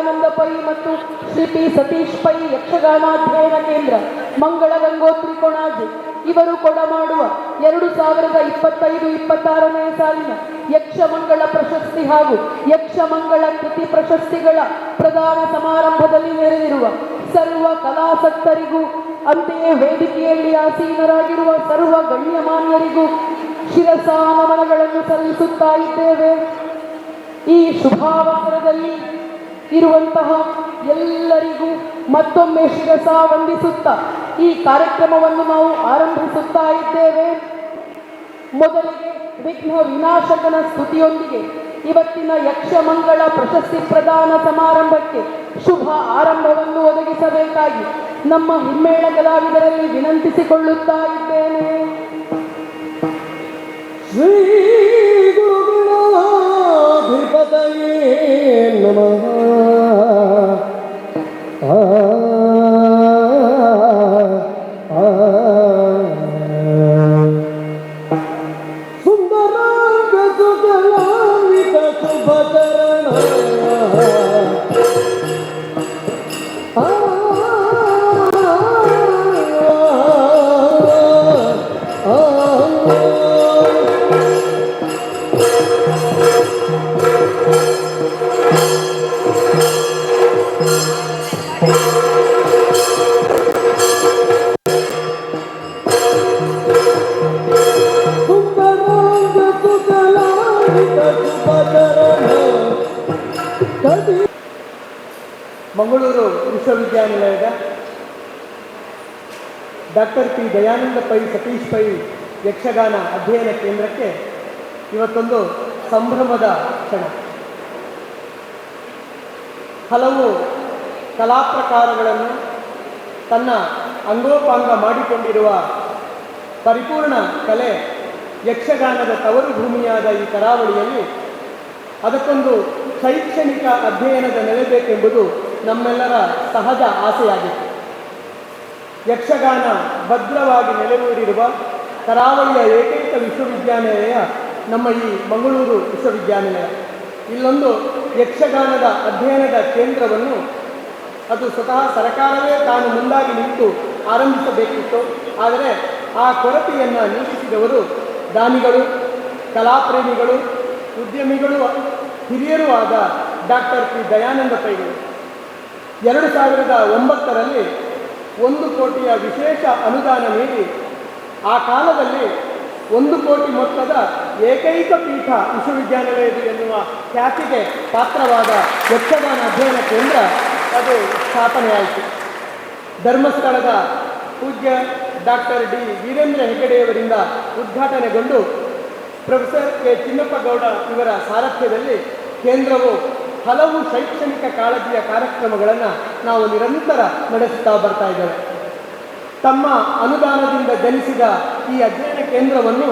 Dayananda pi ಮತ್ತು Shri P Satish pi ಯಕ್ಷಗಾನಾಧ್ಯಯನ ಕೇಂದ್ರ ಮಂಗಳ ಗಂಗೋತ್ರಿ ಕೊಣಾಜೆ ಇವರು ಕೊಡಮಾಡುವ 2025-26ನೇ ಸಾಲಿನ ಯಕ್ಷಮಂಗಳ ಪ್ರಶಸ್ತಿ ಹಾಗೂ ಯಕ್ಷಮಂಗಳ ಕೃತಿ ಪ್ರಶಸ್ತಿಗಳ ಪ್ರದಾನ ಸಮಾರಂಭದಲ್ಲಿ ನೆರೆದಿರುವ ಸರ್ವ ಕಲಾಸಕ್ತರಿಗೂ ಅಂತೆಯೇ ವೇದಿಕೆಯಲ್ಲಿ ಆಸೀನರಾಗಿರುವ ಸರ್ವ ಗಣ್ಯಮಾನ್ಯರಿಗೂ ಶಿರಸಾ ನಮನಗಳನ್ನು ಸಲ್ಲಿಸುತ್ತಾ ಇದ್ದೇವೆ. ಈ ಶುಭಾವಸರದಲ್ಲಿ ಇರುವಂತಹ ಎಲ್ಲರಿಗೂ ಮತ್ತೊಮ್ಮೆ ಶಿರಸಾ ವಂದಿಸುತ್ತಾ ಈ ಕಾರ್ಯಕ್ರಮವನ್ನು ನಾವು ಆರಂಭಿಸುತ್ತಾ ಇದ್ದೇವೆ. ಮೊದಲಿಗೆ ವಿಘ್ನ ವಿನಾಶಕನ ಸ್ತುತಿಯೊಂದಿಗೆ ಇವತ್ತಿನ ಯಕ್ಷಮಂಗಳ ಪ್ರಶಸ್ತಿ ಪ್ರದಾನ ಸಮಾರಂಭಕ್ಕೆ ಶುಭ ಆರಂಭವನ್ನು ಒದಗಿಸಬೇಕಾಗಿ ನಮ್ಮ ಹಿಮ್ಮೇಳ ಕಲಾವಿದರಲ್ಲಿ ವಿನಂತಿಸಿಕೊಳ್ಳುತ್ತಾ ಇದ್ದೇನೆ. ಶ್ರೀ ಗುರುಗಣಾಧಿಪತಯೇ ನಮಃ. ಸುಂದರಾಂಗ ಸುಕಲಾನ್ವಿತ ಶುಭಚರಣ ಮಂಗಳೂರು ವಿಶ್ವವಿದ್ಯಾನಿಲಯದ ಡಾಕ್ಟರ್ ಪಿ ದಯಾನಂದ ಪೈ ಸತೀಶ್ ಪೈ ಯಕ್ಷಗಾನ ಅಧ್ಯಯನ ಕೇಂದ್ರಕ್ಕೆ ಇವತ್ತೊಂದು ಸಂಭ್ರಮದ ಕ್ಷಣ. ಹಲವು ಕಲಾಪ್ರಕಾರಗಳನ್ನು ತನ್ನ ಅಂಗೋಪಾಂಗ ಮಾಡಿಕೊಂಡಿರುವ ಪರಿಪೂರ್ಣ ಕಲೆ ಯಕ್ಷಗಾನದ ತವರು ಭೂಮಿಯಾದ ಈ ಕರಾವಳಿಯಲ್ಲಿ ಅದಕ್ಕೊಂದು ಶೈಕ್ಷಣಿಕ ಅಧ್ಯಯನದ ನೆಲೆಬೇಕೆಂಬುದು ನಮ್ಮೆಲ್ಲರ ಸಹಜ ಆಸೆಯಾಗಿತ್ತು. ಯಕ್ಷಗಾನ ಭದ್ರವಾಗಿ ನೆಲೆಯೂರಿರುವ ಕರಾವಳಿಯ ಏಕೈಕ ವಿಶ್ವವಿದ್ಯಾನಿಲಯ ನಮ್ಮ ಈ ಮಂಗಳೂರು ವಿಶ್ವವಿದ್ಯಾನಿಲಯ. ಇಲ್ಲೊಂದು ಯಕ್ಷಗಾನದ ಅಧ್ಯಯನದ ಕೇಂದ್ರವನ್ನು ಅದು ಸ್ವತಃ ಸರ್ಕಾರವೇ ತಾನು ಮುಂದಾಗಿ ನಿಂತು ಆರಂಭಿಸಬೇಕಿತ್ತು. ಆದರೆ ಆ ಕೊರತೆಯನ್ನು ನೀಗಿಸಿದವರು ದಾನಿಗಳು, ಕಲಾಪ್ರೇಮಿಗಳು, ಉದ್ಯಮಿಗಳು, ಹಿರಿಯರೂ ಆದ ಡಾಕ್ಟರ್ ಪಿ ದಯಾನಂದ ಪೈಗಳು 2009ರಲ್ಲಿ 1 ಕೋಟಿಯ ವಿಶೇಷ ಅನುದಾನ ನೀಡಿ ಆ ಕಾಲದಲ್ಲಿ 1 ಕೋಟಿ ಮೊತ್ತದ ಏಕೈಕ ಪೀಠ ವಿಶ್ವವಿದ್ಯಾನಿಲಯದು ಎನ್ನುವ ಖ್ಯಾತಿಗೆ ಪಾತ್ರವಾದ ಯಕ್ಷಗಾನ ಅಧ್ಯಯನ ಕೇಂದ್ರ ಅದು ಸ್ಥಾಪನೆಯಾಯಿತು. ಧರ್ಮಸ್ಥಳದ ಪೂಜ್ಯ ಡಾಕ್ಟರ್ ಡಿ ವೀರೇಂದ್ರ ಹೆಗಡೆಯವರಿಂದ ಉದ್ಘಾಟನೆಗೊಂಡು ಪ್ರೊಫೆಸರ್ ಕೆ ಚಿನ್ನಪ್ಪಗೌಡ ಇವರ ಸಾರಥ್ಯದಲ್ಲಿ ಕೇಂದ್ರವು ಹಲವು ಶೈಕ್ಷಣಿಕ ಕಾಳಜಿಯ ಕಾರ್ಯಕ್ರಮಗಳನ್ನು ನಾವು ನಿರಂತರ ನಡೆಸುತ್ತಾ ಬರ್ತಾ ಇದ್ದೇವೆ. ತಮ್ಮ ಅನುದಾನದಿಂದ ಜನಿಸಿದ ಈ ಅಧ್ಯಯನ ಕೇಂದ್ರವನ್ನು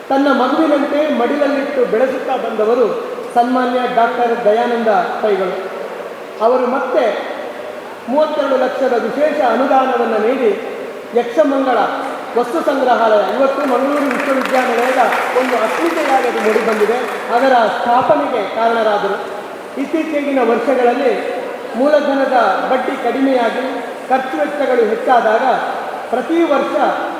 ತನ್ನ ಮಗುವಿನಂತೆ ಮಡಿಲಲ್ಲಿಟ್ಟು ಬೆಳೆಸುತ್ತಾ ಬಂದವರು ಸನ್ಮಾನ್ಯ ಡಾಕ್ಟರ್ ದಯಾನಂದ ಪೈಗಳು. ಅವರು ಮತ್ತೆ 32 ಲಕ್ಷದ ವಿಶೇಷ ಅನುದಾನವನ್ನು ನೀಡಿ ಯಕ್ಷಮಂಗಳ ವಸ್ತು ಸಂಗ್ರಹಾಲಯ ಇವತ್ತು ಮಂಗಳೂರು ವಿಶ್ವವಿದ್ಯಾನಿಲಯದ ಒಂದು ಅಸ್ಮಿತೆಯಾಗಿ ಮೂಡಿಬಂದಿದೆ. ಅದರ ಸ್ಥಾಪನೆಗೆ ಕಾರಣರಾದರು. ಇತ್ತೀಚೆಗಿನ ವರ್ಷಗಳಲ್ಲಿ ಮೂಲಧನದ ಬಡ್ಡಿ ಕಡಿಮೆಯಾಗಿ ಖರ್ಚು ವೆಚ್ಚಗಳು ಹೆಚ್ಚಾದಾಗ ಪ್ರತಿ ವರ್ಷ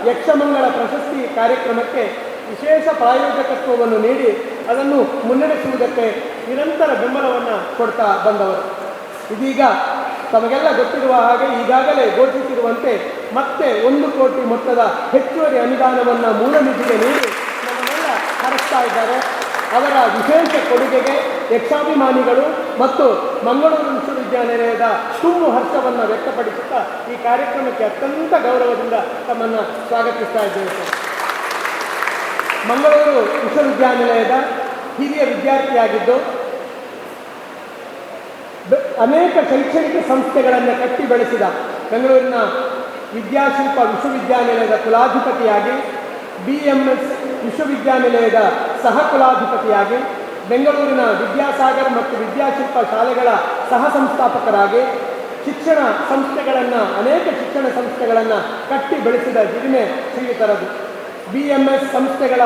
ಯಕ್ಷಮಂಗಳ ಪ್ರಶಸ್ತಿ ಕಾರ್ಯಕ್ರಮಕ್ಕೆ ವಿಶೇಷ ಪ್ರಾಯೋಜಕತ್ವವನ್ನು ನೀಡಿ ಅದನ್ನು ಮುನ್ನಡೆಸುವುದಕ್ಕೆ ನಿರಂತರ ಬೆಂಬಲವನ್ನು ಕೊಡ್ತಾ ಬಂದವರು. ಇದೀಗ ತಮಗೆಲ್ಲ ಗೊತ್ತಿರುವ ಹಾಗೆ ಈಗಾಗಲೇ ಘೋಷಿಸಿರುವಂತೆ ಮತ್ತೆ 1 ಕೋಟಿ ಮೊತ್ತದ ಹೆಚ್ಚುವರಿ ಅನುದಾನವನ್ನು ಮೂಲ ನಿಧಿಗೆ ನೀಡಿ ನಮ್ಮನ್ನೆಲ್ಲ ಹರಿಸ್ತಾ ಇದ್ದಾರೆ. ಅವರ ವಿಶೇಷ ಕೊಡುಗೆಗೆ ಯಕ್ಷಾಭಿಮಾನಿಗಳು ಮತ್ತು ಮಂಗಳೂರು ವಿಶ್ವವಿದ್ಯಾನಿಲಯದ ತುಂಬು ಹರ್ಷವನ್ನು ವ್ಯಕ್ತಪಡಿಸುತ್ತಾ ಈ ಕಾರ್ಯಕ್ರಮಕ್ಕೆ ಅತ್ಯಂತ ಗೌರವದಿಂದ ತಮ್ಮನ್ನು ಸ್ವಾಗತಿಸ್ತಾ ಇದ್ದೇವೆ. ಮಂಗಳೂರು ವಿಶ್ವವಿದ್ಯಾನಿಲಯದ ಹಿರಿಯ ವಿದ್ಯಾರ್ಥಿಯಾಗಿದ್ದು ಅನೇಕ ಶೈಕ್ಷಣಿಕ ಸಂಸ್ಥೆಗಳನ್ನು ಕಟ್ಟಿ ಬೆಳೆಸಿದ ಬೆಂಗಳೂರಿನ ವಿದ್ಯಾಶಿಲ್ಪ ವಿಶ್ವವಿದ್ಯಾನಿಲಯದ ಕುಲಾಧಿಪತಿಯಾಗಿ, BMS ವಿಶ್ವವಿದ್ಯಾನಿಲಯದ ಸಹ ಕುಲಾಧಿಪತಿಯಾಗಿ, ಬೆಂಗಳೂರಿನ ವಿದ್ಯಾಸಾಗರ್ ಮತ್ತು ವಿದ್ಯಾಶಿಲ್ಪ ಶಾಲೆಗಳ ಸಹ ಸಂಸ್ಥಾಪಕರಾಗಿ ಶಿಕ್ಷಣ ಸಂಸ್ಥೆಗಳನ್ನು ಅನೇಕ ಶಿಕ್ಷಣ ಸಂಸ್ಥೆಗಳನ್ನು ಕಟ್ಟಿ ಬೆಳೆಸಿದ ಹಿರಿಮೆ ಶ್ರೀಯುತರದು. BMS ಸಂಸ್ಥೆಗಳ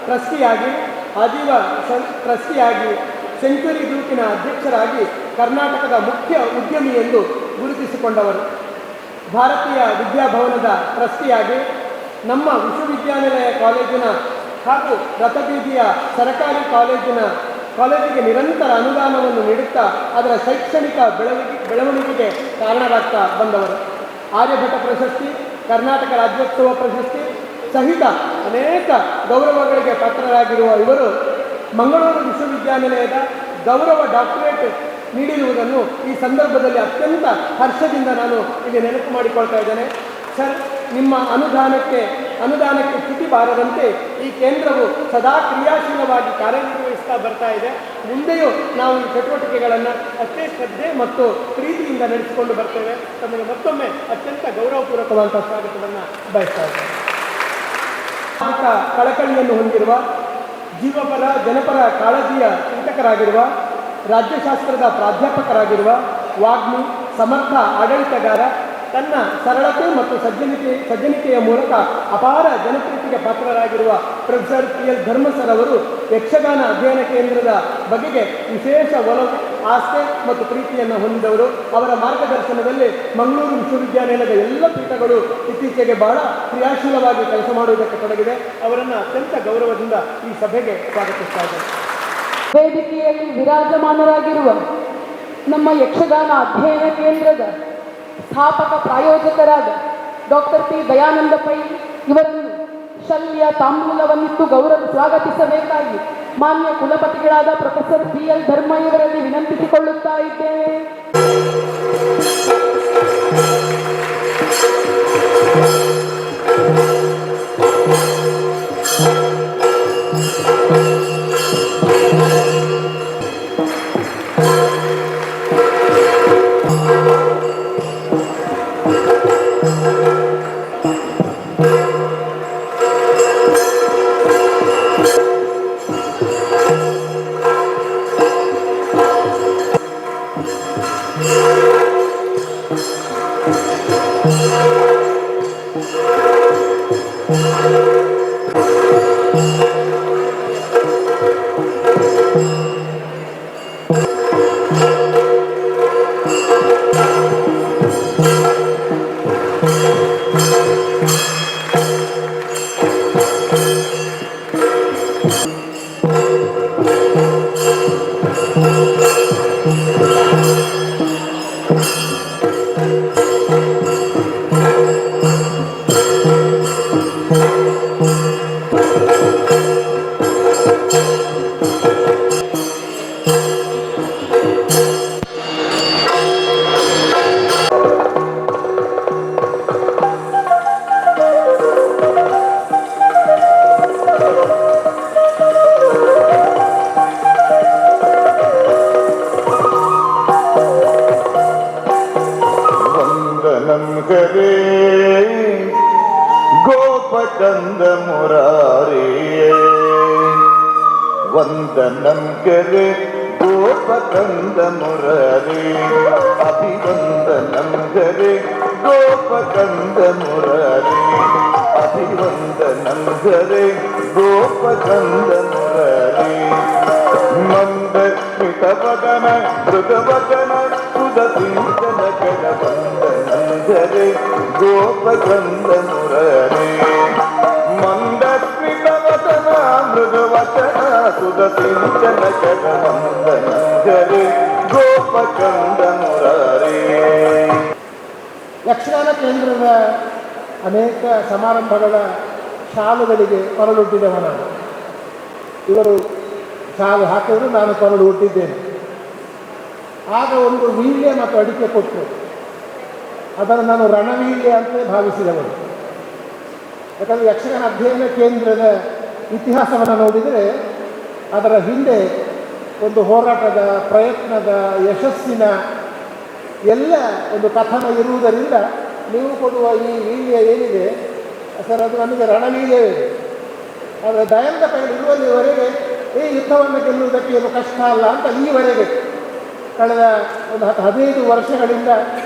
ಟ್ರಸ್ಟಿಯಾಗಿ, ಆಜೀವ ಟ್ರಸ್ಟಿಯಾಗಿ ಸೆಂಚುರಿ ಗ್ರೂಪಿನ ಅಧ್ಯಕ್ಷರಾಗಿ ಕರ್ನಾಟಕದ ಮುಖ್ಯ ಉದ್ಯಮಿ ಎಂದು ಗುರುತಿಸಿಕೊಂಡವರು. ಭಾರತೀಯ ವಿದ್ಯಾಭವನದ ಟ್ರಸ್ಟಿಯಾಗಿ ನಮ್ಮ ವಿಶ್ವವಿದ್ಯಾನಿಲಯ ಕಾಲೇಜಿನ ಹಾಗೂ ರಥಬೀದಿಯ ಸರಕಾರಿ ಕಾಲೇಜಿಗೆ ನಿರಂತರ ಅನುದಾನವನ್ನು ನೀಡುತ್ತಾ ಅದರ ಶೈಕ್ಷಣಿಕ ಬೆಳವಣಿಗೆಗೆ ಕಾರಣರಾಗ್ತಾ ಬಂದವರು. ಆರ್ಯಭಟ ಪ್ರಶಸ್ತಿ, ಕರ್ನಾಟಕ ರಾಜ್ಯೋತ್ಸವ ಪ್ರಶಸ್ತಿ ಸಹಿತ ಅನೇಕ ಗೌರವಗಳಿಗೆ ಪಾತ್ರರಾಗಿರುವ ಇವರು ಮಂಗಳೂರು ವಿಶ್ವವಿದ್ಯಾನಿಲಯದ ಗೌರವ ಡಾಕ್ಟರೇಟ್ ನೀಡಿರುವುದನ್ನು ಈ ಸಂದರ್ಭದಲ್ಲಿ ಅತ್ಯಂತ ಹರ್ಷದಿಂದ ನಾನು ಇಲ್ಲಿ ನೆನಪು ಮಾಡಿಕೊಳ್ತಾ ಇದ್ದೇನೆ. ಸರ್, ನಿಮ್ಮ ಅನುದಾನಕ್ಕೆ ಚ್ಯುತಿ ಬಾರದಂತೆ ಈ ಕೇಂದ್ರವು ಸದಾ ಕ್ರಿಯಾಶೀಲವಾಗಿ ಕಾರ್ಯನಿರ್ವಹಿಸ್ತಾ ಬರ್ತಾ ಇದೆ. ಮುಂದೆಯೂ ನಾವು ಈ ಚಟುವಟಿಕೆಗಳನ್ನು ಅಷ್ಟೇ ಶ್ರದ್ಧೆ ಮತ್ತು ಪ್ರೀತಿಯಿಂದ ನಡೆಸಿಕೊಂಡು ಬರ್ತೇವೆ. ತಮಗೆ ಮತ್ತೊಮ್ಮೆ ಅತ್ಯಂತ ಗೌರವಪೂರ್ವಕವಾದಂಥ ಸ್ವಾಗತವನ್ನು ಬಯಸ್ತಾ ಇದ್ದೇನೆ. ಕಳಕಳಿಯನ್ನು ಹೊಂದಿರುವ, ಜೀವಪರ ಜನಪರ ಕಾಳಜಿಯ ಚಿಂತಕರಾಗಿರುವ, ರಾಜ್ಯಶಾಸ್ತ್ರದ ಪ್ರಾಧ್ಯಾಪಕರಾಗಿರುವ, ವಾಗ್ಮಿ, ಸಮರ್ಥ ಆಡಳಿತಗಾರ, ತನ್ನ ಸರಳತೆ ಮತ್ತು ಸಜ್ಜನಿಕೆಯ ಮೂಲಕ ಅಪಾರ ಜನಪ್ರಿಯತೆಗೆ ಪಾತ್ರರಾಗಿರುವ ಪ್ರೊಫೆಸರ್ PL ಧರ್ಮಸರ್ ಅವರು ಯಕ್ಷಗಾನ ಅಧ್ಯಯನ ಕೇಂದ್ರದ ಬಗೆಗೆ ವಿಶೇಷ ಒಲವು, ಆಸ್ಥೆ ಮತ್ತು ಪ್ರೀತಿಯನ್ನು ಹೊಂದಿದವರು. ಅವರ ಮಾರ್ಗದರ್ಶನದಲ್ಲಿ ಮಂಗಳೂರು ವಿಶ್ವವಿದ್ಯಾನಿಲಯದ ಎಲ್ಲ ಪೀಠಗಳು ಇತ್ತೀಚೆಗೆ ಬಹಳ ಕ್ರಿಯಾಶೀಲವಾಗಿ ಕೆಲಸ ಮಾಡುವುದಕ್ಕೆ ತೊಡಗಿದೆ. ಅವರನ್ನು ಅತ್ಯಂತ ಗೌರವದಿಂದ ಈ ಸಭೆಗೆ ಸ್ವಾಗತಿಸ್ತಾ ಇದ್ದೇನೆ. ವೇದಿಕೆಯಲ್ಲಿ ವಿರಾಜಮಾನರಾಗಿರುವ ನಮ್ಮ ಯಕ್ಷಗಾನ ಅಧ್ಯಯನ ಕೇಂದ್ರದ ಸ್ಥಾಪಕ ಪ್ರಾಯೋಜಕರಾದ ಡಾಕ್ಟರ್ P. ದಯಾನಂದ ಪೈ ಇವರನ್ನು ಶಲ್ಯ ತಾಂಬೂಲವನ್ನಿತ್ತು ಸ್ವಾಗತಿಸಬೇಕಾಗಿ ಮಾನ್ಯ ಕುಲಪತಿಗಳಾದ ಪ್ರೊಫೆಸರ್ PL ಧರ್ಮ ಇವರಲ್ಲಿ ವಿನಂತಿಸಿಕೊಳ್ಳುತ್ತಾ ಇದ್ದೇನೆ. गोपकंद मुरारे वंदनम करे गोपकंद मुरारे अभिवंदनम करे गोपकंद मुरारे अभिवंदनम करे गोपकंद मुरारे मंद स्मितवदन मृदवदन सुदसिंचन कर वंदनम करे गोपकंद मुरारे मंद स्मितवदन मृदवदन सुदसिंचन कर वंदनम करे गोपकंद मुरारे. ಯಕ್ಷಗಾನ ಕೇಂದ್ರದ ಅನೇಕ ಸಮಾರಂಭಗಳ ಶಾಲುಗಳಿಗೆ ಕೊರಳುಟ್ಟಿದವ ನಾನು. ಇವರು ಶಾಲು ಹಾಕಿದ್ರು, ನಾನು ಕೊರಳು ಹುಟ್ಟಿದ್ದೇನೆ. ಆಗ ಒಂದು ವೀಳ್ಯ ಮತ್ತು ಅಡಿಕೆ ಕೊಟ್ಟರು. ಅದನ್ನು ನಾನು ರಣವೀಳ್ಯ ಅಂತ ಭಾವಿಸಿದವರು. ಯಾಕಂದರೆ ಯಕ್ಷಗಾನ ಅಧ್ಯಯನ ಕೇಂದ್ರದ ಇತಿಹಾಸವನ್ನು ನೋಡಿದರೆ ಅದರ ಹಿಂದೆ ಒಂದು ಹೋರಾಟದ, ಪ್ರಯತ್ನದ, ಯಶಸ್ಸಿನ ಎಲ್ಲ ಒಂದು ಕಥನ ಇರುವುದರಿಂದ ನೀವು ಕೊಡುವ ಈ ವೀಳ್ಯ ಏನಿದೆ ಸರ್, ಅದು ನಮಗೆ ರಣವೀಳ್ಯವೇ. ಆದರೆ ದಯಾನಂದ ಪೈ ಇರುವಲ್ಲಿವರೆಗೆ ಈ ಯುದ್ಧವನ್ನು ಗೆಲ್ಲುವುದಕ್ಕೆ ಏನು ಕಷ್ಟ ಅಲ್ಲ ಅಂತ ಈವರೆಗೆ ಕಳೆದ ಒಂದು 15 ವರ್ಷಗಳಿಂದ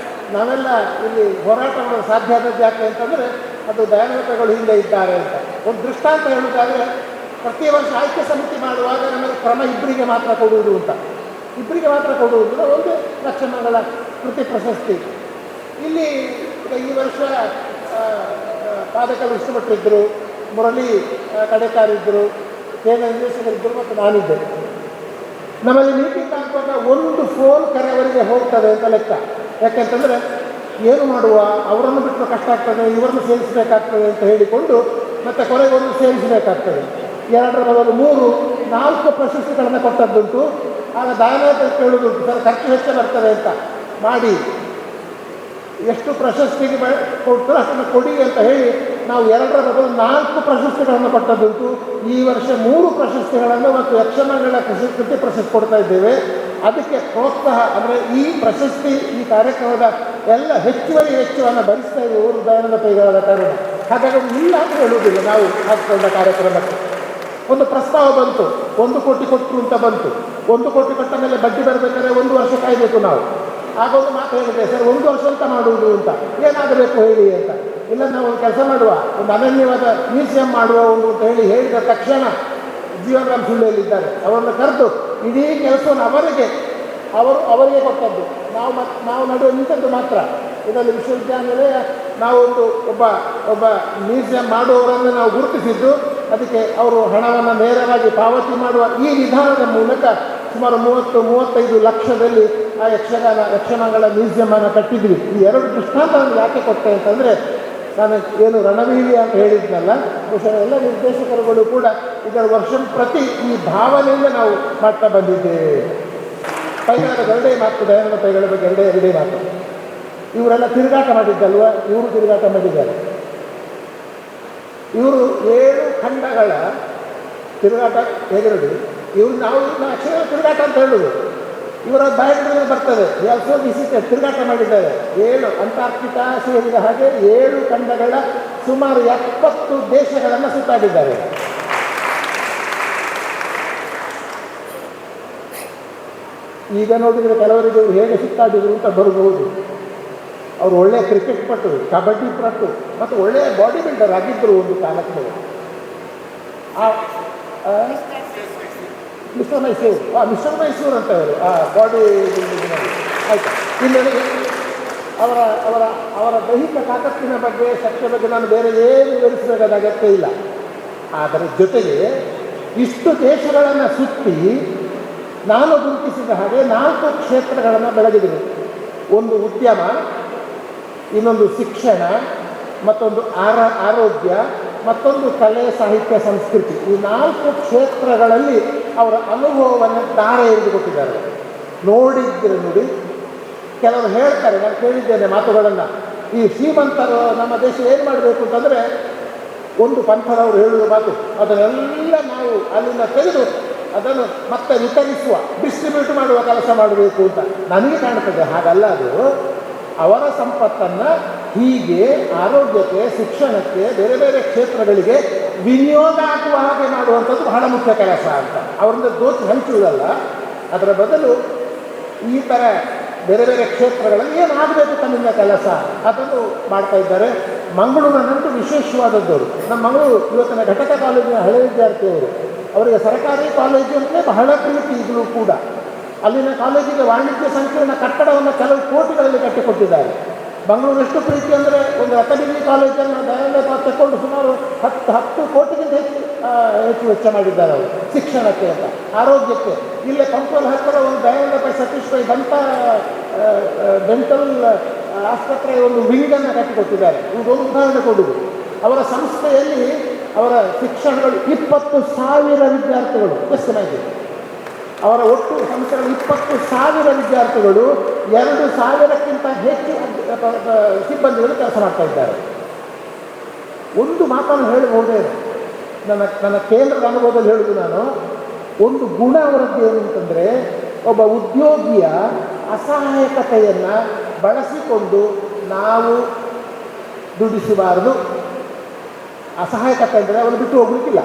ನಾವೆಲ್ಲ ಇಲ್ಲಿ ಹೋರಾಟ ಮಾಡಲು ಸಾಧ್ಯ ಆದದ್ದು ಯಾಕೆ ಅಂತಂದರೆ ಅದು ದಯಾನಂದ ಪೈಗಳು ಹಿಂದೆ ಇದ್ದಾರೆ ಅಂತ. ಒಂದು ದೃಷ್ಟಾಂತ ಹೇಳುವುದಾದರೆ, ಪ್ರತಿ ವರ್ಷ ಆಯ್ಕೆ ಸಮಿತಿ ಮಾಡುವಾಗ ನಮಗೆ ಕ್ರಮ ಇಬ್ಬರಿಗೆ ಮಾತ್ರ ಕೊಡುವುದು ಅಂತ, ಇಬ್ಬರಿಗೆ ಮಾತ್ರ ಕೊಡುವುದು ಒಂದು ಲಕ್ಷಣಗಳ ಕೃತಿ ಪ್ರಶಸ್ತಿ. ಇಲ್ಲಿ ಈ ವರ್ಷ ಪಾದಕ ವಿಷ್ಣುಭಟ್ರಿದ್ದರು, ಮುರಳಿ ಕಡೆಕಾರಿದ್ದರು, ಕೇಂದ್ರ ನಿರ್ದೇಶಕರಿದ್ದರು ಮತ್ತು ನಾನಿದ್ದೆ. ನಮ್ಮಲ್ಲಿ ಮೀಟಿಂಗ್ ಹಾಕುವಾಗ ಒಂದು ಫೋನ್ ಕರೆ ಅವರಿಗೆ ಹೋಗ್ತದೆ ಅಂತ ಲೆಕ್ಕ. ಯಾಕೆಂತಂದರೆ ಏನು ಮಾಡುವ, ಅವರನ್ನು ಬಿಟ್ಟರೆ ಕಷ್ಟ ಆಗ್ತದೆ, ಇವರನ್ನು ಸೇರಿಸಬೇಕಾಗ್ತದೆ ಅಂತ ಹೇಳಿಕೊಂಡು ಮತ್ತು ಕೊನೆಗೆ ಒಂದು ಸೇರಿಸಬೇಕಾಗ್ತದೆ. 2ರ ಬದಲು 3, 4 ಪ್ರಶಸ್ತಿಗಳನ್ನು ಕೊಟ್ಟದ್ದುಂಟು. ಆಗ ದಾನದ ಕೇಳುವುದುಂಟು, ಸರ್ ಖರ್ಚು ವೆಚ್ಚ ಬರ್ತದೆ ಅಂತ ಮಾಡಿ ಎಷ್ಟು ಪ್ರಶಸ್ತಿಗೆ ಕೊಡ್ತಾರೆ ಅಷ್ಟನ್ನು ಕೊಡಿ ಅಂತ ಹೇಳಿ ನಾವು 2ರ ಬದಲು 4 ಪ್ರಶಸ್ತಿಗಳನ್ನು ಕೊಟ್ಟದ್ದುಂಟು. ಈ ವರ್ಷ 3 ಪ್ರಶಸ್ತಿಗಳನ್ನು ಮತ್ತು ಯಕ್ಷಗಾನಗಳ ಕೃತಿ ಪ್ರಶಸ್ತಿ ಕೊಡ್ತಾ ಇದ್ದೇವೆ. ಅದಕ್ಕೆ ಪ್ರೋತ್ಸಾಹ ಅಂದರೆ ಈ ಪ್ರಶಸ್ತಿ ಈ ಕಾರ್ಯಕ್ರಮದ ಎಲ್ಲ ಹೆಚ್ಚುವರಿ ವೆಚ್ಚವನ್ನು ಭರಿಸ್ತಾ ಇರುವವರು ದಯಾನಂದ ಪೈಗಳ ಕಾರಣ. ಹಾಗಾಗಿ ಇಲ್ಲ ಅಂತ ಹೇಳುವುದಿಲ್ಲ. ನಾವು ಹಾಕಿಕೊಂಡ ಕಾರ್ಯಕ್ರಮಕ್ಕೆ ಒಂದು ಪ್ರಸ್ತಾವ ಬಂತು, 1 ಕೋಟಿ ಕೊಟ್ಟರು ಅಂತ ಬಂತು. 1 ಕೋಟಿ ಕೊಟ್ಟ ಮೇಲೆ ಬಡ್ಡಿ ಬರಬೇಕಾದ್ರೆ 1 ವರ್ಷ ಕಾಯಬೇಕು ನಾವು. ಆಗ ಒಂದು ಮಾತು ಹೇಳಿದೆ, ಸರ್ 1 ವರ್ಷ ಅಂತ ಮಾಡುವುದು ಅಂತ, ಏನಾಗಬೇಕು ಹೇಳಿ ಅಂತ. ಇಲ್ಲ ನಾವು ಕೆಲಸ ಮಾಡುವ, ಒಂದು ಅನನ್ಯವಾದ ಮ್ಯೂಸಿಯಂ ಮಾಡುವ ಒಂದು ಅಂತ ಹೇಳಿದ ತಕ್ಷಣ ಜೀವನರಾಮ್ ಸುಳ್ಳಿಯಲ್ಲಿದ್ದಾರೆ, ಅವರನ್ನು ಕರೆದು ಇಡೀ ಕೆಲಸವನ್ನು ಅವರಿಗೆ ಕೊಟ್ಟದ್ದು. ನಾವು ನಡುವೆ ನಿಂತದ್ದು ಮಾತ್ರ. ಇದರಲ್ಲಿ ವಿಶ್ವವಿದ್ಯಾನಿಲಯ ನಾವು ಒಬ್ಬ ಮ್ಯೂಸಿಯಂ ಮಾಡುವವರನ್ನು ನಾವು ಗುರುತಿಸಿದ್ದು. ಅದಕ್ಕೆ ಅವರು ಹಣವನ್ನು ನೇರವಾಗಿ ಪಾವತಿ ಮಾಡುವ ಈ ವಿಧಾನದ ಮೂಲಕ ಸುಮಾರು 30-35 ಲಕ್ಷದಲ್ಲಿ ಆ ಯಕ್ಷಗಾನಗಳ ಮ್ಯೂಸಿಯಮನ್ನು ಕಟ್ಟಿದ್ವಿ. ಈ 2 ದೃಷ್ಟಾಂತವನ್ನು ಯಾಕೆ ಕೊಟ್ಟೆ ಅಂತಂದರೆ, ನಾನು ಏನು ರಣವೀರ್ಯ ಅಂತ ಹೇಳಿದ್ನಲ್ಲ, ಬಹುಶಃ ಎಲ್ಲ ನಿರ್ದೇಶಕರುಗಳು ಕೂಡ ಇದರ ವರ್ಷ ಪ್ರತಿ ಈ ಭಾವನೆಯಿಂದ ನಾವು ಮಾಡ್ತಾ ಬಂದಿದ್ದೇವೆ. ಪೈಗಳದ 2 ಮಾತು, ದಯಾನಂದ ಪೈಗಳ ಬಗ್ಗೆ 2 ಮಾತು. ಇವರೆಲ್ಲ ತಿರುಗಾಟ ಮಾಡಿದ್ದಲ್ವ, ಇವರು ತಿರುಗಾಟ ಮಾಡಿದ್ದಾರೆ. ಇವರು 7 ಖಂಡಗಳ ತಿರುಗಾಟ ಹೇಗಿರೋದು, ಇವರು ನಾವು ಅಕ್ಷರ ತಿರುಗಾಟ ಅಂತ ಹೇಳುವುದು. ಇವರ ಬಾಯಿಗಳಲ್ಲಿ ಬರ್ತದೆ ಎಲ್ಸೋ ವಿಸಿಟೆಡ್, ತಿರುಗಾಟ ಮಾಡಿದ್ದಾರೆ. 7 ಅಂಟಾರ್ಕ್ಟಿಕಾ ಸೇರಿದ ಹಾಗೆ 7 ಖಂಡಗಳ ಸುಮಾರು 70 ದೇಶಗಳನ್ನು ಸುತ್ತಾಡಿದ್ದಾರೆ. ಈಗ ನೋಡಿದರೆ ಕೆಲವರಿಗೆ ಇವರು ಹೇಗೆ ಸುತ್ತಾಡಿದ್ರು ಅಂತ ಬರಬಹುದು. ಅವರು ಒಳ್ಳೆಯ ಕ್ರಿಕೆಟ್ ಪಟು, ಕಬಡ್ಡಿ ಪಟು ಮತ್ತು ಒಳ್ಳೆಯ ಬಾಡಿ ಬಿಲ್ಡರ್ ಆಗಿದ್ದರು ಒಂದು ಕಾಲಕ್ಕೆ. ಮಿಸ್ಟರ್ ಮೈಸೂರು ಅಂತ ಅವರು ಬಾಡಿ ಬಿಲ್ಡಿಂಗ್ನಲ್ಲಿ ಆಯಿತು. ಇಲ್ಲಿ ಅವರ ದೈಹಿಕ ತಾಕತ್ತಿನ ಬಗ್ಗೆ, ಶಕ್ತಿಯ ಬಗ್ಗೆ ನಾನು ಬೇರೆ ಏನು ವಿವರಿಸಬೇಕಾದ ಅಗತ್ಯ ಇಲ್ಲ. ಅದರ ಜೊತೆಗೆ ಇಷ್ಟು ದೇಶಗಳನ್ನು ಸುತ್ತಿ ನಾನು ಗುರುತಿಸಿದ ಹಾಗೆ 4 ಕ್ಷೇತ್ರಗಳನ್ನು ಬೆಳೆದಿದೆ. ಒಂದು ಉದ್ಯಮ, ಇನ್ನೊಂದು ಶಿಕ್ಷಣ, ಮತ್ತೊಂದು ಆರೋಗ್ಯ, ಮತ್ತೊಂದು ಕಲೆ, ಸಾಹಿತ್ಯ, ಸಂಸ್ಕೃತಿ. ಈ 4 ಕ್ಷೇತ್ರಗಳಲ್ಲಿ ಅವರ ಅನುಭವವನ್ನು ಧಾರೆ ಎರೆದುಕೊಟ್ಟಿದ್ದಾರೆ. ನೋಡಿದ್ರೆ ನೋಡಿ, ಕೆಲವರು ಹೇಳ್ತಾರೆ, ನಾನು ಕೇಳಿದ್ದೇನೆ ಮಾತುಗಳನ್ನು, ಈ ಶ್ರೀಮಂತರು ನಮ್ಮ ದೇಶ ಏನು ಮಾಡಬೇಕು ಅಂತಂದರೆ, ಒಂದು ಪಂಥದವರು ಹೇಳುವ ಮಾತು, ಅದನ್ನೆಲ್ಲ ನಾವು ಅಲ್ಲಿಂದ ತೆಗೆದು ಅದನ್ನು ಮತ್ತೆ ವಿತರಿಸುವ, ಡಿಸ್ಟ್ರಿಬ್ಯೂಟ್ ಮಾಡುವ ಕೆಲಸ ಮಾಡಬೇಕು ಅಂತ ನನಗೆ ಕಾಣ್ತದೆ. ಹಾಗಲ್ಲ, ಅದು ಅವರ ಸಂಪತ್ತನ್ನು ಹೀಗೆ ಆರೋಗ್ಯಕ್ಕೆ, ಶಿಕ್ಷಣಕ್ಕೆ, ಬೇರೆ ಬೇರೆ ಕ್ಷೇತ್ರಗಳಿಗೆ ವಿನಿಯೋಗ ಆಗುವ ಹಾಗೆ ಮಾಡುವಂಥದ್ದು ಬಹಳ ಮುಖ್ಯ ಕೆಲಸ ಅಂತ. ಅವರಿಂದ ದೋಚಿ ಹಂಚುವುದಲ್ಲ, ಅದರ ಬದಲು ಈ ಥರ ಬೇರೆ ಬೇರೆ ಕ್ಷೇತ್ರಗಳಲ್ಲಿ ಏನಾಗಬೇಕು ತಮ್ಮಿಂದ ಕೆಲಸ ಅದನ್ನು ಮಾಡ್ತಾ ಇದ್ದಾರೆ. ಮಂಗಳೂರಿನಂತೂ ವಿಶೇಷವಾದದ್ದವರು. ನಮ್ಮ ಮಂಗಳೂರು ಇವತ್ತಿನ ಘಟಕ ಕಾಲೇಜಿನ ಹಳೆ ವಿದ್ಯಾರ್ಥಿಯವರು, ಅವರಿಗೆ ಸರ್ಕಾರಿ ಕಾಲೇಜು ಅಂತಲೇ ಬಹಳ ಪ್ರೀತಿ ಈಗಲೂ ಕೂಡ. ಅಲ್ಲಿನ ಕಾಲೇಜಿಗೆ ವಾಣಿಜ್ಯ ಸಂಕೀರ್ಣ ಕಟ್ಟಡವನ್ನು ಕೆಲವು ಕೋಟಿಗಳಲ್ಲಿ ಕಟ್ಟಿಕೊಟ್ಟಿದ್ದಾರೆ. ಮಂಗಳೂರು ಎಷ್ಟು ಪ್ರೀತಿ ಅಂದರೆ, ಒಂದು ಅಕಾಡೆಮಿ ಕಾಲೇಜನ್ನು ದಯಾನಂದ ತಗೊಂಡು ಸುಮಾರು 10 ಕೋಟಿಗಿಂತ ಹೆಚ್ಚು ವೆಚ್ಚ ಮಾಡಿದ್ದಾರೆ ಅವರು ಶಿಕ್ಷಣಕ್ಕೆ ಅಂತ, ಆರೋಗ್ಯಕ್ಕೆ. ಇಲ್ಲೇ ಪಂಪಲ್ ಹತ್ತಿರ ಒಂದು ದಯಾನಂದ ಸತೀಶ್ ಪೈ ಡೆಂಟಲ್ ಆಸ್ಪತ್ರೆ ಒಂದು ವಿಂಗನ್ನು ಕಟ್ಟಿಕೊಟ್ಟಿದ್ದಾರೆ. ಇದೊಂದು ಉದಾಹರಣೆ ಕೊಡುವುದು. ಅವರ ಸಂಸ್ಥೆಯಲ್ಲಿ ಅವರ ಶಿಕ್ಷಣಗಳು 20,000 ವಿದ್ಯಾರ್ಥಿಗಳು ಎಷ್ಟನಾಗಿದೆ. ಅವರ ಒಟ್ಟು ಸಂಸ್ಥೆಗಳು 20,000 ವಿದ್ಯಾರ್ಥಿಗಳು, 2,000ಕ್ಕಿಂತ ಹೆಚ್ಚು ಸಿಬ್ಬಂದಿಗಳು ಕೆಲಸ ಮಾಡ್ತಾ ಇದ್ದಾರೆ. ಒಂದು ಮಾತನ್ನು ಹೇಳಬಹುದೇ, ನನ್ನ ಕೇಂದ್ರದ ಅನುಭವದಲ್ಲಿ ಹೇಳುವುದು ನಾನು, ಒಂದು ಗುಣ ಅವರದ್ದು ಏನು ಅಂತಂದರೆ, ಒಬ್ಬ ಉದ್ಯೋಗಿಯ ಅಸಹಾಯಕತೆಯನ್ನು ಬಳಸಿಕೊಂಡು ನಾವು ದುಡಿಸಬಾರದು. ಅಸಹಾಯಕತೆ ಅಂದರೆ ಅವನು ಬಿಟ್ಟು ಹೋಗ್ಲಿಕ್ಕಿಲ್ಲ,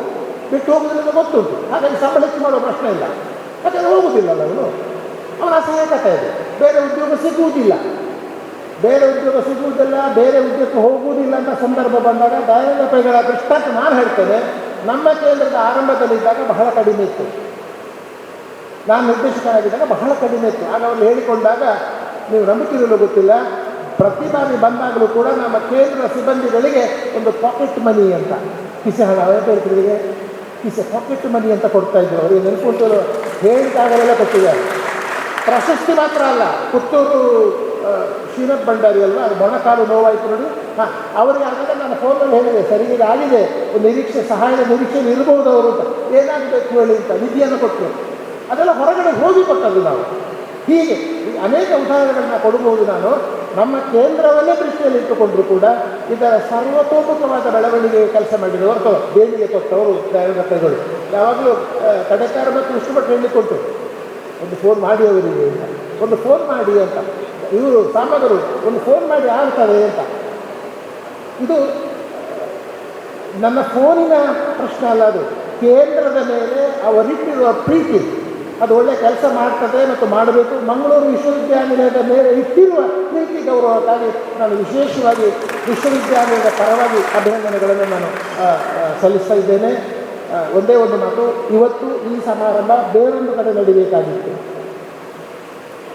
ಬಿಟ್ಟು ಹೋಗೋದ್ರಿಂದ ಗೊತ್ತುಂಟು, ಹಾಗಾಗಿ ಸಂಬಳ ಹೆಚ್ಚು ಮಾಡುವ ಪ್ರಶ್ನೆ ಇಲ್ಲ. ಯಾಕಂದರೆ ಹೋಗುವುದಿಲ್ಲಲ್ಲ ಅವನ ಅಸಹಾಯಕತೆ ಇದೆ. ಬೇರೆ ಉದ್ಯೋಗ ಸಿಗುವುದಿಲ್ಲ, ಬೇರೆ ಉದ್ಯೋಗಕ್ಕೆ ಹೋಗುವುದಿಲ್ಲ ಅಂತ ಸಂದರ್ಭ ಬಂದಾಗ ದಯಾನಂದ ಪೈಗಳ ದೃಷ್ಟಾಂತ ನಾನು ಹೇಳ್ತೇನೆ. ನಮ್ಮ ಕೇಂದ್ರದ ಆರಂಭದಲ್ಲಿದ್ದಾಗ ಬಹಳ ಕಡಿಮೆ ಇತ್ತು. ನಾನು ನಿರ್ದೇಶಕನಾಗಿದ್ದಾಗ ಬಹಳ ಕಡಿಮೆ ಇತ್ತು. ಆಗ ಅವರು ಹೇಳಿಕೊಂಡಾಗ ನೀವು ನಂಬುತ್ತಿರಲು ಗೊತ್ತಿಲ್ಲ, ಪ್ರತಿ ಬಾರಿ ಬಂದಾಗಲೂ ಕೂಡ ನಮ್ಮ ಕೇಂದ್ರ ಸಿಬ್ಬಂದಿಗಳಿಗೆ ಒಂದು ಪಾಕೆಟ್ ಮನಿ ಅಂತ, ಕಿಸೆ ಹಣ ಹೇಳ್ತಿರಿಗೆ ಕಿಸೆ ಪಾಕೆಟ್ ಮನಿ ಅಂತ ಕೊಡ್ತಾ ಇದ್ರು. ಅವರಿಗೆ ನೆನಪುಂಟು ಹೇಳಿದಾಗಲೆಲ್ಲ ಕೊಟ್ಟಿದ್ದಾರೆ. ಪ್ರಶಸ್ತಿ ಮಾತ್ರ ಅಲ್ಲ, ಪುತ್ತೂರು ಶ್ರೀನಾಥ್ ಭಂಡಾರಿ ಅಲ್ವಾ, ಅದು ಮೊಣಕಾಲು ನೋವಾಯಿತು ನೋಡಿ, ಹಾಂ ಅವರಿಗೆ ಆದಾಗ ನಾನು ಫೋನಲ್ಲಿ ಹೇಳಿದೆ, ಸರಿ ಈಗ ಆಗಿದೆ, ಒಂದು ನಿರೀಕ್ಷೆ ಸಹಾಯದ ನಿರೀಕ್ಷೆಯಲ್ಲಿ ಇರ್ಬೋದು ಅವರು ಅಂತ, ಏನಾಗಬೇಕು ಹೇಳಿ ಅಂತ ನಿಧಿಯನ್ನು ಕೊಟ್ಟರು. ಅದೆಲ್ಲ ಹೊರಗಡೆ ಹೋಗಿ ಕೊಟ್ಟದ್ದು ನಾವು. ಹೀಗೆ ಅನೇಕ ಉದಾಹರಣೆಗಳನ್ನ ಕೊಡಬಹುದು ನಾನು. ನಮ್ಮ ಕೇಂದ್ರವನ್ನೇ ದೃಷ್ಟಿಯಲ್ಲಿ ಇಟ್ಟುಕೊಂಡ್ರು ಕೂಡ ಇದರ ಸರ್ವತೋಮುಖವಾದ ಬೆಳವಣಿಗೆ ಕೆಲಸ ಮಾಡಿದವರು ದೇಣಿಗೆ ಕೊಟ್ಟವರು ಕೈಗಳು ಯಾವಾಗಲೂ ಕಡೆಕಾರ ಮತ್ತು ಇಷ್ಟಪಟ್ಟು ಹೇಳಿಕೊಟ್ಟು ಒಂದು ಫೋನ್ ಮಾಡಿ ಅವರಿಗೆ ಅಂತ, ಒಂದು ಫೋನ್ ಮಾಡಿ ಅಂತ, ಇವರು ಸಾಮಗರು ಒಂದು ಫೋನ್ ಮಾಡಿ ಆಗ್ತದೆ ಅಂತ. ಇದು ನನ್ನ ಫೋನಿನ ಪ್ರಶ್ನೆ ಅಲ್ಲ, ಅದು ಕೇಂದ್ರದ ಮೇಲೆ ಅವರಿಟ್ಟಿರುವ ಪ್ರೀತಿ, ಅದು ಒಳ್ಳೆ ಕೆಲಸ ಮಾಡ್ತದೆ ಮತ್ತು ಮಾಡಬೇಕು. ಮಂಗಳೂರು ವಿಶ್ವವಿದ್ಯಾನಿಲಯದ ಮೇಲೆ ಇಟ್ಟಿರುವ ಪ್ರೀತಿ ಗೌರವಕ್ಕಾಗಿ ನಾನು ವಿಶೇಷವಾಗಿ ವಿಶ್ವವಿದ್ಯಾನಿಲಯದ ಪರವಾಗಿ ಅಭಿನಂದನೆಗಳನ್ನು ನಾನು ಸಲ್ಲಿಸ್ತಾ ಇದ್ದೇನೆ. ಒಂದೇ ಒಂದು ಮಾತು, ಇವತ್ತು ಈ ಸಮಾರಂಭ ಬೇರೊಂದು ಕಡೆ ನಡೀಬೇಕಾಗಿತ್ತು,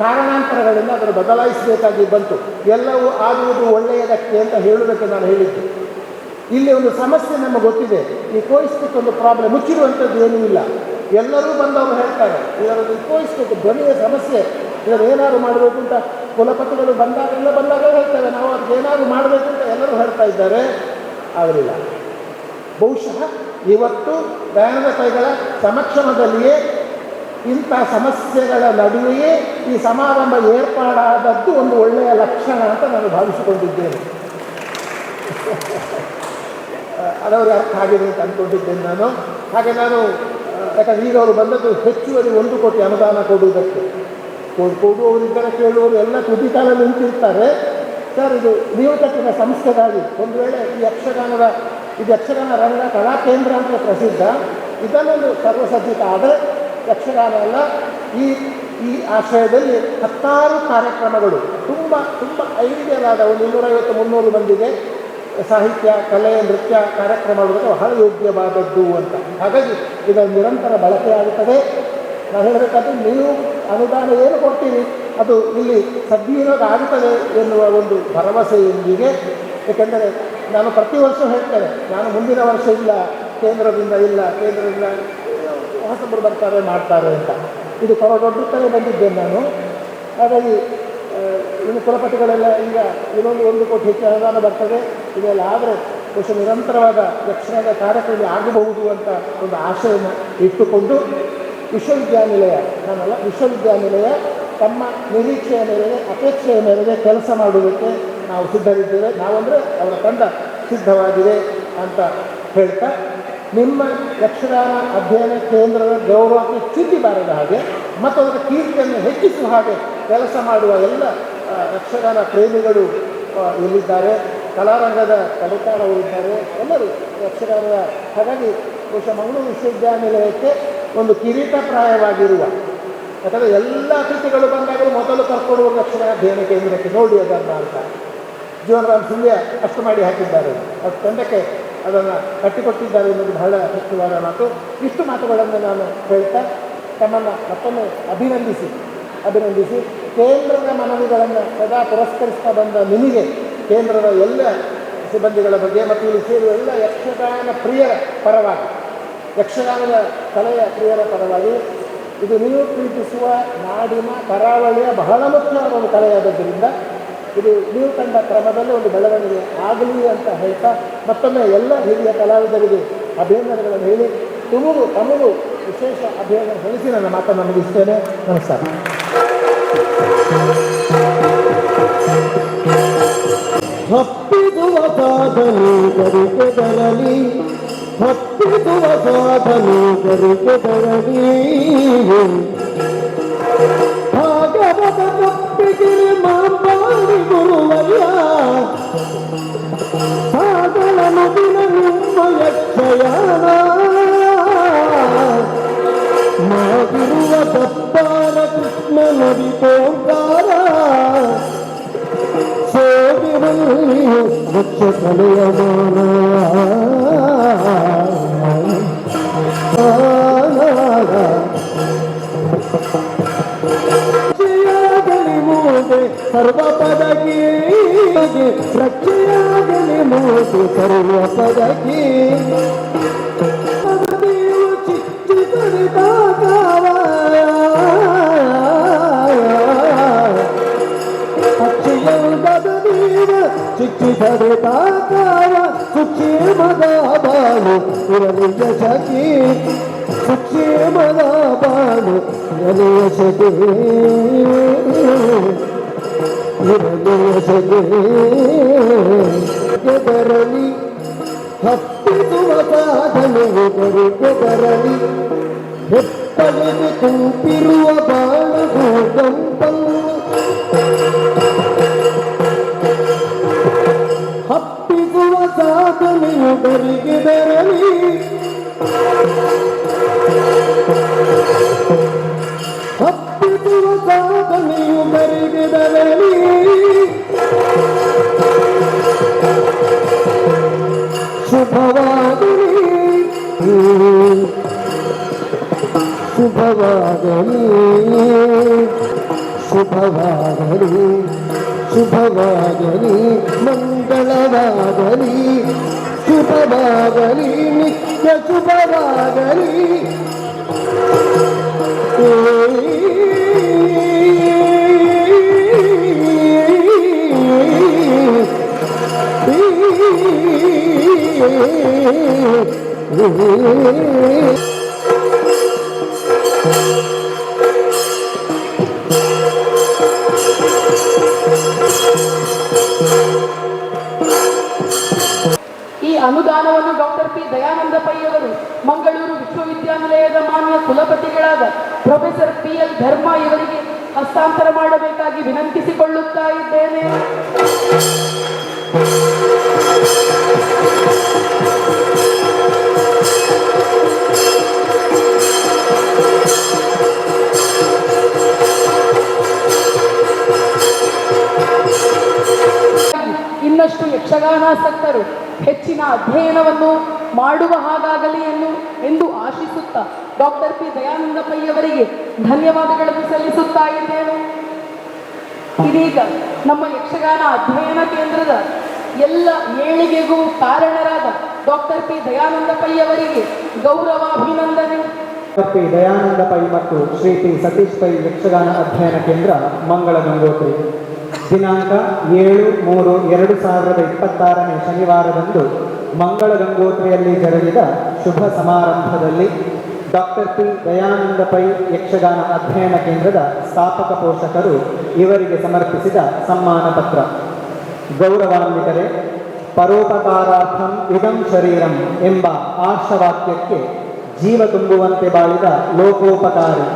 ಕಾರಣಾಂತರಗಳಿಂದ ಅದನ್ನು ಬದಲಾಯಿಸಬೇಕಾಗಿ ಬಂತು. ಎಲ್ಲವೂ ಆಗುವುದು ಒಳ್ಳೆಯದಕ್ಕೆ ಅಂತ ಹೇಳುವುದಕ್ಕೆ ನಾನು ಹೇಳಿದ್ದೆ. ಇಲ್ಲಿ ಒಂದು ಸಮಸ್ಯೆ ನಮಗೆ ಗೊತ್ತಿದೆ, ಈ ಕೋಯಿಸ್ಟಿಕ್ ಒಂದು ಪ್ರಾಬ್ಲಮ್, ಮುಚ್ಚಿರುವಂಥದ್ದು ಏನೂ ಇಲ್ಲ. ಎಲ್ಲರೂ ಬಂದವರು ಹೇಳ್ತಾರೆ ಇದರದ್ದು ಕೋಯಿಸ್ಟಿಕ್ ಧ್ವನಿಯ ಸಮಸ್ಯೆ, ಇದನ್ನು ಏನಾದ್ರು ಮಾಡಬೇಕು ಅಂತ ಕುಲಪತಿಗಳು ಬಂದಾಗ ಹೇಳ್ತಾರೆ, ನಾವು ಅದಕ್ಕೆ ಏನಾದ್ರು ಮಾಡಬೇಕು ಅಂತ ಎಲ್ಲರೂ ಹೇಳ್ತಾ ಇದ್ದಾರೆ, ಆಗಲಿಲ್ಲ. ಬಹುಶಃ ಇವತ್ತು ದಯಾನಂದ ಕೈಗಳ ಸಮಕ್ಷಮದಲ್ಲಿಯೇ ಇಂಥ ಸಮಸ್ಯೆಗಳ ನಡುವೆಯೇ ಈ ಸಮಾರಂಭ ಏರ್ಪಾಡಾದದ್ದು ಒಂದು ಒಳ್ಳೆಯ ಲಕ್ಷಣ ಅಂತ ನಾನು ಭಾವಿಸಿಕೊಂಡಿದ್ದೇನೆ. ಅದವರು ಅರ್ಥ ಆಗಿದೆ ಅಂತ ಅಂದ್ಕೊಂಡಿದ್ದೇನೆ ನಾನು. ಹಾಗೆ ನಾನು ಯಾಕಂದರೆ ಈಗ ಅವರು ಬಂದದ್ದು ಹೆಚ್ಚುವರಿ 1 ಕೋಟಿ ಅನುದಾನ ಕೊಡುವುದಕ್ಕೆ. ಕೊಡುವವರಿದ್ದರೆ ಕೇಳುವವರು ಎಲ್ಲ ತುದಿಕಾಲಲ್ಲಿ ನಿಂತಿರ್ತಾರೆ. ಸರ್, ಇದು ನೀವು ಕಟ್ಟಿದ ಸಂಸ್ಥೆಗಾಗಿ ಒಂದು ವೇಳೆ ಈ ಯಕ್ಷಗಾನ ರಂಗ ಕಲಾ ಕೇಂದ್ರ ಅಂತ ಪ್ರಸಿದ್ಧ, ಇದನ್ನೊಂದು ಸರ್ವಸಜ್ಜಿತ ಆದರೆ ಯಕ್ಷಗಾನ ಅಲ್ಲ, ಈ ಆಶ್ರಯದಲ್ಲಿ 10 ಕಾರ್ಯಕ್ರಮಗಳು ತುಂಬ ತುಂಬ ಐಡಿಯಲ್ ಆದ ಒಂದು 250-300 ಮಂದಿಗೆ ಸಾಹಿತ್ಯ, ಕಲೆ, ನೃತ್ಯ ಕಾರ್ಯಕ್ರಮಗಳು ಬಹಳ ಯೋಗ್ಯವಾದದ್ದು ಅಂತ. ಹಾಗಾಗಿ ಇದರ ನಿರಂತರ ಬಳಕೆಯಾಗುತ್ತದೆ. ನಾನು ಹೇಳಬೇಕಾದ್ರೆ ನೀವು ಅನುದಾನ ಏನು ಕೊಡ್ತೀರಿ ಅದು ಇಲ್ಲಿ ಸದ್ವಿನಿಯೋಗ ಆಗುತ್ತದೆ ಎನ್ನುವ ಒಂದು ಭರವಸೆಯೊಂದಿಗೆ. ಏಕೆಂದರೆ ನಾನು ಪ್ರತಿ ವರ್ಷ ಹೇಳ್ತೇನೆ, ನಾನು ಮುಂದಿನ ವರ್ಷ ಇಲ್ಲ, ಕೇಂದ್ರದಿಂದ ಹೊಸಬರು ಬರ್ತಾರೆ ಮಾಡ್ತಾರೆ ಅಂತ. ಇದು ದೊಡ್ಡ ಬಂದಿದ್ದೇನೆ ನಾನು. ಹಾಗಾಗಿ ಇನ್ನು ಕುಲಪತಿಗಳೆಲ್ಲ ಈಗ ಇನ್ನೊಂದು 1 ಕೋಟಿ ಹೆಚ್ಚು ಅನುದಾನ ಬರ್ತದೆ, ಇದೆಲ್ಲ ಆದರೆ ಬಹುಶಃ ನಿರಂತರವಾದ ಯಕ್ಷಗಾನದ ಕಾರ್ಯಕ್ರಮ ಆಗಬಹುದು ಅಂತ ಒಂದು ಆಶೆಯನ್ನು ಇಟ್ಟುಕೊಂಡು ವಿಶ್ವವಿದ್ಯಾನಿಲಯ ತಮ್ಮ ನಿರೀಕ್ಷೆಯ ಮೇರೆಗೆ, ಅಪೇಕ್ಷೆಯ ಮೇರೆಗೆ ಕೆಲಸ ಮಾಡುವುದಕ್ಕೆ ನಾವು ಸಿದ್ಧರಿದ್ದೇವೆ. ನಾವಂದರೆ ಅವರ ತಂಡ ಸಿದ್ಧವಾಗಿದೆ ಅಂತ ಹೇಳ್ತಾ, ನಿಮ್ಮ ಯಕ್ಷಗಾನ ಅಧ್ಯಯನ ಕೇಂದ್ರದ ಗೌರವಕ್ಕೆ ಚ್ಯುತಿ ಬಾರದ ಹಾಗೆ ಮತ್ತು ಅದರ ಕೀರ್ತಿಯನ್ನು ಹೆಚ್ಚಿಸುವ ಹಾಗೆ ಕೆಲಸ ಮಾಡುವ ಎಲ್ಲ ಯಕ್ಷಗಾನ ಪ್ರೇಮಿಗಳು ಇಲ್ಲಿದ್ದಾರೆ, ಕಲಾರಂಗದ ಕಡೆಕಾರವರಿದ್ದಾರೆ, ಎಲ್ಲರೂ ಯಕ್ಷಗಾನದ. ಹಾಗಾಗಿ ಬಹುಶಃ ಮಂಗಳೂರು ವಿಶ್ವವಿದ್ಯಾನಿಲಯಕ್ಕೆ ಒಂದು ಕಿರೀಟಪ್ರಾಯವಾಗಿರುವ, ಯಾಕಂದರೆ ಎಲ್ಲ ಅತಿಥಿಗಳು ಬಂದಾಗಲೂ ಮೊದಲು ಕರ್ಕೊಡುವ ಯಕ್ಷಗಾನ ಅಧ್ಯಯನ ಕೇಂದ್ರಕ್ಕೆ ನೋಡಿ ಅದನ್ನು ಅಂತ ಜೀವನರಾಮ್ ಸುಳ್ಯ ಅಷ್ಟು ಮಾಡಿ ಹಾಕಿದ್ದಾರೆ, ಅದು ತಂಡಕ್ಕೆ ಅದನ್ನು ಕಟ್ಟಿಕೊಟ್ಟಿದ್ದಾರೆ ಎನ್ನುವುದು ಬಹಳ ಮುಖ್ಯವಾದ ಮಾತು. ಇಷ್ಟು ಮಾತುಗಳನ್ನು ನಾನು ಹೇಳ್ತಾ ತಮ್ಮನ್ನು ಮತ್ತೊಮ್ಮೆ ಅಭಿನಂದಿಸಿ ಕೇಂದ್ರದ ಮನವಿಗಳನ್ನು ಸದಾ ಪುರಸ್ಕರಿಸ್ತಾ ಬಂದ ನಿಮಗೆ, ಕೇಂದ್ರದ ಎಲ್ಲ ಸಿಬ್ಬಂದಿಗಳ ಬಗ್ಗೆ ಮತ್ತು ಇಲ್ಲಿ ಸೇರುವ ಎಲ್ಲ ಯಕ್ಷಗಾನ ಪ್ರಿಯರ ಪರವಾಗಿ, ಯಕ್ಷಗಾನದ ಕಲೆಯ ಪ್ರಿಯರ ಪರವಾಗಿ, ಇದು ನೀವು ಪ್ರೀತಿಸುವ ನಾಡಿನ ಕರಾವಳಿಯ ಬಹಳ ಮುಖ್ಯವಾದ ಒಂದು ಕಲೆಯಾದದ್ದರಿಂದ ಇದು ನೀವು ಕಂಡ ಕ್ರಮದಲ್ಲಿ ಒಂದು ಬೆಳವಣಿಗೆ ಆಗಲಿ ಅಂತ ಹೇಳ್ತಾ ಮತ್ತೊಮ್ಮೆ ಎಲ್ಲ ಹಿರಿಯ ಕಲಾವಿದರಿಗೆ ಅಭಿನಂದನೆಗಳನ್ನು ಹೇಳಿ ತಮಗೂ ವಿಶೇಷ ಅಭಿನಂದನೆ ಸಲ್ಲಿಸಿ ನನ್ನ ಮಾತನ್ನು ಮುಗಿಸ್ತೇನೆ. ನಮಸ್ಕಾರ. ಹಪ್ಪಿದುವ ಸಾಧನೆ ಗರಿಕೆ ಬರಲಿ, ಹಪ್ಪಿದುವ ಸಾಧನೆ ಗರಿಕೆ ಬರಲಿ, ಭಾಗವತ ತಪ್ಪಿಗೆ ಮಾಂಬಾರಿ ಗುರುವಯ್ಯ, ಸಾಗರ ನದಿನ ನಿಮ್ಮ ಯಕ್ಷಯಾನ, ನಾಗಿರುವ ದತ್ತಾರ ಕೃಷ್ಣ ನದಿ ತೋಂಕಾರ, ಸೋಗಿರಲಿ ವೃಕ್ಷ ಕಲೆಯ ಮಾನ. ಸರ್ವ ಪದಕಿ ರಕ್ಷೆಯಾಗಲಿ ಮೂರ್ತಿ ಸರ್ವ ಪದಕಿ ಚಿಚ್ಚಿದರೆ ತಾಕಾವ ಸುಕ್ಷೇಮದ ಬಾಳು ಇರಲಿಯ ಸಖಿ ಸುಕ್ಷೇಮದ ಬಾಳು ಇರಲಿಯ ಸಖಿ ಇರಲಿಯ ಸಖಿ ಬರಲಿ ಹತ್ತಿಸುವ ಸಾಧನೆಗೆ ಬರಲಿ ಹೆಪ್ಪಲಿಗೆ ತುಂಬಿರುವ ಬಾಳಗು ಗಂಪಲು ಹಪ್ಪಿಸುವ ಸಾಧನೆಯು ಬರಿಗೆ ಬರಲಿ ಹಪ್ಪಿಸುವ ಸಾಧನೆಯು ಬರಿಗೆ ಬರಲಿ ಶುಭವಾಗಲಿ ಶುಭವಾಗಲಿ ಶುಭವಾಗಲಿ ಶುಭವಾಗಲಿ ಮಂಗಳವಾಗಲಿ ಶುಭವಾಗಲಿ ನಿತ್ಯ ಶುಭವಾಗಲಿ ಈ ಅನುದಾನವನ್ನು ಡಾಕ್ಟರ್ ಪಿ ದಯಾನಂದ ಪೈ ಅವರು ಮಂಗಳೂರು ವಿಶ್ವವಿದ್ಯಾನಿಲಯದ ಮಾನ್ಯ ಕುಲಪತಿಗಳಾದ ಪ್ರೊಫೆಸರ್ PL ಧರ್ಮ ಇವರಿಗೆ ಹಸ್ತಾಂತರ ಮಾಡಬೇಕಾಗಿ ವಿನಂತಿಸಿಕೊಳ್ಳುತ್ತಾ ಇದ್ದೇನೆ. ಇನ್ನಷ್ಟು ಯಕ್ಷಗಾನಾಸಕ್ತರು ಹೆಚ್ಚಿನ ಅಧ್ಯಯನವನ್ನು ಮಾಡುವ ಹಾಗಾಗಲಿ ಎಂದು ಆಶಿಸುತ್ತಾ ಡಾಕ್ಟರ್ ಪಿ ದಯಾನಂದ ಪೈ ಅವರಿಗೆ ಧನ್ಯವಾದಗಳನ್ನು ಸಲ್ಲಿಸುತ್ತಾ ಇದ್ದೇನೆ. ಇದೀಗ ನಮ್ಮ ಯಕ್ಷಗಾನ ಅಧ್ಯಯನ ಕೇಂದ್ರದ ಎಲ್ಲ ಏಳಿಗೆಗೂ ಕಾರಣರಾದ ಡಾಕ್ಟರ್ ಪಿ ದಯಾನಂದ ಪೈ ಅವರಿಗೆ ಗೌರವಾಭಿನಂದನೆ. ಡಾಕ್ಟರ್ ಪಿ ದಯಾನಂದ ಪೈ ಮತ್ತು ಶ್ರೀ ಪಿ ಸತೀಶ್ ಪೈ ಯಕ್ಷಗಾನ ಅಧ್ಯಯನ ಕೇಂದ್ರ ಮಂಗಳ ಗಂಗೋತ್ರಿ ದಿನಾಂಕ 7/3/2026 ಶನಿವಾರದಂದು ಮಂಗಳ ಗಂಗೋತ್ರಿಯಲ್ಲಿ ಜರುಗಿದ ಶುಭ ಸಮಾರಂಭದಲ್ಲಿ ಡಾಕ್ಟರ್ ಪಿ ದಯಾನಂದ ಪೈ ಯಕ್ಷಗಾನ ಅಧ್ಯಯನ ಕೇಂದ್ರದ ಸ್ಥಾಪಕ ಪೋಷಕರು ಇವರಿಗೆ ಸಮರ್ಪಿಸಿದ ಸಮ್ಮಾನ ಪತ್ರ. ಗೌರವಾನ್ವಿತರೆ, ಪರೋಪಕಾರಾರ್ಥಂ ಇದಂ ಶರೀರಂ ಎಂಬ ಆರ್ಷವಾಕ್ಯಕ್ಕೆ ಜೀವ ತುಂಬುವಂತೆ ಬಾಳಿದ ಲೋಕೋಪಕಾರಿ,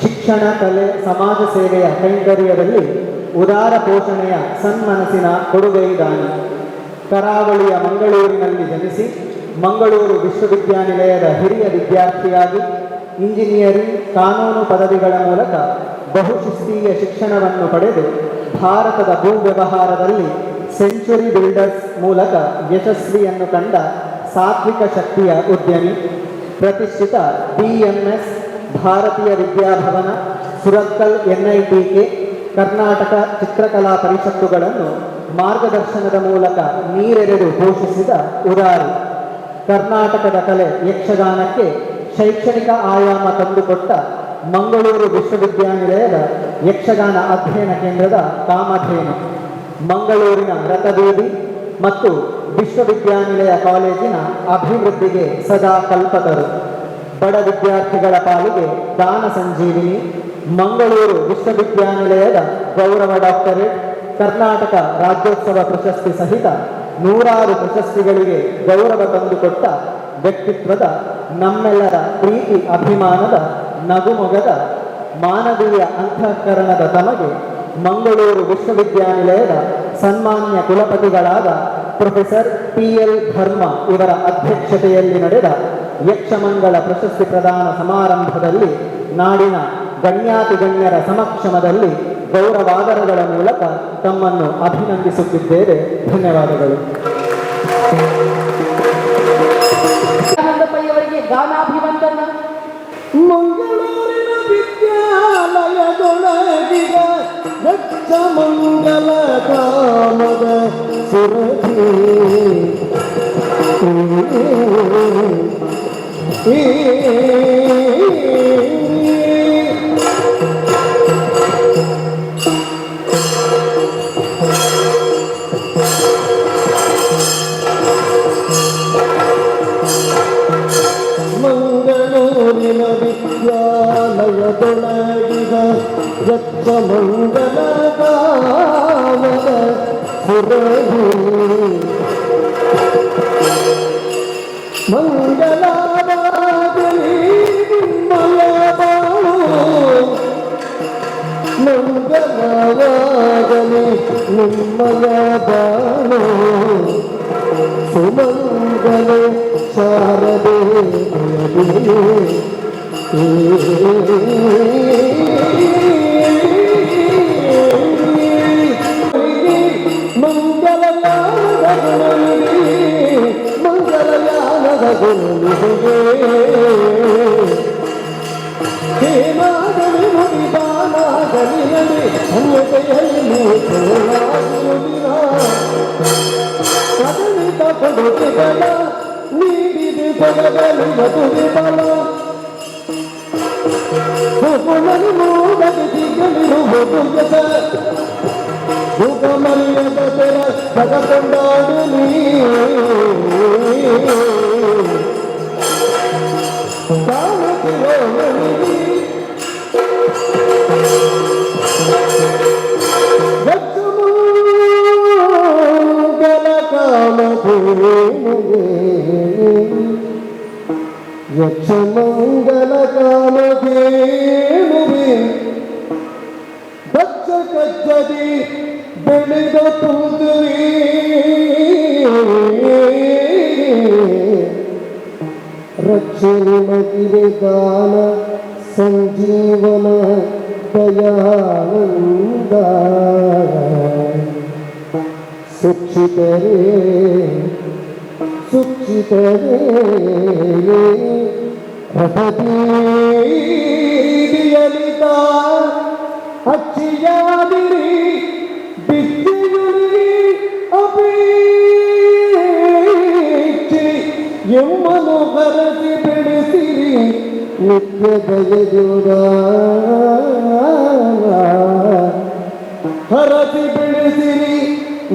ಶಿಕ್ಷಣ, ಕಲೆ, ಸಮಾಜ ಸೇವೆಯ ಕೈಂಕರ್ಯದಲ್ಲಿ ಉದಾರ ಪೋಷಣೆಯ ಸನ್ಮನಸ್ಸಿನ ಕೊಡುಗೈದಾನಿ. ಕರಾವಳಿಯ ಮಂಗಳೂರಿನಲ್ಲಿ ಜನಿಸಿ ಮಂಗಳೂರು ವಿಶ್ವವಿದ್ಯಾನಿಲಯದ ಹಿರಿಯ ವಿದ್ಯಾರ್ಥಿಯಾಗಿ ಇಂಜಿನಿಯರಿಂಗ್, ಕಾನೂನು ಪದವಿಗಳ ಮೂಲಕ ಬಹುಶಿಸ್ತೀಯ ಶಿಕ್ಷಣವನ್ನು ಪಡೆದು ಭಾರತದ ಭೂ ವ್ಯವಹಾರದಲ್ಲಿ ಸೆಂಚುರಿ ಬಿಲ್ಡರ್ಸ್ ಮೂಲಕ ಯಶಸ್ವಿಯನ್ನು ಕಂಡ ಸಾತ್ವಿಕ ಶಕ್ತಿಯ ಉದ್ಯಮಿ. ಪ್ರತಿಷ್ಠಿತ BMS, ಭಾರತೀಯ ವಿದ್ಯಾಭವನ, ಸುರತ್ಕಲ್ NITK, ಕರ್ನಾಟಕ ಚಿತ್ರಕಲಾ ಪರಿಷತ್ತುಗಳನ್ನು ಮಾರ್ಗದರ್ಶನದ ಮೂಲಕ ನೀರೆರೆದು ಪೋಷಿಸಿದ ಉದಾರಿ. ಕರ್ನಾಟಕದ ಕಲೆ ಯಕ್ಷಗಾನಕ್ಕೆ ಶೈಕ್ಷಣಿಕ ಆಯಾಮ ತಂದುಕೊಟ್ಟ ಮಂಗಳೂರು ವಿಶ್ವವಿದ್ಯಾನಿಲಯದ ಯಕ್ಷಗಾನ ಅಧ್ಯಯನ ಕೇಂದ್ರದ ಕಾಮಧೇನು. ಮಂಗಳೂರಿನ ರಥಬೀದಿ ಮತ್ತು ವಿಶ್ವವಿದ್ಯಾನಿಲಯ ಕಾಲೇಜಿನ ಅಭಿವೃದ್ಧಿಗೆ ಸದಾ ಕಲ್ಪತರು. ಬಡ ವಿದ್ಯಾರ್ಥಿಗಳ ಪಾಲಿಗೆ ದಾನ ಸಂಜೀವಿನಿ. ಮಂಗಳೂರು ವಿಶ್ವವಿದ್ಯಾನಿಲಯದ ಗೌರವ ಡಾಕ್ಟರೇಟ್, ಕರ್ನಾಟಕ ರಾಜ್ಯೋತ್ಸವ ಪ್ರಶಸ್ತಿ ಸಹಿತ ನೂರಾರು ಪ್ರಶಸ್ತಿಗಳಿಗೆ ಗೌರವ ತಂದುಕೊಟ್ಟ ವ್ಯಕ್ತಿತ್ವದ, ನಮ್ಮೆಲ್ಲರ ಪ್ರೀತಿ ಅಭಿಮಾನದ, ನಗುಮೊಗದ, ಮಾನವೀಯ ಅಂತಃಕರಣದ ತಮಗೆ ಮಂಗಳೂರು ವಿಶ್ವವಿದ್ಯಾನಿಲಯದ ಸನ್ಮಾನ್ಯ ಕುಲಪತಿಗಳಾದ ಪ್ರೊಫೆಸರ್ PL ಧರ್ಮ ಇವರ ಅಧ್ಯಕ್ಷತೆಯಲ್ಲಿ ನಡೆದ ಯಕ್ಷಮಂಗಳ ಪ್ರಶಸ್ತಿ ಪ್ರದಾನ ಸಮಾರಂಭದಲ್ಲಿ ನಾಡಿನ ಗಣ್ಯಾತಿಗಣ್ಯರ ಸಮಕ್ಷಮದಲ್ಲಿ ಗೌರವಾದರಗಳ ಮೂಲಕ ತಮ್ಮನ್ನು ಅಭಿನಂದಿಸುತ್ತಿದ್ದೇವೆ. ಧನ್ಯವಾದಗಳು. ದಯಾನಂದ ಪೈ ಅವರಿಗೆ ಗಾನಾಭಿವಂದನ. ಮಂಗಳೂರಿನ ವಿದ್ಯಾಲಯದೊಳಗಿದ ಯಕ್ಷ ಮಂಗಲ ಕಾಮದ ಸುರಭಿ ಮಂಗಳೂರಿನ ವಿದ್ಯಾಲಯದೊಳಗಿದ ಯಕ್ಷ ಮಂಗಲ ಕಾಮದ ಸುರಭಿ ಮಂಗಲವಾಗಲಿ ನಿಮ್ಮಯ ಬಾಳು ಮಂಗಲವಾಗಲಿ ನಿಮ್ಮಯ ಬಾಳು ಸುಮಂಗಲೆ ಶಾರದೆ ಮಂಗಲಯಾನದ ಮಂಗಲಯಾನದ ಹೇಮಾಗಲಿ ಮುಡಿದಾನಾಗಲಿ ನಡಿ ಅನ್ಯತೆಯಲ್ಲಿ ಕದಲಿತ ಕೊಡುಗೆಗಳ ನೀಡಿದೆ ಪದಗಳು ಮದುವೆ ಬಲ ಹುಗುಮನಿ ಮೂಗಲಿ ಸಿಗಲಿರುವುದು ಜಗ ಹುಗ ಮರಿಯದ ತೆರ ಜಗಕೊಂಡಾಡಲಿ ಯಕ್ಷಮಂಗಲ ಕಾಮಧೇನುವೆ ಬಚ್ಚ ಕಚ್ಚದಿ ಬೆಳೆದ ತುಂದುವೆ ರಕ್ಷಣೆ ಮಗಿವೆ ದಾನ ಸಂಜೀವನ ದಯಾನಂದ ಸುಕ್ಷಿತರೇ ಸುಕ್ಷಿತರೇ ರಥದೀಯಲಿತ ಅಚ್ಚಿಯಾದಿರಿ ಬಿದ್ದಿಯುರಿ ಅಪೇಕ್ಷೆ ಎಮ್ಮನು ಹರಸಿ ಬೆಳೆಸಿರಿ ನಿತ್ಯ ದಯದುರ ಹರಸಿ ಬೆಳೆಸಿರಿ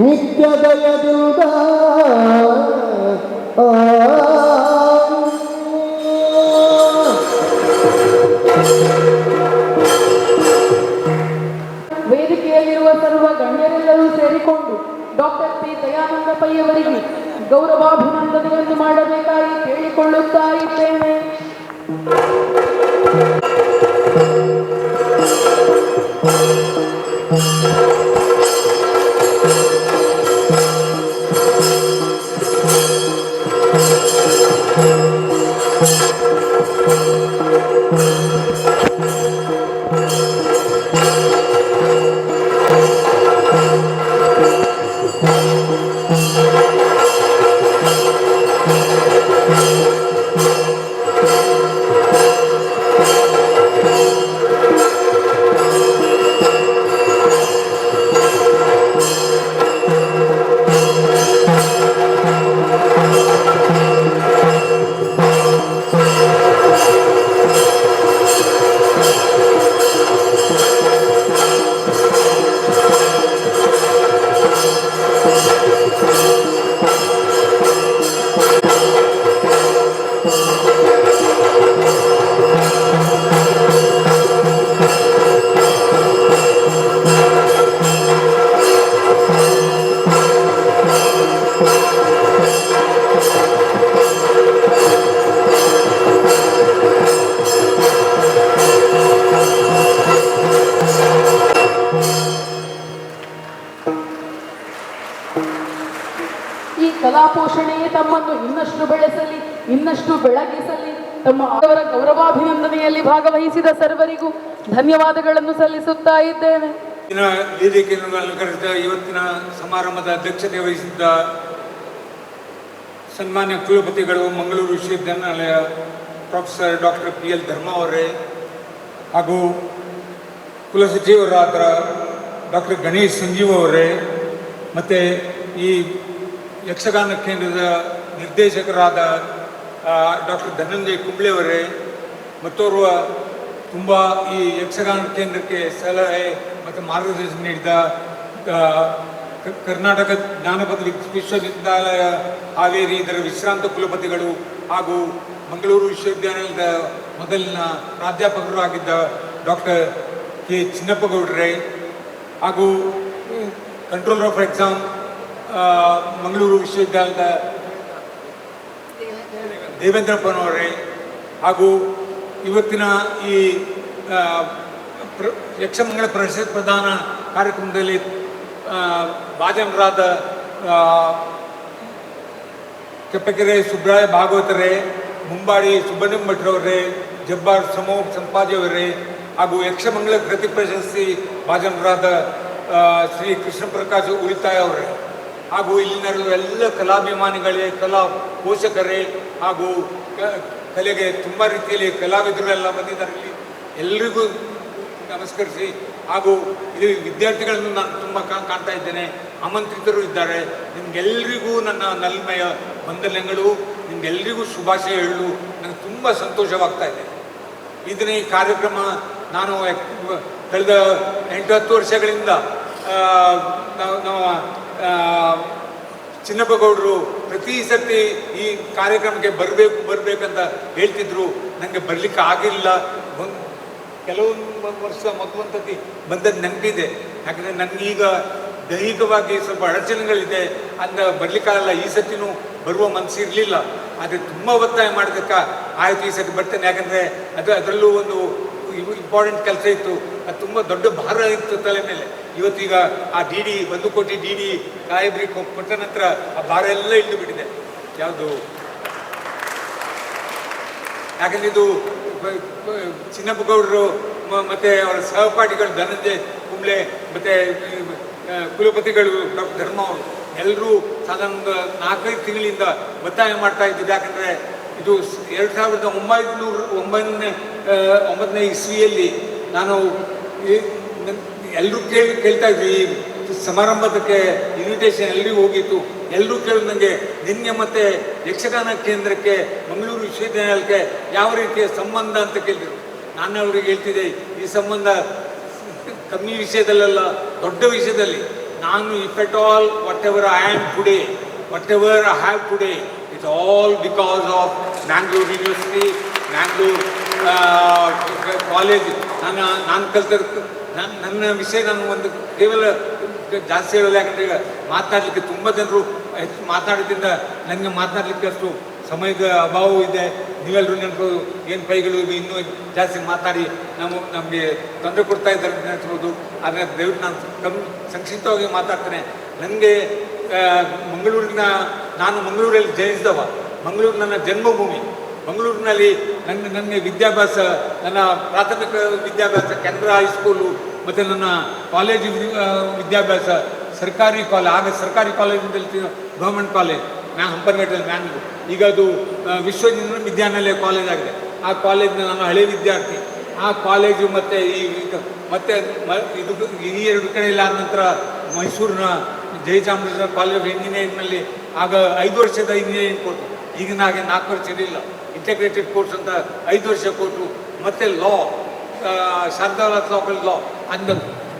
ನಿತ್ಯ ದಯದುರ ವೇದಿಕೆಯಲ್ಲಿರುವ ಸರ್ವ ಗಣ್ಯರೆಲ್ಲರೂ ಸೇರಿಕೊಂಡು ಡಾಕ್ಟರ್ ಪಿ ದಯಾನಂದ ಪೈ ಅವರಿಗೆ ಗೌರವಾಭಿನಂದನೆಯನ್ನು ಮಾಡಬೇಕಾಗಿ ಕೇಳಿಕೊಳ್ಳುತ್ತಾ ಇದ್ದೇನೆ. ಈ ಕಲಾ ಪೋಷಣೆಯೇ ತಮ್ಮನ್ನು ಇನ್ನಷ್ಟು ಬೆಳೆಸಲಿ, ಇನ್ನಷ್ಟು ಬೆಳಗಿಸಲಿ. ತಮ್ಮ ಅವರ ಗೌರವಾಭಿನಂದನೆಯಲ್ಲಿ ಭಾಗವಹಿಸಿದ ಸರ್ವರಿಗೂ ಧನ್ಯವಾದಗಳನ್ನು ಸಲ್ಲಿಸುತ್ತಾ ಇದ್ದೇನೆ. ವೇದಿಕೆಯನ್ನು ಅಲಂಕರಿಸಿದ ಇವತ್ತಿನ ಸಮಾರಂಭದ ಅಧ್ಯಕ್ಷತೆ ವಹಿಸಿದ್ದ ಸನ್ಮಾನ್ಯ ಕುಲಪತಿಗಳು, ಮಂಗಳೂರು ವಿಶ್ವವಿದ್ಯಾನಿಲಯ ಪ್ರೊಫೆಸರ್ ಡಾಕ್ಟರ್ PL ಧರ್ಮ ಅವರೇ ಹಾಗೂ ಕುಲಸಚಿವರಾದ ಡಾಕ್ಟರ್ ಗಣೇಶ್ ಸಂಜೀವ್ ಅವರೇ, ಮತ್ತು ಈ ಯಕ್ಷಗಾನ ಕೇಂದ್ರದ ನಿರ್ದೇಶಕರಾದ ಡಾಕ್ಟರ್ ಧನಂಜಯ್ ಕುಂಬ್ಳೆ ಅವರೇ, ಮತ್ತೋರ್ವ ತುಂಬ ಈ ಯಕ್ಷಗಾನ ಕೇಂದ್ರಕ್ಕೆ ಸಲಹೆ ಮತ್ತು ಮಾರ್ಗದರ್ಶನ ನೀಡಿದ ಕರ್ನಾಟಕ ಜ್ಞಾನಪದ ವಿಶ್ವವಿದ್ಯಾಲಯ ಹಾವೇರಿ ಇದರ ವಿಶ್ರಾಂತ ಕುಲಪತಿಗಳು ಹಾಗೂ ಮಂಗಳೂರು ವಿಶ್ವವಿದ್ಯಾಲಯದ ಮೊದಲಿನ ಪ್ರಾಧ್ಯಾಪಕರು ಆಗಿದ್ದ ಡಾಕ್ಟರ್ ಕೆ ಚಿನ್ನಪ್ಪಗೌಡರೇ, ಹಾಗೂ ಕಂಟ್ರೋಲರ್ ಆಫ್ ಎಕ್ಸಾಮ್ ಮಂಗಳೂರು ವಿಶ್ವವಿದ್ಯಾಲಯದ ದೇವೇಂದ್ರಪ್ಪನವರೇ, ಹಾಗೂ ಇವತ್ತಿನ ಈ ಯಕ್ಷಮಂಗಳ ಪ್ರಶಸ್ತಿ ಪ್ರದಾನ ಕಾರ್ಯಕ್ರಮದಲ್ಲಿ ಭಾಜನರಾದ ಕೆಪ್ಪಕೆರೆ ಸುಬ್ರಾಯ ಭಾಗವತರೇ, ಮುಂಬಾಡಿ ಸುಬ್ರಹ್ಮಣ್ಯ ಭಟ್ರವರೇ, ಜಬ್ಬಾರ್ ಸಮೂಹ ಸಂಪಾದಿಯವರೇ, ಹಾಗೂ ಯಕ್ಷಮಂಗಳ ಕೃತಿ ಪ್ರಶಸ್ತಿ ಭಾಜನರಾದ ಶ್ರೀ ಕೃಷ್ಣ ಪ್ರಕಾಶ್ ಉಳಿತಾಯ ಅವರೇ, ಹಾಗೂ ಇಲ್ಲಿನ ಎಲ್ಲ ಕಲಾಭಿಮಾನಿಗಳೇ, ಕಲಾ ಪೋಷಕರೇ, ಹಾಗೂ ಕಲೆಗೆ ತುಂಬ ರೀತಿಯಲ್ಲಿ ಕಲಾವಿದರು ಎಲ್ಲ ಬಂದಿದ್ದಾರೆ. ಇಲ್ಲಿ ಎಲ್ರಿಗೂ ನಮಸ್ಕರಿಸಿ, ಹಾಗೂ ಇಲ್ಲಿ ವಿದ್ಯಾರ್ಥಿಗಳನ್ನು ನಾನು ತುಂಬ ಕಾಣ್ತಾ ಇದ್ದೇನೆ, ಆಮಂತ್ರಿತರು ಇದ್ದಾರೆ. ನಿಮಗೆಲ್ಲರಿಗೂ ನನ್ನ ನಲ್ಮೆಯ ವಂದನೆಗಳು, ನಿಮಗೆಲ್ಲರಿಗೂ ಶುಭಾಶಯ ಹೇಳಲು ನನಗೆ ತುಂಬ ಸಂತೋಷವಾಗ್ತಾ ಇದೆ. ಇದನ್ನೇ ಈ ಕಾರ್ಯಕ್ರಮ ನಾನು ಕಳೆದ 8-10 ವರ್ಷಗಳಿಂದ ನಾವು ಚಿನ್ನಪ್ಪಗೌಡರು ಪ್ರತಿ ಸರ್ತಿ ಈ ಕಾರ್ಯಕ್ರಮಕ್ಕೆ ಬರಬೇಕಂತ ಹೇಳ್ತಿದ್ರು. ನನಗೆ ಬರಲಿಕ್ಕೆ ಆಗಿಲ್ಲ. ಕೆಲವೊಂದು ವರ್ಷ ಮೊದಲೊಂದ್ಸತಿ ಬಂದದ್ದು ನೆನಪಿದೆ. ಯಾಕಂದರೆ ನನಗೀಗ ದೈಹಿಕವಾಗಿ ಸ್ವಲ್ಪ ಅಡಚಣೆಗಳಿದೆ, ಅಂತ ಬರಲಿಕ್ಕಾಗಲ್ಲ. ಈ ಸತಿನೂ ಬರುವ ಮನಸ್ಸು ಇರಲಿಲ್ಲ. ಆದರೆ ತುಂಬ ಒತ್ತಾಯ ಮಾಡೋದಕ್ಕೆ ಆಯಿತು, ಈ ಸತಿ ಬರ್ತೇನೆ. ಯಾಕಂದರೆ ಅದರಲ್ಲೂ ಒಂದು ಇಂಪಾರ್ಟೆಂಟ್ ಕೆಲಸ ಇತ್ತು, ಅದು ತುಂಬ ದೊಡ್ಡ ಭಾರ ಇತ್ತು ತಲೆ ಮೇಲೆ. ಇವತ್ತೀಗ ಆ DD 1 ಕೋಟಿ DD ಕಾಯಿಬ್ರಿ ಕೊಟ್ಟ ನಂತರ ಆ ಭಾರ ಎಲ್ಲ ಇಳಿದು ಬಿಟ್ಟಿದೆ. ಯಾವುದು, ಯಾಕಂದರೆ ಇದು ಚಿನ್ನಪ್ಪಗೌಡರು ಮತ್ತು ಅವರ ಸಹಪಾಠಿಗಳು ಧನಂಜಯ್ ಕುಂಬ್ಳೆ ಮತ್ತು ಕುಲಪತಿಗಳು ಡಾಕ್ಟರ್ ಧರ್ಮ ಅವರು ಎಲ್ಲರೂ ಸಾಧಾರಣ 4-5 ತಿಂಗಳಿಂದ ಒತ್ತಾಯ ಮಾಡ್ತಾ ಇದ್ದಿದ್ದು. ಯಾಕಂದರೆ ಇದು 2009ನೇ ಇಸ್ವಿಯಲ್ಲಿ ನಾನು ಎಲ್ಲರೂ ಕೇಳ್ತಾ ಇದ್ವಿ, ಈ ಸಮಾರಂಭದಕ್ಕೆ ಇನ್ವಿಟೇಷನ್ ಎಲ್ರಿಗೂ ಹೋಗಿತ್ತು. ಎಲ್ಲರೂ ಕೇಳಿ ನನಗೆ ನಿನ್ನೆ ಮತ್ತು ಯಕ್ಷಗಾನ ಕೇಂದ್ರಕ್ಕೆ ಮಂಗಳೂರು ವಿಶ್ವವಿದ್ಯಾಲಯಕ್ಕೆ ಯಾವ ರೀತಿಯ ಸಂಬಂಧ ಅಂತ ಕೇಳಿದರು. ನಾನು ಅವರಿಗೆ ಹೇಳ್ತಿದ್ದೆ, ಈ ಸಂಬಂಧ ಕಮ್ಮಿ ವಿಷಯದಲ್ಲೆಲ್ಲ, ದೊಡ್ಡ ವಿಷಯದಲ್ಲಿ. ನಾನು if at all what ever I am today, what ever I have today, it's all because of Mangalore university, Mangalore college. ನಾನು ಕಲ್ತಿರೋ ನನ್ನ ವಿಷಯ ನಾನು ಒಂದು ಕೇವಲ ಜಾಸ್ತಿ ಹೇಳೋಲ್ಲ. ಯಾಕಂದರೆ ಈಗ ಮಾತನಾಡಲಿಕ್ಕೆ ತುಂಬ ಜನರು ಹೆಚ್ಚು ಮಾತಾಡೋದ್ರಿಂದ ನನಗೆ ಮಾತನಾಡಲಿಕ್ಕೆ ಅಷ್ಟು ಸಮಯದ ಅಭಾವ ಇದೆ. ನೀವೆಲ್ಲರೂ ನೆನಪೋದು ಏನು ಪೈಗಳು ಇನ್ನೂ ಜಾಸ್ತಿ ಮಾತಾಡಿ ನಮಗೆ ತೊಂದರೆ ಕೊಡ್ತಾ ಇದ್ದಾರೆ ನೆನೆಸ್ಬೋದು. ಆದರೆ ದಯವಿಟ್ಟು ನಾನು ಸಂಕ್ಷಿಪ್ತವಾಗಿ ಮಾತಾಡ್ತೇನೆ. ನನಗೆ ನಾನು ಮಂಗಳೂರಲ್ಲಿ ಜನಿಸಿದವ. ಮಂಗಳೂರು ನನ್ನ ಜನ್ಮಭೂಮಿ. ಮಂಗಳೂರಿನಲ್ಲಿ ನನಗೆ ವಿದ್ಯಾಭ್ಯಾಸ, ನನ್ನ ಪ್ರಾಥಮಿಕ ವಿದ್ಯಾಭ್ಯಾಸ ಕೆನರಾ ಹೈಸ್ಕೂಲು ಮತ್ತು ನನ್ನ ಕಾಲೇಜು ವಿದ್ಯಾಭ್ಯಾಸ ಸರ್ಕಾರಿ ಕಾಲೇಜ್, ಆಗ ಸರ್ಕಾರಿ ಕಾಲೇಜಿನಲ್ಲಿ ಗೌರ್ಮೆಂಟ್ ಕಾಲೇಜ್ ಹಂಪನಘಟ್ಟದಲ್ಲಿ ಮ್ಯಾಂಗ್ಳೂರು. ಈಗ ಅದು ವಿಶ್ವವಿದ್ಯಾನಿಲಯ ಕಾಲೇಜ್ ಆಗಿದೆ. ಆ ಕಾಲೇಜಿನ ನಾನು ಹಳೆ ವಿದ್ಯಾರ್ಥಿ. ಆ ಕಾಲೇಜು ಮತ್ತು ಇದು ಈ 2 ಕಡೆಯಲ್ಲಿ ಆದ ನಂತರ ಮೈಸೂರಿನ ಜಯಚಾಮರಾಜ ಕಾಲೇಜ್ ಆಫ್ ಇಂಜಿನಿಯರಿಂಗ್ನಲ್ಲಿ ಆಗ 5 ವರ್ಷದ ಇಂಜಿನಿಯರಿಂಗ್ ಕೊಟ್ಟರು. ಈಗಿನ ಹಾಗೆ 4 ವರ್ಷ ಇರಲಿಲ್ಲ. ಇಂಟಗ್ರೇಟೆಡ್ ಕೋರ್ಸ್ ಅಂತ 5 ವರ್ಷ ಕೊಟ್ಟರು. ಮತ್ತು ಲಾ, ಶಾರದಾ ಲಾ ಅಂದ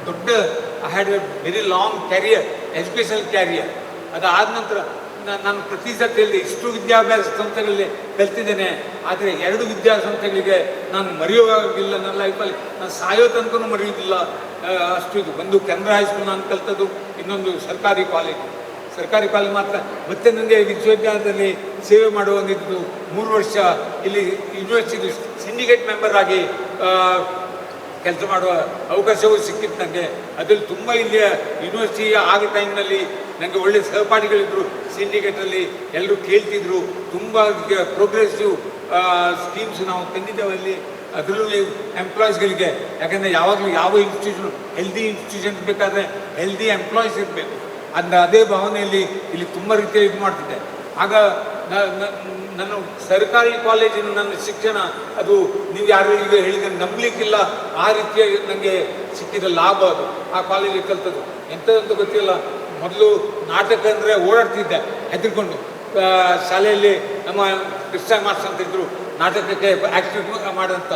ದೊಡ್ಡ I had A very long carrier, educational carrier. ಅದಾದ ನಂತರ ನಾನು ಪ್ರತಿ ಸತಿ ಹೇಳಿದೆ, ಇಷ್ಟು ವಿದ್ಯಾಭ್ಯಾಸ ಸಂಸ್ಥೆಗಳಲ್ಲಿ ಕಲ್ತಿದ್ದೇನೆ, ಆದರೆ 2 ವಿದ್ಯಾಸಂಸ್ಥೆಗಳಿಗೆ ನಾನು ಮರೆಯುವಾಗಿಲ್ಲ. ನನ್ನ ಲೈಫಲ್ಲಿ ನಾನು ಸಾಯೋ ತನಕನೂ ಮರೆಯೋದಿಲ್ಲ. ಅಷ್ಟು ಇದು ಒಂದು ಕೆನರಾ ಹೈಸ್ಕೂಲ್ ನಾನು ಕಲ್ತದ್ದು, ಇನ್ನೊಂದು ಸರ್ಕಾರಿ ಕಾಲೇಜ್ ಮಾತ್ರ. ಮತ್ತೆ ನನಗೆ ವಿಶ್ವವಿದ್ಯಾಲಯದಲ್ಲಿ ಸೇವೆ ಮಾಡುವ ಒಂದಿದ್ದು 3 ವರ್ಷ ಇಲ್ಲಿ ಯೂನಿವರ್ಸಿಟಿ ಸಿಂಡಿಕೇಟ್ ಮೆಂಬರ್ ಆಗಿ ಕೆಲಸ ಮಾಡುವ ಅವಕಾಶವೂ ಸಿಕ್ಕಿತ್ತು ನನಗೆ. ಅದರಲ್ಲಿ ತುಂಬ ಇಲ್ಲಿಯ ಯೂನಿವರ್ಸಿಟಿ ಆಗ ಟೈಮ್ನಲ್ಲಿ ನನಗೆ ಒಳ್ಳೆಯ ಸಹಪಾಠಿಗಳಿದ್ದರು. ಸಿಂಡಿಕೇಟಲ್ಲಿ ಎಲ್ಲರೂ ಕೇಳ್ತಿದ್ರು. ತುಂಬ ಪ್ರೋಗ್ರೆಸಿವ್ ಸ್ಕೀಮ್ಸ್ ನಾವು ತಂದಿದ್ದೇವೆ ಅಲ್ಲಿ. ಅದರಲ್ಲೂ ಎಂಪ್ಲಾಯೀಸ್ಗಳಿಗೆ, ಯಾಕಂದರೆ ಯಾವಾಗಲೂ ಯಾವ ಇನ್ಸ್ಟಿಟ್ಯೂಷನ್ ಹೆಲ್ದಿ ಇನ್ಸ್ಟಿಟ್ಯೂಷನ್ ಬೇಕಾದರೆ ಹೆಲ್ದಿ ಎಂಪ್ಲಾಯೀಸ್ ಇರಬೇಕು. ಅದೇ ಭಾವನೆಯಲ್ಲಿ ಇಲ್ಲಿ ತುಂಬ ರೀತಿಯ ಇದು ಮಾಡ್ತಿದ್ದೆ. ಆಗ ನನ್ನ ಸರ್ಕಾರಿ ಕಾಲೇಜಿನ ನನ್ನ ಶಿಕ್ಷಣ, ಅದು ನೀವು ಯಾರು ಈಗ ಹೇಳಿದರೆ ನಂಬಲಿಕ್ಕಿಲ್ಲ. ಆ ರೀತಿಯ ನನಗೆ ಸಿಕ್ಕಿದ ಲಾಭ ಅದು. ಆ ಕಾಲೇಜಿಗೆ ಕಲ್ತದ್ದು ಎಂಥದಂತ ಗೊತ್ತಿಲ್ಲ. ಮೊದಲು ನಾಟಕ ಅಂದರೆ ಓಡಾಡ್ತಿದ್ದೆ ಹೆದರ್ಕೊಂಡು. ಶಾಲೆಯಲ್ಲಿ ನಮ್ಮ ಕೃಷ್ಣ ಮಾಸ್ಟರ್ ಅಂತ ಇದ್ದರು, ನಾಟಕಕ್ಕೆ ಆ್ಯಕ್ಟಿವಿಟಿ ಮಾಡೋಂಥ.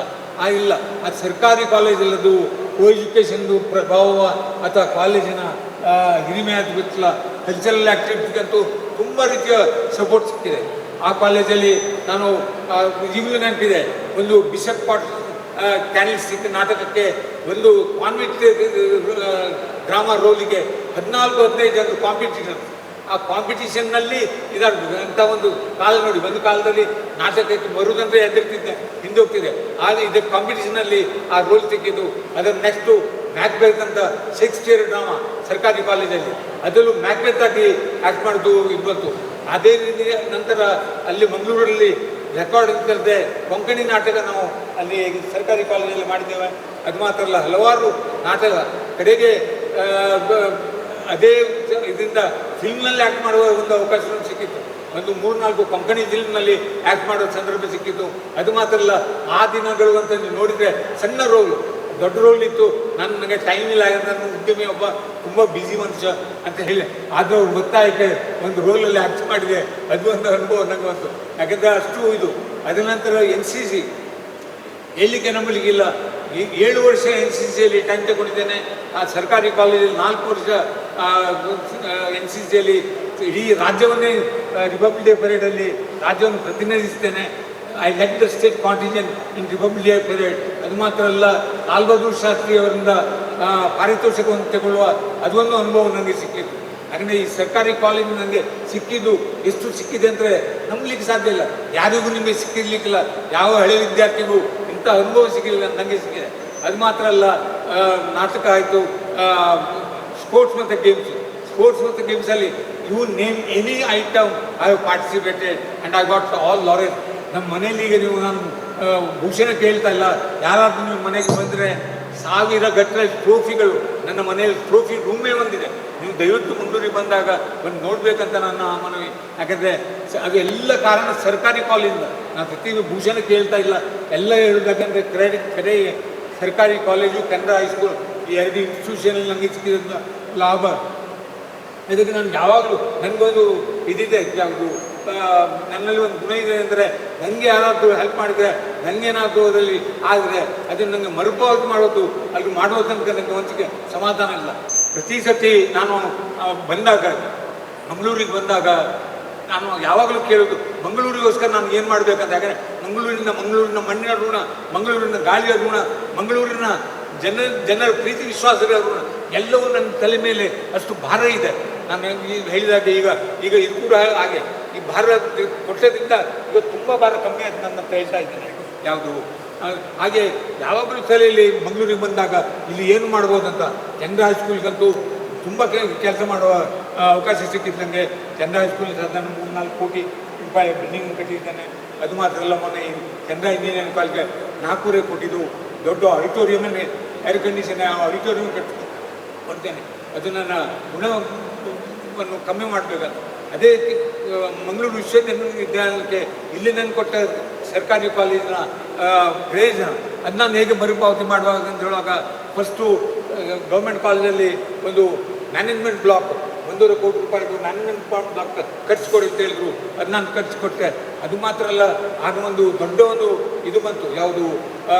ಇಲ್ಲ, ಅದು ಸರ್ಕಾರಿ ಕಾಲೇಜಲ್ಲದು ಕೋ ಎಜುಕೇಷನ್ದು ಪ್ರಭಾವ ಅಥವಾ ಕಾಲೇಜಿನ ಹಿರಿಮೆ ಅದು ಗೊತ್ತಿಲ್ಲ. ಕಲ್ಚರಲ್ ಆ್ಯಕ್ಟಿವಿಟಿಗಂತೂ ತುಂಬ ರೀತಿಯ ಸಪೋರ್ಟ್ ಸಿಕ್ಕಿದೆ. ಆ ಕಾಲೇಜಲ್ಲಿ ನಾನು ಈಗಲೂ ನೆನಪಿದೆ, ಒಂದು ಬಿಷಪ್ ಪಾಟ್ ಕ್ಯಾನ್ಲಿಸ್ಟಿಕ್ ನಾಟಕಕ್ಕೆ ಒಂದು ಕಾನ್ವೆಂಟ್ ಡ್ರಾಮಾ ರೋಲಿಗೆ 14-15 ಜನರು ಕಾಂಪಿಟೇಷನ್. ಆ ಕಾಂಪಿಟೇಷನ್ನಲ್ಲಿ ಇದಾಗ್ತದೆ ಅಂತ ಒಂದು ಕಾಲ ನೋಡಿ. ಒಂದು ಕಾಲದಲ್ಲಿ ನಾಟಕಕ್ಕೆ ಬರುವುದಂದ್ರೆ ಹೆದರ್ತಿದ್ದೆ, ಹಿಂದೆ ಹೋಗ್ತಿದೆ. ಆದರೆ ಇದಕ್ಕೆ ಕಾಂಪಿಟೇಷನಲ್ಲಿ ಆ ರೋಲ್ ತೆಗೆದು ಅದರ ನೆಕ್ಸ್ಟು ಮ್ಯಾಕ್ಬೆತ್ ಅಂತ ಶೇಕ್ಸ್ಪಿಯರ್ ಡ್ರಾಮಾ ಸರ್ಕಾರಿ ಕಾಲೇಜಲ್ಲಿ, ಅದರಲ್ಲೂ ಮ್ಯಾಕ್ಬೆತ್ ಆಗಿ ಆ್ಯಕ್ಟ್ ಮಾಡೋದು ಇದು ಬಂತು. ಅದೇ ರೀತಿ ನಂತರ ಅಲ್ಲಿ ಮಂಗಳೂರಲ್ಲಿ ರೆಕಾರ್ಡ್ ಅಂತಂದರೆ ಕೊಂಕಣಿ ನಾಟಕ ನಾವು ಅಲ್ಲಿ ಸರ್ಕಾರಿ ಕಾಲೇಜಲ್ಲಿ ಮಾಡಿದ್ದೇವೆ. ಅದು ಮಾತ್ರ ಅಲ್ಲ, ಹಲವಾರು ನಾಟಕ ಕಡೆಗೆ ಅದೇ ಇದರಿಂದ ಫಿಲ್ಮ್ನಲ್ಲಿ ಆ್ಯಕ್ಟ್ ಮಾಡುವ ಒಂದು ಅವಕಾಶ ಸಿಕ್ಕಿತ್ತು. ಒಂದು 3-4 ಕೊಂಕಣಿ ಫಿಲ್ಮ್ನಲ್ಲಿ ಆ್ಯಕ್ಟ್ ಮಾಡೋ ಸಂದರ್ಭ ಸಿಕ್ಕಿತ್ತು. ಅದು ಮಾತ್ರ ಅಲ್ಲ, ಆ ದಿನಗಳು ಅಂತ ನೋಡಿದರೆ ಸಣ್ಣ ರೋಲು, ದೊಡ್ಡ ರೋಲ್ ಇತ್ತು. ನನಗೆ ಟೈಮ್ ಇಲ್ಲ, ನನ್ನ ಉದ್ಯಮಿ ಒಬ್ಬ ತುಂಬ ಬ್ಯುಸಿ ಮನುಷ್ಯ ಅಂತ ಹೇಳಿ, ಆದರೂ ಅವ್ರು ಗೊತ್ತಾಯ್ಕೆ ಒಂದು ರೋಲಲ್ಲಿ ಆ್ಯಕ್ಟ್ ಮಾಡಿದೆ. ಅದು ಒಂದು ಅನುಭವ ನನಗೆ ಬಂತು. ಯಾಕೆಂದರೆ ಅಷ್ಟು ಇದು. ಅದ ನಂತರ NCC ಹೇಳಲಿಕ್ಕೆ ನಂಬಲಿಕ್ಕಿಲ್ಲ. 7 ವರ್ಷ NCCಯಲ್ಲಿ ಟೈಮ್ ತಗೊಂಡಿದ್ದೇನೆ. ಆ ಸರ್ಕಾರಿ ಕಾಲೇಜಲ್ಲಿ 4 ವರ್ಷ NCCಯಲ್ಲಿ ಇಡೀ ರಾಜ್ಯವನ್ನೇ ರಿಪಬ್ಲಿಕ್ ಡೇ ಪರೇಡಲ್ಲಿ ರಾಜ್ಯವನ್ನು ಪ್ರತಿನಿಧಿಸ್ತೇನೆ. I led the state contingent in Republic Day parade. ಅದು ಮಾತ್ರ ಅಲ್ಲ, ಲಾಲ್ ಬಹದ್ದೂರ್ ಶಾಸ್ತ್ರಿ ಅವರಿಂದ ಪಾರಿತೋಷಕವನ್ನು ತಗೊಳ್ಳುವ ಅದೊಂದು ಅನುಭವ ನನಗೆ ಸಿಕ್ಕಿತ್ತು. ಹಾಗೆ ಈ ಸರ್ಕಾರಿ ಕಾಲೇಜು ನನಗೆ ಸಿಕ್ಕಿದ್ದು ಎಷ್ಟು ಸಿಕ್ಕಿದೆ ಅಂದರೆ ನಂಬಲಿಕ್ಕೆ ಸಾಧ್ಯ ಇಲ್ಲ. ಯಾರಿಗೂ ನಿಮಗೆ ಸಿಕ್ಕಿರ್ಲಿಕ್ಕಿಲ್ಲ, ಯಾವ ಹಳೆ ವಿದ್ಯಾರ್ಥಿಗೂ ಇಂಥ ಅನುಭವ ಸಿಕ್ಕಿಲ್ಲ, ನನಗೆ ಸಿಕ್ಕಿದೆ. ಅದು ಮಾತ್ರ ಅಲ್ಲ, ನಾಟಕ ಆಯಿತು, ಸ್ಪೋರ್ಟ್ಸ್ ಮತ್ತು ಗೇಮ್ಸಲ್ಲಿ you name any item I have participated and I got all laurel. ನಮ್ಮ ಮನೆಯಲ್ಲಿ ಈಗ ನೀವು ನಾನು ಭೂಷಣ ಕೇಳ್ತಾ ಇಲ್ಲ, ಯಾರಾದರೂ ನಿಮ್ಮ ಮನೆಗೆ ಬಂದರೆ 1000 ಗಟ್ಟಲೆ ಟ್ರೋಫಿಗಳು ನನ್ನ ಮನೆಯಲ್ಲಿ, ಟ್ರೋಫಿ ರೂಮೇ ಒಂದಿದೆ. ನೀವು ದಯವಿಟ್ಟು ಮಂಗಳೂರಿಗೆ ಬಂದಾಗ ಬಂದು ನೋಡಬೇಕಂತ ನನ್ನ ಮನವಿ. ಯಾಕಂದರೆ ಅದು ಎಲ್ಲ ಕಾರಣ ಸರ್ಕಾರಿ ಕಾಲೇಜಿಂದ. ನಾನು ಪ್ರತಿ ಭೂಷಣ ಕೇಳ್ತಾ ಇಲ್ಲ, ಎಲ್ಲ ಹೇಳೋದಕ್ಕಂದ್ರೆ ಕಡೆ ಸರ್ಕಾರಿ ಕಾಲೇಜು, ಕೆನರಾ ಹೈಸ್ಕೂಲ್, ಈ 2 ಇನ್ಸ್ಟಿಟ್ಯೂಷನಲ್ಲಿ ನನಗೆ ಸಿಕ್ಕಿದ ಲಾಭ. ಇದಕ್ಕೆ ನಾನು ಯಾವಾಗಲೂ ನನಗೊಂದು ಇದಿದೆ, ಯಾವುದು ನನ್ನಲ್ಲಿ ಒಂದು ಗುಣ ಇದೆ ಅಂದರೆ, ನನಗೆ ಯಾರಾದರೂ ಹೆಲ್ಪ್ ಮಾಡಿದರೆ, ನನಗೇನಾದರೂ ಅದರಲ್ಲಿ ಆದರೆ ಅದನ್ನು ನನಗೆ ಮರುಪಾವತಿ ಮಾಡೋದು, ಅಲ್ಲಿ ಮಾಡುವ ತನಕ ನನಗೆ ಒಂಚಿಗೆ ಸಮಾಧಾನ ಇಲ್ಲ. ಪ್ರತಿ ಸತಿ ನಾನು ಬಂದಾಗ, ಮಂಗಳೂರಿಗೆ ಬಂದಾಗ ನಾನು ಯಾವಾಗಲೂ ಕೇಳೋದು, ಮಂಗಳೂರಿಗೋಸ್ಕರ ನಾನು ಏನು ಮಾಡಬೇಕಂತ. ಯಾಕಂದರೆ ಮಂಗಳೂರಿನ ಮಣ್ಣಿನ ಋಣ, ಮಂಗಳೂರಿನ ಗಾಳಿಯ ಋಣ, ಮಂಗಳೂರಿನ ಜನರ ಪ್ರೀತಿ ವಿಶ್ವಾಸಗಳ ಋಣ ಎಲ್ಲವೂ ನನ್ನ ತಲೆ ಮೇಲೆ ಅಷ್ಟು ಭಾರ ಇದೆ. ನಾನು ಹೇಳಿದಾಗ ಈಗ ಇದು ಕೂಡ ಹಾಗೆ, ಈ ಭಾರ ಕೊಟ್ಟದಿಂದ ಇವತ್ತು ತುಂಬ ಭಾರ ಕಮ್ಮಿ ಆಯ್ತು ನನ್ನ ಅಂತ ಹೇಳ್ತಾ ಇದ್ದೇನೆ. ಯಾವುದು ಹಾಗೆ ಯಾವಾಗಲೂ ತಲೆಯಲ್ಲಿ ಮಂಗಳೂರಿಗೆ ಬಂದಾಗ ಇಲ್ಲಿ ಏನು ಮಾಡ್ಬೋದಂತ. ಕೆನರಾ ಹೈಸ್ಕೂಲ್ಗಂತೂ ತುಂಬ ಕೆಲಸ ಮಾಡುವ ಅವಕಾಶ ಸಿಕ್ಕಿತ್ತು ನನಗೆ. ಕೆನರಾ ಹೈಸ್ಕೂಲ್ ಸಾಧಾರಣ 3-4 ಕೋಟಿ ರೂಪಾಯಿ ಬಿಲ್ಡಿಂಗ್ ಕಟ್ಟಿದ್ದೇನೆ. ಅದು ಮಾತ್ರ ಅಲ್ಲ, ಮೊನ್ನೆ ಕೆನರಾ ಇಂಜಿನಿಯರಿಂಗ್ ಕಾಲೇಜ್ಗೆ 4 ಕೊಟ್ಟಿದ್ದು ದೊಡ್ಡ ಆಡಿಟೋರಿಯಮನ್ನೇ ಏರ್ ಕಂಡೀಷನ್ ಆಡಿಟೋರಿಯಂ ಕೊಡ್ತೇನೆ. ಅದು ನನ್ನ ಗುಣವನ್ನು ಕಮ್ಮಿ ಮಾಡಬೇಕಂತ. ಅದೇ ರೀತಿ ಮಂಗಳೂರು ವಿಶ್ವವಿದ್ಯಾಲಯಕ್ಕೆ ಇಲ್ಲಿ ನನಗೆ ಕೊಟ್ಟ ಸರ್ಕಾರಿ ಕಾಲೇಜಿನ ಪ್ರಯೋಜನ ಅದು ನಾನು ಹೇಗೆ ಮರುಪಾವತಿ ಮಾಡುವಾಗ ಅಂತ ಹೇಳುವಾಗ, ಫಸ್ಟು ಗೌರ್ಮೆಂಟ್ ಕಾಲೇಜಲ್ಲಿ ಒಂದು ಮ್ಯಾನೇಜ್ಮೆಂಟ್ ಬ್ಲಾಕ್ 1.5 ಕೋಟಿ ರೂಪಾಯಿದು ಮ್ಯಾನೇಜ್ಮೆಂಟ್ ಬ್ಲಾಕ್ ಖರ್ಚು ಅಂತ ಹೇಳಿದ್ರು. ಅದು ನಾನು ಖರ್ಚು ಕೊಟ್ಟೆ. ಅದು ಮಾತ್ರ ಅಲ್ಲ, ಆಗ ಒಂದು ದೊಡ್ಡ ಒಂದು ಇದು ಬಂತು, ಯಾವುದು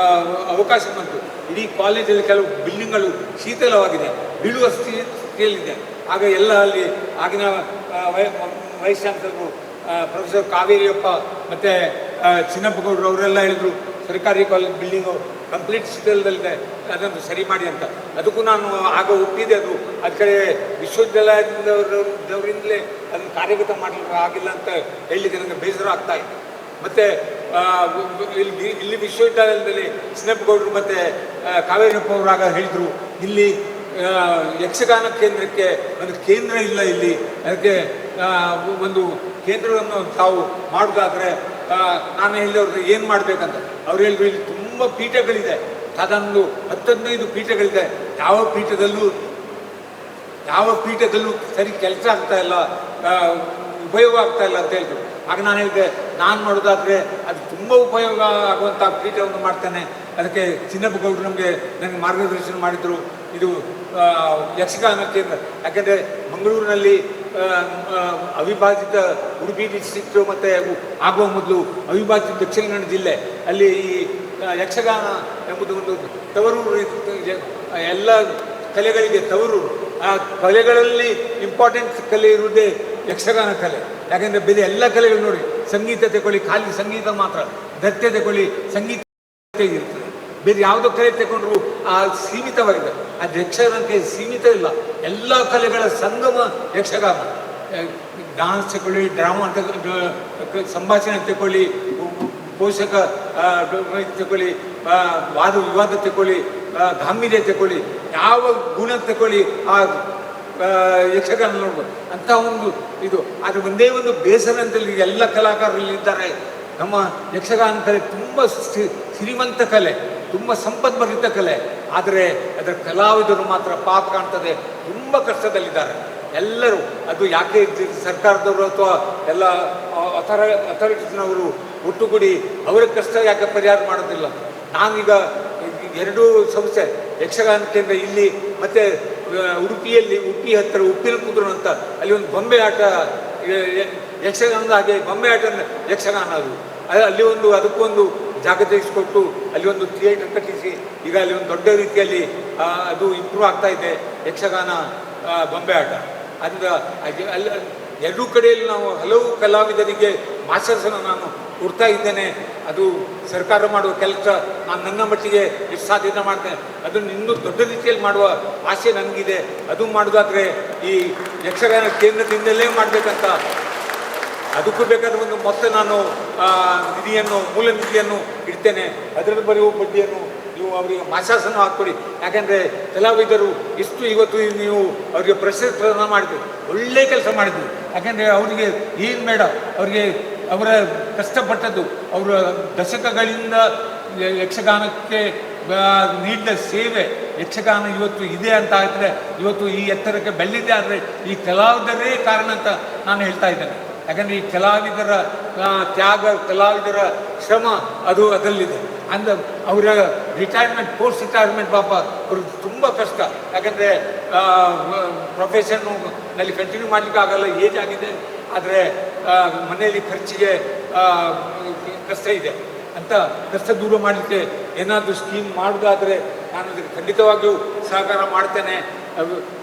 ಅವಕಾಶ ಬಂತು. ಇಡೀ ಕಾಲೇಜಲ್ಲಿ ಕೆಲವು ಬಿಲ್ಡಿಂಗ್ಗಳು ಶೀತಲವಾಗಿದೆ, ಬೀಳುವ ಸ್ಥಿತಿಯಲ್ಲಿದೆ. ಆಗ ಎಲ್ಲ ಅಲ್ಲಿ ಆಗಿನ ವೈಸ್ ಚಾನ್ಸಲರು ಪ್ರೊಫೆಸರ್ ಕಾವೇರಿಯಪ್ಪ ಮತ್ತು ಚಿನ್ನಪ್ಪಗೌಡರು ಅವರೆಲ್ಲ ಹೇಳಿದರು, ಸರ್ಕಾರಿ ಕಾಲೇಜ್ ಬಿಲ್ಡಿಂಗು ಕಂಪ್ಲೀಟ್ ಶೀತಲದಲ್ಲಿದೆ, ಅದನ್ನು ಸರಿ ಮಾಡಿ ಅಂತ. ಅದಕ್ಕೂ ನಾನು ಆಗ ಒಪ್ಪಿದೆ. ಅದು ಕಡೆ ವಿಶ್ವವಿದ್ಯಾಲಯದಿಂದವರಿಂದಲೇ ಅದನ್ನು ಕಾರ್ಯಗತ ಮಾಡಲಿಕ್ಕೆ ಆಗಿಲ್ಲ ಅಂತ ಹೇಳಲಿಕ್ಕೆ ನನಗೆ ಬೇಸರ ಆಗ್ತಾಯಿತ್ತು. ಮತ್ತು ಇಲ್ಲಿ ವಿಶ್ವವಿದ್ಯಾಲಯದಲ್ಲಿ ಚಿನ್ನಪ್ಪಗೌಡರು ಮತ್ತು ಕಾವೇರಿಯಪ್ಪ ಅವರು ಆಗ ಹೇಳಿದರು, ಇಲ್ಲಿ ಯಕ್ಷಗಾನ ಕೇಂದ್ರಕ್ಕೆ ಒಂದು ಕೇಂದ್ರ ಇಲ್ಲ ಇಲ್ಲಿ, ಅದಕ್ಕೆ ಒಂದು ಕೇಂದ್ರವನ್ನು ತಾವು ಮಾಡೋದಾದರೆ ನಾನು ಹೇಳಿದವ್ರಿಗೆ ಏನು ಮಾಡಬೇಕಂತ. ಅವ್ರು ಹೇಳಿದ್ರು, ಇಲ್ಲಿ ತುಂಬ ಪೀಠಗಳಿದೆ, ಸಾಧಾರಣ 10-15 ಪೀಠಗಳಿದೆ, ಯಾವ ಪೀಠದಲ್ಲೂ ಸರಿ ಕೆಲಸ ಆಗ್ತಾ ಇಲ್ಲ, ಉಪಯೋಗ ಆಗ್ತಾ ಇಲ್ಲ ಅಂತ ಹೇಳಿದ್ರು. ಆಗ ನಾನು ಹೇಳಿದೆ, ನಾನು ಮಾಡೋದಾದರೆ ಅದು ತುಂಬ ಉಪಯೋಗ ಆಗುವಂಥ ಪೀಠವನ್ನು ಮಾಡ್ತೇನೆ, ಅದಕ್ಕೆ ಚಿನ್ನಪ್ಪ ಗೌಡರು ನನಗೆ ಮಾರ್ಗದರ್ಶನ ಮಾಡಿದರು. ಇದು ಯಕ್ಷಗಾನ ಕೇಂದ್ರ, ಯಾಕೆಂದರೆ ಮಂಗಳೂರಿನಲ್ಲಿ ಅವಿಭಾಜಿತ ಉಡುಪಿ ಡಿಸ್ಟ್ರಿಕ್ಟು ಮತ್ತು ಆಗುವ ಮೊದಲು ಅವಿಭಾಜಿತ ದಕ್ಷಿಣ ಕನ್ನಡ ಜಿಲ್ಲೆ, ಅಲ್ಲಿ ಈ ಯಕ್ಷಗಾನ ಎಂಬುದು ಒಂದು ತವರೂರು, ಎಲ್ಲ ಕಲೆಗಳಿಗೆ ತವರೂರು. ಆ ಕಲೆಗಳಲ್ಲಿ ಇಂಪಾರ್ಟೆಂಟ್ ಕಲೆ ಇರುವುದೇ ಯಕ್ಷಗಾನ ಕಲೆ. ಯಾಕೆಂದರೆ ಬೇರೆ ಎಲ್ಲ ಕಲೆಗಳು ನೋಡಿ, ಸಂಗೀತ ತಗೊಳ್ಳಿ, ಖಾಲಿ ಸಂಗೀತ ಮಾತ್ರ, ನೃತ್ಯ ತಗೊಳ್ಳಿ, ಸಂಗೀತ ಇರ್ತದೆ. ಬೇರೆ ಯಾವುದೋ ಕಲೆ ತಗೊಂಡ್ರು ಆ ಸೀಮಿತವಾಗಿದೆ. ಅದು ಯಕ್ಷಗಾನಕ್ಕೆ ಸೀಮಿತ ಇಲ್ಲ, ಎಲ್ಲ ಕಲೆಗಳ ಸಂಗಮ ಯಕ್ಷಗಾನ. ಡಾನ್ಸ್ ತಗೊಳ್ಳಿ, ಡ್ರಾಮಾ ಸಂಭಾಷಣೆ ತಗೊಳ್ಳಿ, ಪೋಷಕ ತಗೊಳ್ಳಿ, ವಾದ ವಿವಾದ ತಗೊಳ್ಳಿ, ಗಾಂಭೀರ್ಯ ತಗೊಳ್ಳಿ, ಯಾವ ಗುಣ ತಗೊಳ್ಳಿ, ಆ ಯಕ್ಷಗಾನ ನೋಡ್ಬೋದು ಅಂತ ಒಂದು ಇದು. ಅದು ಒಂದೇ ಒಂದು ಬೇಸರ ಅಂತೇಳಿ ಎಲ್ಲ ಕಲಾಕಾರರಲ್ಲಿದ್ದಾರೆ. ನಮ್ಮ ಯಕ್ಷಗಾನ ಕಲೆ ತುಂಬ ಶ್ರೀಮಂತ ಕಲೆ, ತುಂಬ ಸಂಪದ್ಭರಿತ ಕಲೆ. ಆದರೆ ಅದರ ಕಲಾವಿದರು ಮಾತ್ರ ಪಾಪ ಕಾಣ್ತದೆ, ತುಂಬ ಕಷ್ಟದಲ್ಲಿದ್ದಾರೆ ಎಲ್ಲರೂ. ಅದು ಯಾಕೆ ಸರ್ಕಾರದವರು ಅಥವಾ ಎಲ್ಲ ಅಥಾರಿಟೀಸ್ನವರು ಒಟ್ಟುಗೂಡಿ ಅವರ ಕಷ್ಟ ಯಾಕೆ ಪರಿಹಾರ ಮಾಡೋದಿಲ್ಲ? ನಾನೀಗ 2 ಸಂಸ್ಥೆ, ಯಕ್ಷಗಾನ ಕೇಂದ್ರ ಇಲ್ಲಿ ಮತ್ತು ಉಡುಪಿಯಲ್ಲಿ, ಉಡುಪಿ ಹತ್ತಿರ ಉಪ್ಪಿನ ಕುದುರು ಅಂತ, ಅಲ್ಲಿ ಒಂದು ಬೊಂಬೆ ಆಟ ಯಕ್ಷಗಾನದ ಹಾಗೆ ಬೊಂಬೆ ಆಟ ಯಕ್ಷಗಾನ. ಅಲ್ಲಿ ಅದಕ್ಕೊಂದು ಜಾಗ ತೆಗೆಸಿಕೊಟ್ಟು ಅಲ್ಲಿ ಒಂದು ಥಿಯೇಟರ್ ಕಟ್ಟಿಸಿ ಈಗ ಅಲ್ಲಿ ಒಂದು ದೊಡ್ಡ ರೀತಿಯಲ್ಲಿ ಅದು ಇಂಪ್ರೂವ್ ಆಗ್ತಾ ಇದೆ ಯಕ್ಷಗಾನ ಬೊಂಬೆ ಆಟ. ಅದರಿಂದ ಅಲ್ಲಿ 2 ಕಡೆಯಲ್ಲಿ ನಾವು ಹಲವು ಕಲಾವಿದರಿಗೆ ಮಾಸ್ಟರ್ಸನ್ನು ನಾನು ಕೊಡ್ತಾ ಇದ್ದೇನೆ. ಅದು ಸರ್ಕಾರ ಮಾಡುವ ಕೆಲಸ ನಾನು ನನ್ನ ಮಟ್ಟಿಗೆ ಎಷ್ಟು ಸಾಧ್ಯತೆ ಮಾಡ್ತೇನೆ. ಅದನ್ನು ಇನ್ನೂ ದೊಡ್ಡ ರೀತಿಯಲ್ಲಿ ಮಾಡುವ ಆಸೆ ನನಗಿದೆ. ಅದು ಮಾಡೋದಾದರೆ ಈ ಯಕ್ಷಗಾನ ಕೇಂದ್ರದಿಂದಲೇ ಮಾಡಬೇಕಂತ, ಅದಕ್ಕೂ ಬೇಕಾದ ಒಂದು ಮೊತ್ತ ನಾನು ನಿಧಿಯನ್ನು, ಮೂಲ ನಿಧಿಯನ್ನು ಇಡ್ತೇನೆ. ಅದರಲ್ಲಿ ಬರೆಯುವ ಬಡ್ಡಿಯನ್ನು ನೀವು ಅವರಿಗೆ ಮಾಸಾಸನ ಹಾಕ್ಕೊಡಿ. ಯಾಕೆಂದರೆ ಕಲಾವಿದರು ಇಷ್ಟು ಇವತ್ತು ನೀವು ಅವರಿಗೆ ಪ್ರಶಸ್ತಿ ಪ್ರದಾನ ಮಾಡಿದ್ವಿ, ಒಳ್ಳೆಯ ಕೆಲಸ ಮಾಡಿದ್ವಿ. ಯಾಕೆಂದರೆ ಅವರಿಗೆ ಏನು ಬೇಡ, ಅವರಿಗೆ ಅವರ ಕಷ್ಟಪಟ್ಟದ್ದು, ಅವರ ದಶಕಗಳಿಂದ ಯಕ್ಷಗಾನಕ್ಕೆ ನೀಡಿದ ಸೇವೆ, ಯಕ್ಷಗಾನ ಇವತ್ತು ಇದೆ ಅಂತ ಆದರೆ, ಇವತ್ತು ಈ ಎತ್ತರಕ್ಕೆ ಬೆಳೆದಿದೆ ಆದರೆ ಈ ಕಲಾವಿದರೇ ಕಾರಣ ಅಂತ ನಾನು ಹೇಳ್ತಾ ಇದ್ದೇನೆ. ಯಾಕಂದರೆ ಈ ಕಲಾವಿದರ ತ್ಯಾಗ, ಕಲಾವಿದರ ಶ್ರಮ ಅದು ಅದರಲ್ಲಿದೆ. ಅಂದರೆ ಅವರ ರಿಟೈರ್ಮೆಂಟ್, ಪೋಸ್ಟ್ ರಿಟೈರ್ಮೆಂಟ್ ಪಾಪ ಅವ್ರಿಗೆ ತುಂಬ ಕಷ್ಟ. ಯಾಕಂದರೆ ಪ್ರೊಫೆಷನ್ನಲ್ಲಿ ಕಂಟಿನ್ಯೂ ಮಾಡಲಿಕ್ಕೆ ಆಗಲ್ಲ, ಏಜ್ ಆಗಿದೆ. ಆದರೆ ಮನೆಯಲ್ಲಿ ಖರ್ಚಿಗೆ ಕಷ್ಟ ಇದೆ ಅಂತ ಕಷ್ಟ ದೂರ ಮಾಡಲಿಕ್ಕೆ ಏನಾದರೂ ಸ್ಕೀಮ್ ಮಾಡೋದಾದರೆ ನಾನು ಅದಕ್ಕೆ ಖಂಡಿತವಾಗಿಯೂ ಸಹಕಾರ ಮಾಡ್ತೇನೆ.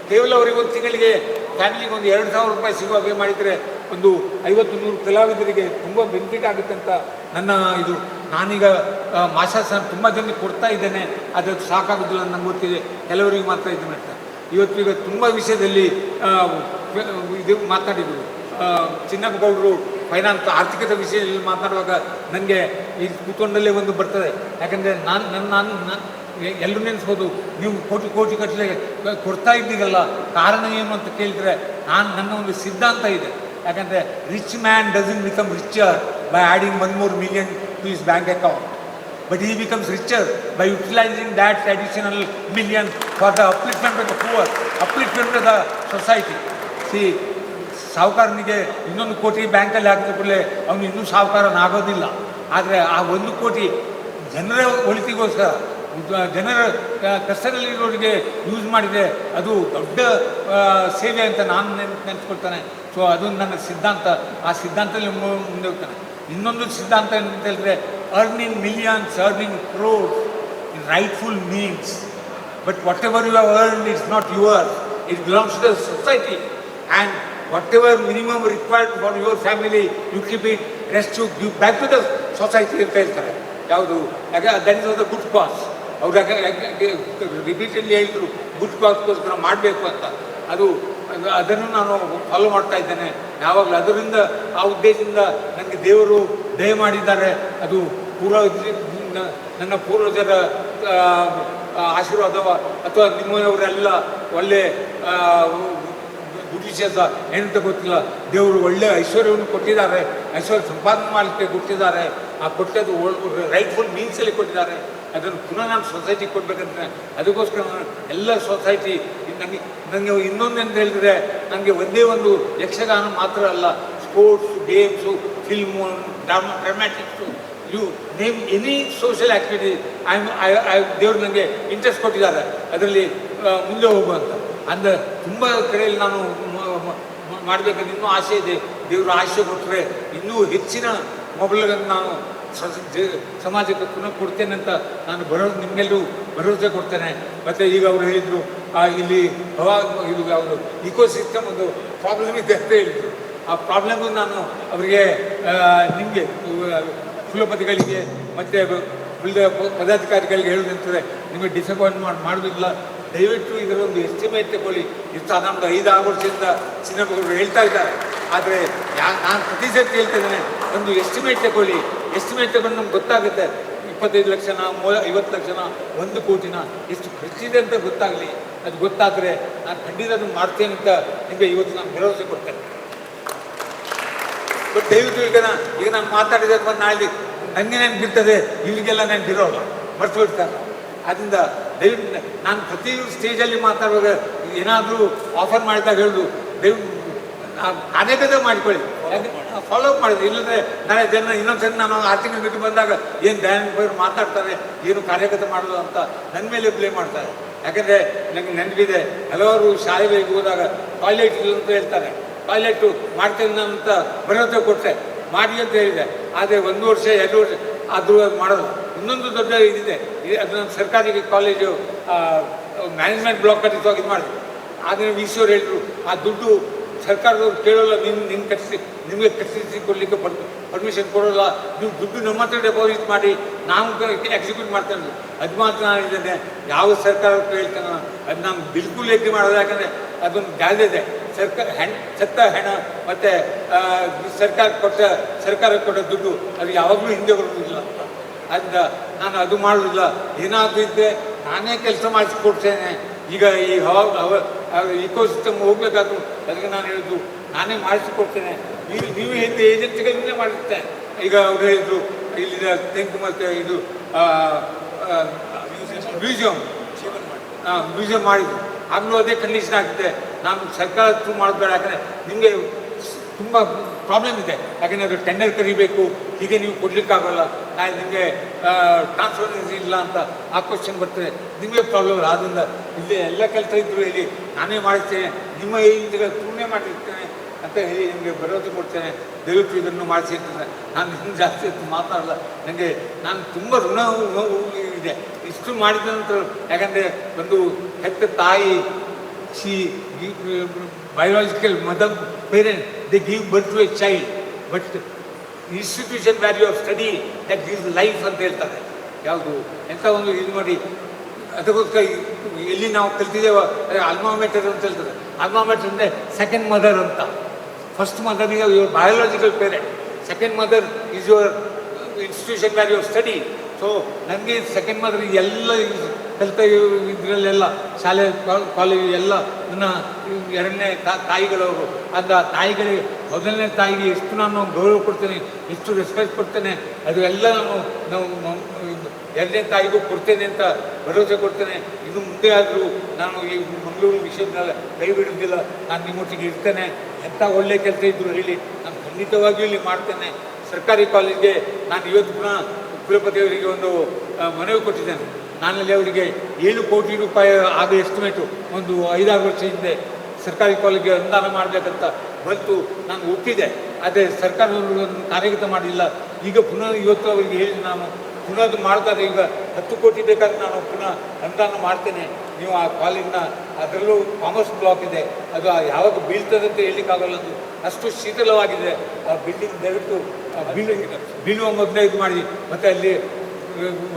ಕೇವಲ ಅವರಿಗೆ ಒಂದು ತಿಂಗಳಿಗೆ ಫ್ಯಾಮಿಲಿಗೆ ಒಂದು 2,000 ರೂಪಾಯಿ ಸಿಗುವ ಹಾಗೆ ಮಾಡಿದರೆ ಒಂದು 50-100 ಕಲಾವಿದರಿಗೆ ತುಂಬ ಬೆನಿಫಿಟ್ ಆಗುತ್ತೆ ಅಂತ ನನ್ನ ಇದು. ನಾನೀಗ ಮಾಸಾಸನ ತುಂಬ ಜನಕ್ಕೆ ಕೊಡ್ತಾ ಇದ್ದೇನೆ, ಅದು ಸಾಕಾಗೋದಿಲ್ಲ ನನಗೆ ಗೊತ್ತಿದೆ, ಕೆಲವರಿಗೆ ಮಾತ್ರ ಇದು ಮಾಡ್ತಾರೆ. ಈಗ ತುಂಬ ವಿಷಯದಲ್ಲಿ ಇದು ಮಾತನಾಡಿದರು. ಚಿನ್ನಪ್ಪ ಗೌಡರು ಫೈನಾನ್ಸ್, ಆರ್ಥಿಕತೆ ವಿಷಯದಲ್ಲಿ ಮಾತನಾಡುವಾಗ ನನಗೆ ಈ ಕೂತ್ಕೊಂಡಲ್ಲೇ ಒಂದು ಬರ್ತದೆ. ಯಾಕಂದರೆ ನಾನು ಎಲ್ಲರೂ ನೆನೆಸ್ಬೋದು, ನೀವು ಕೋಟಿ ಕಟ್ಟಲೆ ಕೊಡ್ತಾ ಇದ್ದೀರಲ್ಲ, ಕಾರಣ ಏನು ಅಂತ ಕೇಳಿದರೆ ನನ್ನ ಒಂದು ಸಿದ್ಧಾಂತ ಇದೆ. ಯಾಕಂದರೆ rich man doesn't become richer by adding 1 more million to his bank account, but he becomes richer by utilizing that additional million for the upliftment of the poor, upliftment of the society. See, ಸಾಹುಕಾರನಿಗೆ 1 ಕೋಟಿ ಬ್ಯಾಂಕಲ್ಲಿ ಹಾಕಿದ ಕೂಡಲೇ ಅವನು ಇನ್ನೂ ಸಾಹುಕಾರನಾಗೋದಿಲ್ಲ. ಆದರೆ ಆ 1 ಕೋಟಿ ಜನರ ಒಳಿತಿಗೋಸ್ಕರ, ಜನರ ಕಷ್ಟದಲ್ಲಿರೋರಿಗೆ ಯೂಸ್ ಮಾಡಿದರೆ ಅದು ದೊಡ್ಡ ಸೇವೆ ಅಂತ ನಾನು ನೆನೆಸ್ಕೊಳ್ತಾನೆ. ಸೊ ಅದು ನನ್ನ ಸಿದ್ಧಾಂತ. ಆ ಸಿದ್ಧಾಂತದಲ್ಲಿ ಮುಂದೆ ಹೋಗ್ತಾನೆ. ಇನ್ನೊಂದು ಸಿದ್ಧಾಂತ ಏನಂತ ಹೇಳಿದ್ರೆ, earning millions, earning crores in rightful means, but whatever you have earned it's not your, it belongs to the society. And whatever minimum required for your family, you keep it, rest you give back to the society ಅಂತ ಹೇಳ್ತಾರೆ. ಯಾವುದು that is the good ಕಾಸ್. ಅವ್ರು repeatedly ಹೇಳಿದರು good ಕಾಸ್ಗೋಸ್ಕರ ಮಾಡಬೇಕು ಅಂತ. ಅದನ್ನು ನಾನು follow ಮಾಡ್ತಾ ಇದ್ದೇನೆ ಯಾವಾಗಲೂ. ಅದರಿಂದ ಆ ಉದ್ದೇಶದಿಂದ ನನಗೆ ದೇವರು ದಯ ಮಾಡಿದ್ದಾರೆ. ಅದು ನನ್ನ ಪೂರ್ವಜರ ಆಶೀರ್ವಾದವ ಅಥವಾ ನಿಮ್ಮವರೆಲ್ಲ ಒಳ್ಳೆ ಬುದ್ಧಿಶೇಷ ಏನಂತ ಗೊತ್ತಿಲ್ಲ, ದೇವರು ಒಳ್ಳೆಯ ಐಶ್ವರ್ಯವನ್ನು ಕೊಟ್ಟಿದ್ದಾರೆ, ಐಶ್ವರ್ಯ ಸಂಪಾದನೆ ಮಾಡಲಿಕ್ಕೆ ಕೊಟ್ಟಿದ್ದಾರೆ. ಆ ಕೊಟ್ಟದ್ದು ರೈಟ್ಫುಲ್ ಮೀನ್ಸಲ್ಲಿ ಕೊಟ್ಟಿದ್ದಾರೆ. ಅದನ್ನು ಪುನಃ ನಾನು ಸೊಸೈಟಿಗೆ ಕೊಡಬೇಕಂತ, ಅದಕ್ಕೋಸ್ಕರ ಎಲ್ಲ ಸೊಸೈಟಿ ನನಗೆ ಇನ್ನೊಂದು ಅಂತ ಹೇಳಿದ್ರೆ, ನನಗೆ ಒಂದೇ ಒಂದು ಯಕ್ಷಗಾನ ಮಾತ್ರ ಅಲ್ಲ, sports, games, film, dramatics you name any social activity ದೇವರು ನನಗೆ ಇಂಟ್ರೆಸ್ಟ್ ಕೊಟ್ಟಿದ್ದಾರೆ, ಅದರಲ್ಲಿ ಮುಂದೆ ಹೋಗುವಂತ. ಅಂದರೆ ತುಂಬ ಕಡೆಯಲ್ಲಿ ನಾನು ಮಾಡಬೇಕಂದ್ರೆ ಇನ್ನೂ ಆಸೆ ಇದೆ. ದೇವರು ಆಸೆ ಕೊಟ್ಟರೆ ಇನ್ನೂ ಹೆಚ್ಚಿನ ಮೊಬೈಲ್ಗಳನ್ನು ನಾನು ಸಮಾಜಕ್ಕೆ ಪುನಃ ಕೊಡ್ತೇನೆ ಅಂತ ನಾನು ನಿಮ್ಮೆಲ್ಲರೂ ಭರವಸೆ ಕೊಡ್ತೇನೆ. ಮತ್ತು ಈಗ ಅವರು ಹೇಳಿದರು ಇಲ್ಲಿ ಇದು ಯಾವುದು ಇಕೋಸಿಸ್ಟಮ್ ಒಂದು ಪ್ರಾಬ್ಲಮ್ ಇದೆ ಅಂತ ಹೇಳಿದರು. ಆ ಪ್ರಾಬ್ಲಮ್ಮು ನಾನು ಅವರಿಗೆ ನಿಮಗೆ ಕುಲಪತಿಗಳಿಗೆ ಮತ್ತು ಉಳಿದ ಪದಾಧಿಕಾರಿಗಳಿಗೆ ಹೇಳೋದಂತಂದರೆ ನಿಮಗೆ ಡಿಸಪಾಯಿಂಟ್ ಮಾಡೋದಿಲ್ಲ. ದಯವಿಟ್ಟು ಇದರ ಒಂದು ಎಸ್ಟಿಮೇಟ್ ತಗೊಳ್ಳಿ. ಇಷ್ಟು ನಮ್ಮದು 5-6 ವರ್ಷದಿಂದ ಚಿನ್ನಪ್ಪವರು ಹೇಳ್ತಾ ಇದ್ದಾರೆ. ಆದರೆ ನಾನು ಪ್ರತಿ ಸರ್ತಿ ಹೇಳ್ತಾ ಇದ್ದೇನೆ, ಒಂದು ಎಸ್ಟಿಮೇಟ್ ತಗೊಳ್ಳಿ. ಎಸ್ಟಿಮೇಟ್ ತಗೊಂಡು ನಮ್ಗೆ ಗೊತ್ತಾಗುತ್ತೆ 25 ಲಕ್ಷನ 50 ಲಕ್ಷನ 1 ಕೋಟಿನ ಎಷ್ಟು ಖರ್ಚಿದೆ ಅಂತ ಗೊತ್ತಾಗಲಿ. ಅದು ಗೊತ್ತಾದರೆ ನಾನು ಖಂಡಿತ ಅದನ್ನು ಮಾಡ್ತೇನೆ ಅಂತ ನಿಮಗೆ ಇವತ್ತು ನಾನು ಭರವಸೆ ಕೊಡ್ತೇನೆ. ಬಟ್ ದಯವಿಟ್ಟು ಈಗ ನಾನು ಮಾತಾಡಿದ ನಾಳೆ ನನಗೆ ನೆನಪಿರ್ತದೆ, ಇಲ್ಲಿಗೆಲ್ಲ ನೆನಪಿರೋಲ್ಲ, ಮರ್ತು ಬಿಡ್ತಾರೆ. ಅದರಿಂದ ದಯವಿಟ್ಟು ನಾನು ಪ್ರತಿ ಸ್ಟೇಜಲ್ಲಿ ಮಾತಾಡುವಾಗ ಏನಾದರೂ ಆಫರ್ ಮಾಡಿದಾಗ ಹೇಳೋದು, ದಯವಿಟ್ಟು ಕಾರ್ಯಗತ ಮಾಡಿಕೊಳ್ಳಿ, ಫಾಲೋ ಅಪ್ ಮಾಡಿದ್ರು. ಇಲ್ಲಂದರೆ ನಾಳೆ ಇನ್ನೊಂದ್ಸರಿ ನಾನು 6 ತಿಂಗಳು ಬಿಟ್ಟು ಬಂದಾಗ ಏನು ದಯಾನಂದ ಮಾತಾಡ್ತಾರೆ, ಏನು ಕಾರ್ಯಗತ ಮಾಡೋದು ಅಂತ ನನ್ನ ಮೇಲೆ ಬ್ಲೇಮ್ ಮಾಡ್ತಾರೆ. ಯಾಕಂದರೆ ನನಗೆ ನೆನಪಿದೆ, ಹಲವಾರು ಶಾಲೆಗಳಿಗೆ ಹೋದಾಗ ಟಾಯ್ಲೆಟ್ ಇಲ್ಲ ಅಂತ ಹೇಳ್ತಾರೆ. ಟಾಯ್ಲೆಟು ಮಾಡ್ತೇನೆ ಅಂತ ಭರವಸೆ ಕೊಟ್ಟರೆ ಮಾಡಿ ಅಂತ ಹೇಳಿದೆ. ಆದರೆ 1 ವರ್ಷ 2 ವರ್ಷ ಆದರೂ ಅದು ಮಾಡೋದು. ಇನ್ನೊಂದು ದೊಡ್ಡ ಇದಿದೆ, ಅದು ನಮ್ಮ ಸರ್ಕಾರಿ ಕಾಲೇಜು ಮ್ಯಾನೇಜ್ಮೆಂಟ್ ಬ್ಲಾಕ್ ಕಟ್ಟಿಸುವಾಗ ಇದು ಮಾಡಿದ್ರು. ಆದರೆ VC ಅವ್ರು ಹೇಳಿದ್ರು, ಆ ದುಡ್ಡು ಸರ್ಕಾರದವ್ರು ಕೇಳೋಲ್ಲ, ನಿಮಗೆ ಕಟ್ಟಿಸಿ ಕೊಡಲಿಕ್ಕೆ ಪರ್ಮಿಷನ್ ಕೊಡೋಲ್ಲ, ನೀವು ದುಡ್ಡು ನಮ್ಮ ಹತ್ರ ಡೆಪಾಸಿಟ್ ಮಾಡಿ ನಾವು ಎಕ್ಸಿಕ್ಯೂಟ್ ಮಾಡ್ತೇನೆ. ಅದು ಮಾತ್ರ ನಾನು ಇದ್ದೇನೆ, ಯಾವ ಸರ್ಕಾರಕ್ಕೆ ಹೇಳ್ತೇನೆ ಅದು ನಾನು ಬಿಲ್ಕುಲ್ ಎಗ್ರಿ ಮಾಡೋದು. ಯಾಕಂದರೆ ಅದೊಂದು ಗಾದೆ ಇದೆ, ಸತ್ತ ಹೆಣ ಮತ್ತು ಸರ್ಕಾರಕ್ಕೆ ಕೊಟ್ಟ ದುಡ್ಡು ಅದು ಯಾವಾಗಲೂ ಹಿಂದೆ ಬರೋದಿಲ್ಲ ಅಂತ. ಅದರಿಂದ ನಾನು ಅದು ಮಾಡೋದಿಲ್ಲ. ಏನಾದರೂ ಇದ್ದರೆ ನಾನೇ ಕೆಲಸ ಮಾಡಿಸ್ಕೊಡ್ತೇನೆ. ಈಗ ಈ ಇಕೋಸಿಸ್ಟಮ್ ಹೋಗ್ಬೇಕಾದ್ರು ಅದಕ್ಕೆ ನಾನು ಹೇಳಿದ್ದು ನಾನೇ ಮಾಡಿಸಿಕೊಡ್ತೇನೆ. ನೀವು ಹಿಂದೆ ಏಜೆನ್ಸಿಗಳಿಂದಲೇ ಮಾಡಿರ್ತೇನೆ. ಈಗ ಅವ್ರು ಹೇಳಿದ್ರು ಇಲ್ಲಿನ ತೆಂಕು ಮತ್ತು ಇದು ಮ್ಯೂಸಿಯಂ ಮಾಡಿದ್ರು. ಆಗಲೂ ಅದೇ ಕಂಡೀಷನ್ ಆಗುತ್ತೆ, ನಾನು ಸರ್ಕಾರ ಥ್ರೂ ಮಾಡಬೇಡ. ಯಾಕಂದರೆ ನಿಮಗೆ ತುಂಬ ಪ್ರಾಬ್ಲಮ್ ಇದೆ. ಯಾಕೆಂದರೆ ಅದು ಟೆಂಡರ್ ಕರಿಬೇಕು, ಹೀಗೆ ನೀವು ಕೊಡಲಿಕ್ಕಾಗಲ್ಲ, ನಾನು ನಿಮಗೆ ಟ್ರಾನ್ಸ್ಪರೆನ್ಸಿ ಇಲ್ಲ ಅಂತ ಆ ಕ್ವಶನ್ ಬರ್ತದೆ, ನಿಮಗೆ ಪ್ರಾಬ್ಲಮ್ ಇಲ್ಲ. ಆದ್ದರಿಂದ ಇಲ್ಲಿ ಎಲ್ಲ ಕೆಲಸ ಇದ್ದರೂ ಇಲ್ಲಿ ನಾನೇ ಮಾಡಿಸ್ತೇನೆ, ನಿಮ್ಮ ಈಗ ಥ್ರೂನೇ ಮಾಡಿರ್ತೇನೆ ಅಂತ ಹೇಳಿ ನಿಮಗೆ ಭರವಸೆ ಕೊಡ್ತೇನೆ. ದಯವಿಟ್ಟು ಇದನ್ನು ಮಾಡಿಸಿ ಅಂತಂದರೆ ನಾನು ಇನ್ನು ಜಾಸ್ತಿ ಮಾತಾಡಲ್ಲ. ನನಗೆ ನಾನು ತುಂಬ ಋಣ ಇದೆ ಇಷ್ಟು ಮಾಡಿದ ನಂತರ. ಯಾಕಂದರೆ ಒಂದು ಹೆತ್ತ ತಾಯಿ, she biological mother, parent, they give birth to a child, but institution where you have study that gives life ಅಂತ ಹೇಳ್ತಾರೆ. ಯಾವುದು ಎಂಥ ಒಂದು ಇದು ನೋಡಿ, ಅದಕ್ಕೋಸ್ಕರ ಎಲ್ಲಿ ನಾವು ಕಲ್ತಿದ್ದೇವೆ ಅಲ್ಮಾ ಮ್ಯಾಟರ್ ಅಂತ ಹೇಳ್ತಾರೆ. ಅಲ್ಮಾ ಮ್ಯಾಟರ್ ಅಂದರೆ ಸೆಕೆಂಡ್ ಮದರ್ ಅಂತ. First mother is your biological parent, second mother is your institution where your study. So ನನಗೆ ಸೆಕೆಂಡ್ ಮದರ್ ಎಲ್ಲ ಕಲಿತ ಇದರಲ್ಲೆಲ್ಲ ಶಾಲೆ ಕಾಲೇಜು ಎಲ್ಲ ನನ್ನ 2ನೇ ತಾಯಿಗಳವರು. ಅಂತ ತಾಯಿಗಳಿಗೆ, ಮೊದಲನೇ ತಾಯಿಗೆ ಎಷ್ಟು ನಾನು ಗೌರವ ಕೊಡ್ತೇನೆ, ಎಷ್ಟು ರೆಸ್ಪೆಕ್ಟ್ ಕೊಡ್ತೇನೆ, ಅದು ಎಲ್ಲ ನಾವು 2ನೇ ತಾಯಿಗೂ ಕೊಡ್ತೇನೆ ಅಂತ ಭರವಸೆ ಕೊಡ್ತೇನೆ. ಇನ್ನು ಮುಂದೆ ಆದರೂ ನಾನು ಈ ಮಂಗಳೂರು ವಿಶ್ವವಿದ್ಯಾಲಯ ಕೈ ಬಿಡುವುದಿಲ್ಲ, ನಾನು ನಿಮ್ಮೊಟ್ಟಿಗೆ ಇರ್ತೇನೆ. ಎಂಥ ಒಳ್ಳೆಯ ಕೆಲಸ ಇದ್ದರೂ ಹೇಳಿ ನಾನು ಖಂಡಿತವಾಗಿಯೂ ಇಲ್ಲಿ ಮಾಡ್ತೇನೆ. ಸರ್ಕಾರಿ ಕಾಲೇಜ್ಗೆ ನಾನು ಇವತ್ತು ಪುನಃ ಕುಲಪತಿಯವರಿಗೆ ಒಂದು ಮನವಿ ಕೊಟ್ಟಿದ್ದೇನೆ. ನಾನಲ್ಲಿ ಅವರಿಗೆ 7 ಕೋಟಿ ರೂಪಾಯಿ ಆಗ ಎಸ್ಟಿಮೇಟು ಒಂದು 5-6 ವರ್ಷ ಹಿಂದೆ ಸರ್ಕಾರಿ ಕಾಲೇಜಿಗೆ ಅನುದಾನ ಮಾಡಬೇಕಂತ ಬಂತು, ನಾನು ಒಪ್ಪಿದೆ. ಆದರೆ ಸರ್ಕಾರದವರು ಕಾರ್ಯಗತ ಮಾಡಲಿಲ್ಲ. ಈಗ ಪುನಃ ಇವತ್ತು ಅವರಿಗೆ ಹೇಳಿ ನಾನು ಪುನಃ ಅದು ಮಾಡ್ತಾರೆ. ಈಗ 10 ಕೋಟಿ ಬೇಕಾದ್ರೆ ನಾನು ಪುನಃ ಅನುದಾನ ಮಾಡ್ತೇನೆ. ನೀವು ಆ ಕಾಲೇಜಿನ ಅದರಲ್ಲೂ ಕಾಮರ್ಸ್ ಬ್ಲಾಕ್ ಇದೆ, ಅದು ಯಾವಾಗ ಬೀಳ್ತದೆ ಅಂತ ಹೇಳಲಿಕ್ಕಾಗಲ್ಲ, ಅದು ಅಷ್ಟು ಶೀತಲವಾಗಿದೆ ಆ ಬಿಲ್ಡಿಂಗ್. ದಯವಿಟ್ಟು ಬೀಳುವ ಮೊದಲೇ ಇದು ಮಾಡಿ. ಮತ್ತು ಅಲ್ಲಿ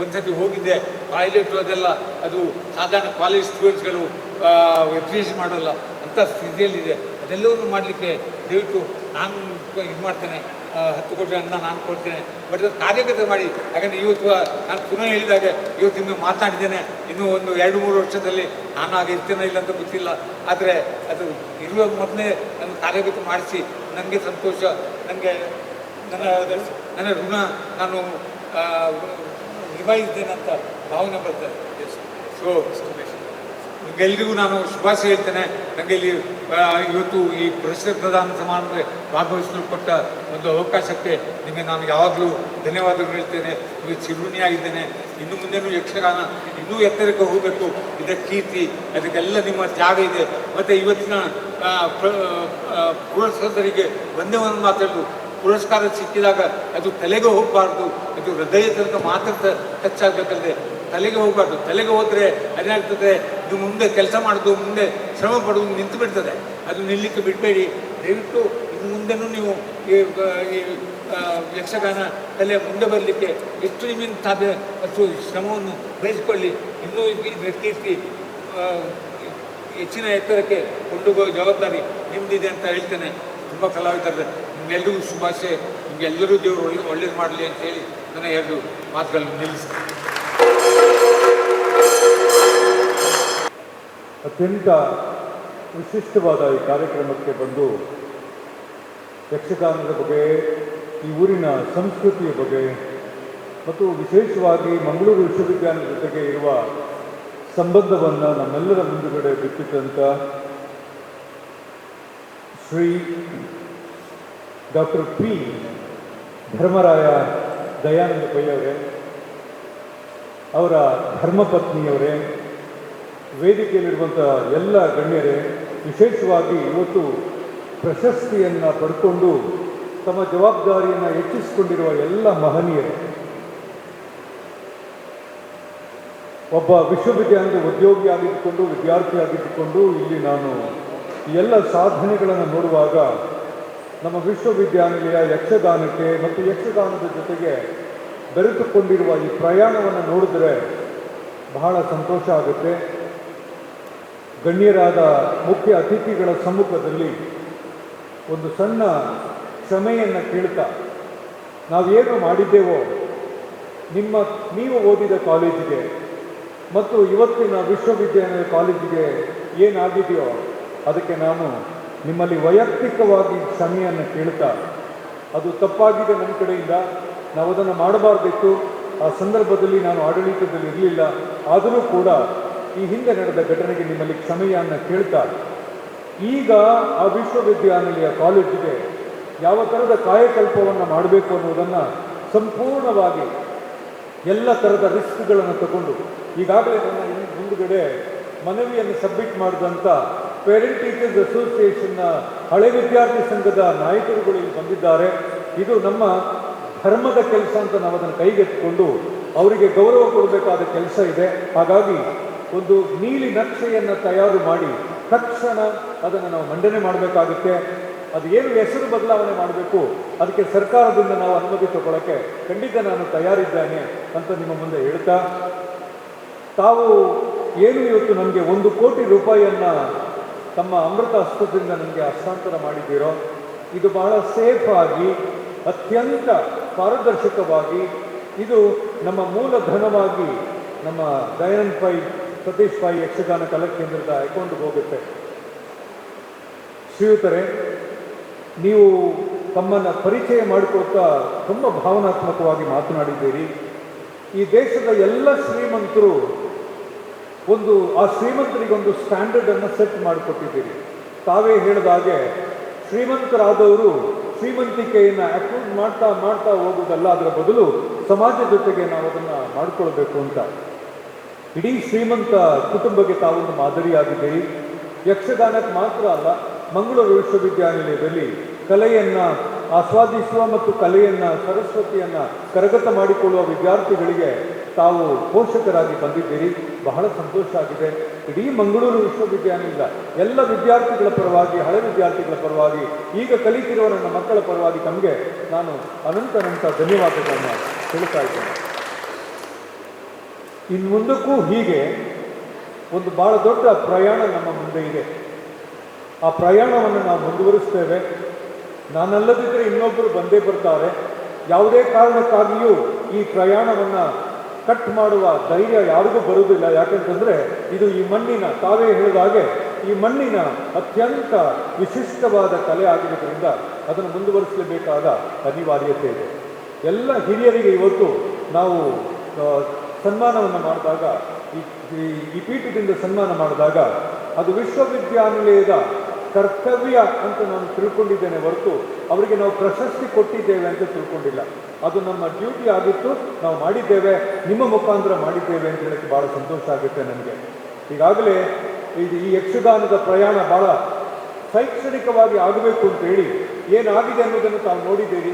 ಒಂದ್ಸತಿ ಹೋಗಿದ್ದೆ, ಟಾಯ್ಲೆಟು ಅದೆಲ್ಲ ಅದು ಸಾಧಾರಣ ಕಾಲೇಜ್ ಸ್ಟೂಡೆಂಟ್ಸ್ಗಳು ಅಪ್ರಿಷಿಯೇಟ್ ಮಾಡೋಲ್ಲ ಅಂಥ ಸ್ಥಿತಿಯಲ್ಲಿದೆ. ಅದೆಲ್ಲವನ್ನು ಮಾಡಲಿಕ್ಕೆ ದಯವಿಟ್ಟು ನಾನು ಇದು ಮಾಡ್ತೇನೆ. 10 ಕೋಟಿ ಅನ್ನ ನಾನು ಕೊಡ್ತೇನೆ, ಬಟ್ ಅದು ಕಾರ್ಯಗತ ಮಾಡಿ. ಯಾಕಂದರೆ ಇವತ್ತು ನಾನು ಪುನಃ ಹೇಳಿದಾಗ ಇವತ್ತು ನಿಮಗೆ ಮಾತಾಡಿದ್ದೇನೆ, ಇನ್ನೂ ಒಂದು 2-3 ವರ್ಷದಲ್ಲಿ ನಾನು ಆಗ ಇರ್ತೇನೆ ಇಲ್ಲ ಅಂತ ಗೊತ್ತಿಲ್ಲ. ಆದರೆ ಅದು ಇರುವ ಮೊದಲೇ ನನ್ನ ಕಾರ್ಯಗತ ಮಾಡಿಸಿ ನನಗೆ ಸಂತೋಷ, ನನಗೆ ನನ್ನ ಋಣ ನಾನು ನಿಭಾಯಿಸಿದ್ದೇನೆ ಅಂತ ಭಾವನೆ ಬರ್ತದೆ. ಸೊ ನಿಮಗೆಲ್ಲರಿಗೂ ನಾನು ಶುಭಾಶಯ ಹೇಳ್ತೇನೆ. ನನಗೆ ಇಲ್ಲಿ ಇವತ್ತು ಈ ಪ್ರಶಸ್ತಿ ಪ್ರದಾನ ಸಮಾರಂಭದಲ್ಲಿ ಭಾಗವಹಿಸಲು ಕೊಟ್ಟ ಒಂದು ಅವಕಾಶಕ್ಕೆ ನಿಮಗೆ ನಾನು ಯಾವಾಗಲೂ ಧನ್ಯವಾದಗಳು ಹೇಳ್ತೇನೆ. ನಿಮಗೆ ಚಿರುಣಿಯಾಗಿದ್ದೇನೆ. ಇನ್ನು ಮುಂದೆನೂ ಯಕ್ಷಗಾನ ಇನ್ನೂ ಎತ್ತರಕ್ಕೆ ಹೋಗಬೇಕು. ಇದಕ್ಕೆ ಕೀರ್ತಿ, ಅದಕ್ಕೆಲ್ಲ ನಿಮ್ಮ ತ್ಯಾಗ ಇದೆ. ಮತ್ತು ಇವತ್ತಿನ ಪುರಸ್ಕೃತರಿಗೆ ಒಂದೇ ಮಾತಾಡೋದು, ಪುರಸ್ಕಾರ ಸಿಕ್ಕಿದಾಗ ಅದು ತಲೆಗೆ ಹೋಗಬಾರ್ದು, ಅದು ಹೃದಯ ತನಕ ಮಾತ್ರ ಟಚ್ ಆಗಬೇಕಲ್ಲದೆ ತಲೆಗೆ ಹೋಗಬಾರ್ದು. ತಲೆಗೆ ಹೋದರೆ ಅದೇನಾಗ್ತದೆ, ಇದು ಮುಂದೆ ಕೆಲಸ ಮಾಡೋದು, ಮುಂದೆ ಶ್ರಮ ಪಡುವುದು ನಿಂತು ಬಿಡ್ತದೆ. ಅದು ನಿಲ್ಲಕ್ಕೆ ಬಿಡಬೇಡಿ. ದಯವಿಟ್ಟು ಇನ್ನು ಮುಂದೆನೂ ನೀವು ಈ ಯಕ್ಷಗಾನ ಕಲೆ ಮುಂದೆ ಬರಲಿಕ್ಕೆ ಎಷ್ಟು ನಿಮ್ಮಿಂದ ಸಾಧ್ಯ ಅಷ್ಟು ಶ್ರಮವನ್ನು ವಹಿಸಿಕೊಳ್ಳಿ. ಇನ್ನೂ ಇದರ ಕೀರ್ತಿ ಹೆಚ್ಚಿನ ಎತ್ತರಕ್ಕೆ ಕೊಂಡೋಗುವ ಜವಾಬ್ದಾರಿ ನಿಮ್ಮದಿದೆ ಅಂತ ಹೇಳ್ತೇನೆ. ತುಂಬ ಕಲಾವಿದರು ನಿಮಗೆಲ್ಲರಿಗೂ ಶುಭಾಶಯ. ನಿಮಗೆಲ್ಲರೂ ದೇವರು ಒಳ್ಳೇದು ಮಾಡಲಿ ಅಂತ ಹೇಳಿ ನನ್ನ ಎರಡು ಮಾತುಗಳನ್ನು ನಿಲ್ಲಿಸ್ತೀನಿ. ಅತ್ಯಂತ ವಿಶಿಷ್ಟವಾದ ಈ ಕಾರ್ಯಕ್ರಮಕ್ಕೆ ಬಂದು ಯಕ್ಷಗಾನದ ಬಗ್ಗೆ, ಈ ಊರಿನ ಸಂಸ್ಕೃತಿಯ ಬಗ್ಗೆ ಮತ್ತು ವಿಶೇಷವಾಗಿ ಮಂಗಳೂರು ವಿಶ್ವವಿದ್ಯಾಲಯದ ಜೊತೆಗೆ ಇರುವ ಸಂಬಂಧವನ್ನು ನಮ್ಮೆಲ್ಲರ ಮುಂದುಗಡೆ ಬಿಟ್ಟಿದ್ದಂಥ ಶ್ರೀ ಡಾಕ್ಟರ್ ಪಿ ಧರ್ಮರಾಯ ದಯಾನಂದ ಪೈ ಅವರೇ, ಅವರ ಧರ್ಮಪತ್ನಿಯವರೇ, ವೇದಿಕೆಯಲ್ಲಿರುವಂಥ ಎಲ್ಲ ಗಣ್ಯರೇ, ವಿಶೇಷವಾಗಿ ಇವತ್ತು ಪ್ರಶಸ್ತಿಯನ್ನು ಪಡ್ಕೊಂಡು ತಮ್ಮ ಜವಾಬ್ದಾರಿಯನ್ನು ಹೆಚ್ಚಿಸಿಕೊಂಡಿರುವ ಎಲ್ಲ ಮಹನೀಯರು, ಒಬ್ಬ ವಿಶ್ವವಿದ್ಯಾಲಯದ ಉದ್ಯೋಗಿಯಾಗಿದ್ದುಕೊಂಡು ವಿದ್ಯಾರ್ಥಿಯಾಗಿದ್ದುಕೊಂಡು ಇಲ್ಲಿ ನಾನು ಈ ಎಲ್ಲ ಸಾಧನೆಗಳನ್ನು ನೋಡುವಾಗ ನಮ್ಮ ವಿಶ್ವವಿದ್ಯಾನಿಲಯ ಯಕ್ಷಗಾನಕ್ಕೆ ಮತ್ತು ಯಕ್ಷಗಾನದ ಜೊತೆಗೆ ಬೆರೆತುಕೊಂಡಿರುವ ಈ ಪ್ರಯಾಣವನ್ನು ನೋಡಿದ್ರೆ ಬಹಳ ಸಂತೋಷ ಆಗುತ್ತೆ. ಗಣ್ಯರಾದ ಮುಖ್ಯ ಅತಿಥಿಗಳ ಸಮ್ಮುಖದಲ್ಲಿ ಒಂದು ಸಣ್ಣ ಕ್ಷಮೆಯನ್ನು ಕೇಳ್ತಾ, ನಾವೇನು ಮಾಡಿದ್ದೇವೋ ನೀವು ಓದಿದ ಕಾಲೇಜಿಗೆ ಮತ್ತು ಇವತ್ತಿನ ವಿಶ್ವವಿದ್ಯಾಲಯ ಕಾಲೇಜಿಗೆ ಏನಾಗಿದೆಯೋ ಅದಕ್ಕೆ ನಾನು ನಿಮ್ಮಲ್ಲಿ ವೈಯಕ್ತಿಕವಾಗಿ ಕ್ಷಮೆಯನ್ನು ಕೇಳ್ತಾ, ಅದು ತಪ್ಪಾಗಿದೆ ನನ್ನ ಕಡೆಯಿಂದ, ನಾವು ಅದನ್ನು ಮಾಡಬಾರ್ದಿತ್ತು, ಆ ಸಂದರ್ಭದಲ್ಲಿ ನಾನು ಆಡಳಿತದಲ್ಲಿ ಇರಲಿಲ್ಲ, ಆದರೂ ಕೂಡ ಈ ಹಿಂದೆ ನಡೆದ ಘಟನೆಗೆ ನಿಮ್ಮಲ್ಲಿ ಕ್ಷಮೆಯನ್ನು ಕೇಳ್ತಾ, ಈಗ ಆ ವಿಶ್ವವಿದ್ಯಾನಿಲಯ ಕಾಲೇಜಿಗೆ ಯಾವ ಥರದ ಕಾಯಕಲ್ಪವನ್ನು ಮಾಡಬೇಕು ಅನ್ನೋದನ್ನು ಸಂಪೂರ್ಣವಾಗಿ ಎಲ್ಲ ಥರದ ರಿಸ್ಕ್ಗಳನ್ನು ತಗೊಂಡು ಈಗಾಗಲೇ ನನ್ನ ಮುಂದುಗಡೆ ಮನವಿಯನ್ನು ಸಬ್ಮಿಟ್ ಮಾಡಿದಂಥ ಪೇರೆಂಟ್ ಟೀಚರ್ಸ್ ಅಸೋಸಿಯೇಷನ್ನ ಹಳೆ ವಿದ್ಯಾರ್ಥಿ ಸಂಘದ ನಾಯಕರುಗಳು ಇಲ್ಲಿ ಬಂದಿದ್ದಾರೆ. ಇದು ನಮ್ಮ ಧರ್ಮದ ಕೆಲಸ ಅಂತ ನಾವು ಅದನ್ನು ಕೈಗೆತ್ತಿಕೊಂಡು ಅವರಿಗೆ ಗೌರವ ಕೊಡಬೇಕಾದ ಕೆಲಸ ಇದೆ. ಹಾಗಾಗಿ ಒಂದು ನೀಲಿ ನಕ್ಷೆಯನ್ನು ತಯಾರು ಮಾಡಿ ತಕ್ಷಣ ಅದನ್ನು ನಾವು ಮಂಡನೆ ಮಾಡಬೇಕಾಗುತ್ತೆ. ಅದು ಏನು ಹೆಸರು ಬದಲಾವಣೆ ಮಾಡಬೇಕು ಅದಕ್ಕೆ ಸರ್ಕಾರದಿಂದ ನಾವು ಅನುಮತಿ ತಗೊಳ್ಳೋಕ್ಕೆ ಖಂಡಿತ ನಾನು ತಯಾರಿದ್ದೇನೆ ಅಂತ ನಿಮ್ಮ ಮುಂದೆ ಹೇಳ್ತಾ, ತಾವು ಏನು ಇವತ್ತು ನಮಗೆ 1 ಕೋಟಿ ರೂಪಾಯಿಯನ್ನು ತಮ್ಮ ಅಮೃತ ಹಸ್ತದಿಂದ ನನಗೆ ಹಸ್ತಾಂತರ ಮಾಡಿದ್ದೀರೋ, ಇದು ಬಹಳ ಸೇಫ್ ಆಗಿ ಅತ್ಯಂತ ಪಾರದರ್ಶಕವಾಗಿ ಇದು ನಮ್ಮ ಮೂಲ ಧನವಾಗಿ ನಮ್ಮ ದಯಾನಂದ ಪೈ ಸತೀಶ್ ಪೈ ಯಕ್ಷಗಾನ ಕಲಾಕೇಂದ್ರದ ಅಕೌಂಟ್ಗೆ ಹೋಗುತ್ತೆ. ಶ್ರೀಯುತರೇ, ನೀವು ತಮ್ಮನ್ನು ಪರಿಚಯ ಮಾಡಿಕೊಳ್ತಾ ತುಂಬ ಭಾವನಾತ್ಮಕವಾಗಿ ಮಾತನಾಡಿದ್ದೀರಿ. ಈ ದೇಶದ ಎಲ್ಲ ಶ್ರೀಮಂತರು ಆ ಶ್ರೀಮಂತರಿಗೊಂದು ಸ್ಟ್ಯಾಂಡರ್ಡನ್ನು ಸೆಟ್ ಮಾಡಿಕೊಟ್ಟಿದ್ದೀರಿ. ತಾವೇ ಹೇಳಿದ ಹಾಗೆ ಶ್ರೀಮಂತರಾದವರು ಶ್ರೀಮಂತಿಕೆಯನ್ನು ಅಕ್ಯೂಸ್ ಮಾಡ್ತಾ ಹೋಗೋದಲ್ಲ, ಅದರ ಬದಲು ಸಮಾಜದ ಜೊತೆಗೆ ನಾವು ಅದನ್ನು ಮಾಡಿಕೊಳ್ಬೇಕು ಅಂತ ಇಡೀ ಶ್ರೀಮಂತ ಕುಟುಂಬಕ್ಕೆ ತಾವೊಂದು ಮಾದರಿಯಾಗಿದ್ದೀರಿ. ಯಕ್ಷಗಾನಕ್ಕೆ ಮಾತ್ರ ಅಲ್ಲ, ಮಂಗಳೂರು ವಿಶ್ವವಿದ್ಯಾನಿಲಯದಲ್ಲಿ ಕಲೆಯನ್ನು ಆಸ್ವಾದಿಸುವ ಮತ್ತು ಕಲೆಯನ್ನು ಸರಸ್ವತಿಯನ್ನು ಕರಗತ ಮಾಡಿಕೊಳ್ಳುವ ವಿದ್ಯಾರ್ಥಿಗಳಿಗೆ ತಾವು ಪೋಷಕರಾಗಿ ಬಂದಿದ್ದೀರಿ. ಬಹಳ ಸಂತೋಷ ಆಗಿದೆ. ಇಡೀ ಮಂಗಳೂರು ವಿಶ್ವವಿದ್ಯಾನಿಲಯದ ಎಲ್ಲ ವಿದ್ಯಾರ್ಥಿಗಳ ಪರವಾಗಿ, ಹಳೆ ವಿದ್ಯಾರ್ಥಿಗಳ ಪರವಾಗಿ, ಈಗ ಕಲಿತಿರುವ ನನ್ನ ಮಕ್ಕಳ ಪರವಾಗಿ ತಮಗೆ ನಾನು ಅನಂತ ಧನ್ಯವಾದಗಳನ್ನು ಹೇಳ್ತಾ ಇದ್ದೇನೆ. ಇನ್ನು ಮುಂದಕ್ಕೂ ಹೀಗೆ ಒಂದು ಭಾಳ ದೊಡ್ಡ ಪ್ರಯಾಣ ನಮ್ಮ ಮುಂದೆ ಇದೆ. ಆ ಪ್ರಯಾಣವನ್ನು ನಾವು ಮುಂದುವರಿಸ್ತೇವೆ. ನಾನಲ್ಲದಿದ್ದರೆ ಇನ್ನೊಬ್ಬರು ಬಂದೇ ಬರ್ತಾರೆ. ಯಾವುದೇ ಕಾರಣಕ್ಕಾಗಿಯೂ ಈ ಪ್ರಯಾಣವನ್ನು ಕಟ್ ಮಾಡುವ ಧೈರ್ಯ ಯಾರಿಗೂ ಬರುವುದಿಲ್ಲ. ಯಾಕಂತಂದರೆ ಇದು ಈ ಮಣ್ಣಿನ, ತಾವೇ ಹೇಳಿದ ಹಾಗೆ ಈ ಮಣ್ಣಿನ ಅತ್ಯಂತ ವಿಶಿಷ್ಟವಾದ ಕಲೆ ಆಗಿರೋದ್ರಿಂದ ಅದನ್ನು ಮುಂದುವರಿಸಲೇಬೇಕಾದ ಅನಿವಾರ್ಯತೆ ಇದೆ. ಎಲ್ಲ ಹಿರಿಯರಿಗೆ ಇವತ್ತು ನಾವು ಸನ್ಮಾನವನ್ನು ಮಾಡಿದಾಗ ಈ ಈ ಪೀಠದಿಂದ ಸನ್ಮಾನ ಮಾಡಿದಾಗ ಅದು ವಿಶ್ವವಿದ್ಯಾನಿಲಯದ ಕರ್ತವ್ಯ ಅಂತ ನಾನು ತಿಳ್ಕೊಂಡಿದ್ದೇನೆ ಹೊರತು ಅವರಿಗೆ ನಾವು ಪ್ರಶಸ್ತಿ ಕೊಟ್ಟಿದ್ದೇವೆ ಅಂತ ತಿಳ್ಕೊಂಡಿಲ್ಲ. ಅದು ನಮ್ಮ ಡ್ಯೂಟಿ ಆಗಿತ್ತು, ನಾವು ಮಾಡಿದ್ದೇವೆ, ನಿಮ್ಮ ಮುಖಾಂತರ ಮಾಡಿದ್ದೇವೆ ಅಂತ ಹೇಳಕ್ಕೆ ಭಾಳ ಸಂತೋಷ ಆಗುತ್ತೆ ನನಗೆ. ಈಗಾಗಲೇ ಈ ಯಕ್ಷಗಾನದ ಪ್ರಯಾಣ ಭಾಳ ಶೈಕ್ಷಣಿಕವಾಗಿ ಆಗಬೇಕು ಅಂತೇಳಿ ಏನಾಗಿದೆ ಅನ್ನೋದನ್ನು ತಾವು ನೋಡಿದ್ದೀರಿ.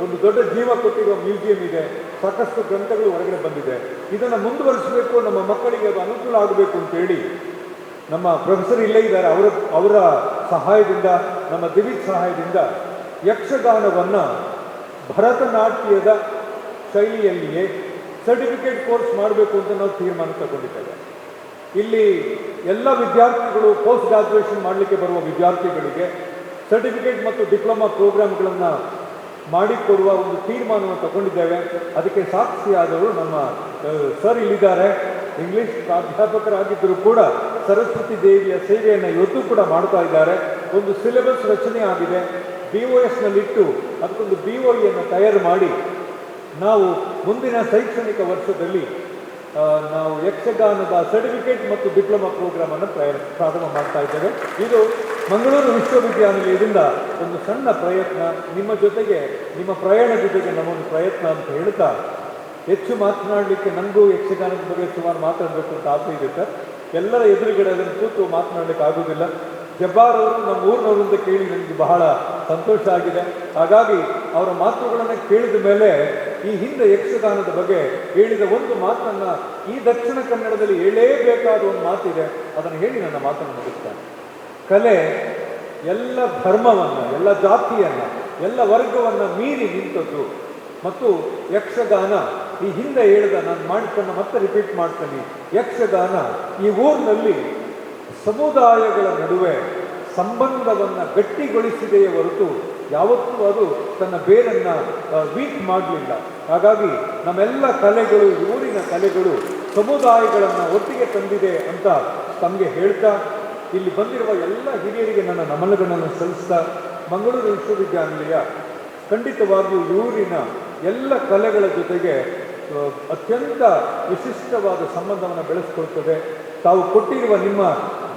ಒಂದು ದೊಡ್ಡ ಜೀವ ಕೊಟ್ಟಿರುವ ಮ್ಯೂಸಿಯಂ ಇದೆ, ಸಾಕಷ್ಟು ಗ್ರಂಥಗಳು ಹೊರಗಡೆ ಬಂದಿದೆ. ಇದನ್ನು ಮುಂದುವರಿಸಬೇಕು, ನಮ್ಮ ಮಕ್ಕಳಿಗೆ ಅದು ಅನುಕೂಲ ಆಗಬೇಕು ಅಂತೇಳಿ ನಮ್ಮ ಪ್ರೊಫೆಸರ್ ಇಲ್ಲೇ ಇದ್ದಾರೆ, ಅವರ ಸಹಾಯದಿಂದ, ನಮ್ಮ ದಿವಿಜ್ ಸಹಾಯದಿಂದ ಯಕ್ಷಗಾನವನ್ನು ಭರತನಾಟ್ಯದ ಶೈಲಿಯಲ್ಲಿಯೇ ಸರ್ಟಿಫಿಕೇಟ್ ಕೋರ್ಸ್ ಮಾಡಬೇಕು ಅಂತ ನಾವು ತೀರ್ಮಾನ ತಗೊಂಡಿದ್ದೇವೆ. ಇಲ್ಲಿ ಎಲ್ಲ ವಿದ್ಯಾರ್ಥಿಗಳು ಪೋಸ್ಟ್ ಗ್ರಾಜುಯೇಷನ್ ಮಾಡಲಿಕ್ಕೆ ಬರುವ ವಿದ್ಯಾರ್ಥಿಗಳಿಗೆ ಸರ್ಟಿಫಿಕೇಟ್ ಮತ್ತು ಡಿಪ್ಲೊಮಾ ಪ್ರೋಗ್ರಾಮ್ಗಳನ್ನು ಮಾಡಿಕೊಡುವ ಒಂದು ತೀರ್ಮಾನವನ್ನು ತಗೊಂಡಿದ್ದೇವೆ. ಅದಕ್ಕೆ ಸಾಕ್ಷಿಯಾದವರು ನಮ್ಮ ಸರ್ ಇಲ್ಲಿದ್ದಾರೆ, ಇಂಗ್ಲಿಷ್ ಪ್ರಾಧ್ಯಾಪಕರಾಗಿದ್ದರೂ ಕೂಡ ಸರಸ್ವತಿ ದೇವಿಯ ಸೇವೆಯನ್ನು ಇವತ್ತು ಕೂಡ ಮಾಡ್ತಾ ಇದ್ದಾರೆ. ಒಂದು ಸಿಲೆಬಸ್ ರಚನೆ ಆಗಿದೆ, BOSನಲ್ಲಿಟ್ಟು ಅದಕ್ಕೊಂದು BOEಯನ್ನು ತಯಾರು ಮಾಡಿ ನಾವು ಮುಂದಿನ ಶೈಕ್ಷಣಿಕ ವರ್ಷದಲ್ಲಿ ನಾವು ಯಕ್ಷಗಾನದ ಸರ್ಟಿಫಿಕೇಟ್ ಮತ್ತು ಡಿಪ್ಲೊಮಾ ಪ್ರೋಗ್ರಾಮನ್ನು ಪ್ರಾರಂಭ ಮಾಡ್ತಾ ಇದ್ದೇವೆ. ಇದು ಮಂಗಳೂರು ವಿಶ್ವವಿದ್ಯಾನಿಲಯದಿಂದ ಒಂದು ಸಣ್ಣ ಪ್ರಯತ್ನ, ನಿಮ್ಮ ಜೊತೆಗೆ, ನಿಮ್ಮ ಪ್ರಯಾಣ ಜೊತೆಗೆ ನಮ್ಮೊಂದು ಪ್ರಯತ್ನ ಅಂತ ಹೇಳ್ತಾ, ಹೆಚ್ಚು ಮಾತನಾಡಲಿಕ್ಕೆ ನನಗೂ ಯಕ್ಷಗಾನದ ಬಗ್ಗೆ ಸುಮಾರು ಮಾತಾಡಬೇಕು ಅಂತ ಆಸೆ ಇದೆ ಸರ್. ಎಲ್ಲರ ಎದುರುಗಡೆ ಅದನ್ನು ಕೂತು ಮಾತನಾಡಲಿಕ್ಕೆ ಆಗೋದಿಲ್ಲ. ಜಬ್ಬಾರ್ ಅವರು ನಮ್ಮ ಊರಿನವರು ಅಂತ ಕೇಳಿ ನನಗೆ ಬಹಳ ಸಂತೋಷ ಆಗಿದೆ. ಹಾಗಾಗಿ ಅವರ ಮಾತುಗಳನ್ನು ಕೇಳಿದ ಮೇಲೆ ಈ ಹಿಂದೆ ಯಕ್ಷಗಾನದ ಬಗ್ಗೆ ಹೇಳಿದ ಒಂದು ಮಾತನ್ನು ಈ ದಕ್ಷಿಣ ಕನ್ನಡದಲ್ಲಿ ಹೇಳಲೇಬೇಕಾದ ಒಂದು ಮಾತಿದೆ, ಅದನ್ನು ಹೇಳಿ ನನ್ನ ಮಾತನ್ನು ಮುಗಿಸ್ತಾನೆ. ಕಲೆ ಎಲ್ಲ ಧರ್ಮವನ್ನು, ಎಲ್ಲ ಜಾತಿಯನ್ನು, ಎಲ್ಲ ವರ್ಗವನ್ನು ಮೀರಿ ನಿಂತದ್ದು. ಮತ್ತು ಯಕ್ಷಗಾನ ಈ ಹಿಂದೆ ಹೇಳಿದ, ನಾನು ಮಾಡಿಕೊಂಡು ಮತ್ತೆ ರಿಪೀಟ್ ಮಾಡ್ತೀನಿ, ಯಕ್ಷಗಾನ ಈ ಊರಿನಲ್ಲಿ ಸಮುದಾಯಗಳ ನಡುವೆ ಸಂಬಂಧವನ್ನು ಗಟ್ಟಿಗೊಳಿಸಿದೆಯೇ ಹೊರತು ಯಾವತ್ತೂ ಅದು ತನ್ನ ಬೇರನ್ನು ವೀಕ್ ಮಾಡಲಿಲ್ಲ. ಹಾಗಾಗಿ ನಮ್ಮೆಲ್ಲ ಕಲೆಗಳು, ಊರಿನ ಕಲೆಗಳು ಸಮುದಾಯಗಳನ್ನು ಒಟ್ಟಿಗೆ ತಂದಿದೆ ಅಂತ ತಮಗೆ ಹೇಳ್ತಾ, ಇಲ್ಲಿ ಬಂದಿರುವ ಎಲ್ಲ ಹಿರಿಯರಿಗೆ ನನ್ನ ನಮನಗಳನ್ನು ಸಲ್ಲಿಸ್ತಾ, ಮಂಗಳೂರು ವಿಶ್ವವಿದ್ಯಾನಿಲಯ ಖಂಡಿತವಾಗಿಯೂ ಊರಿನ ಎಲ್ಲ ಕಲೆಗಳ ಜೊತೆಗೆ ಅತ್ಯಂತ ವಿಶಿಷ್ಟವಾದ ಸಂಬಂಧವನ್ನು ಬೆಳೆಸ್ಕೊಳ್ತದೆ. ತಾವು ಕೊಟ್ಟಿರುವ ನಿಮ್ಮ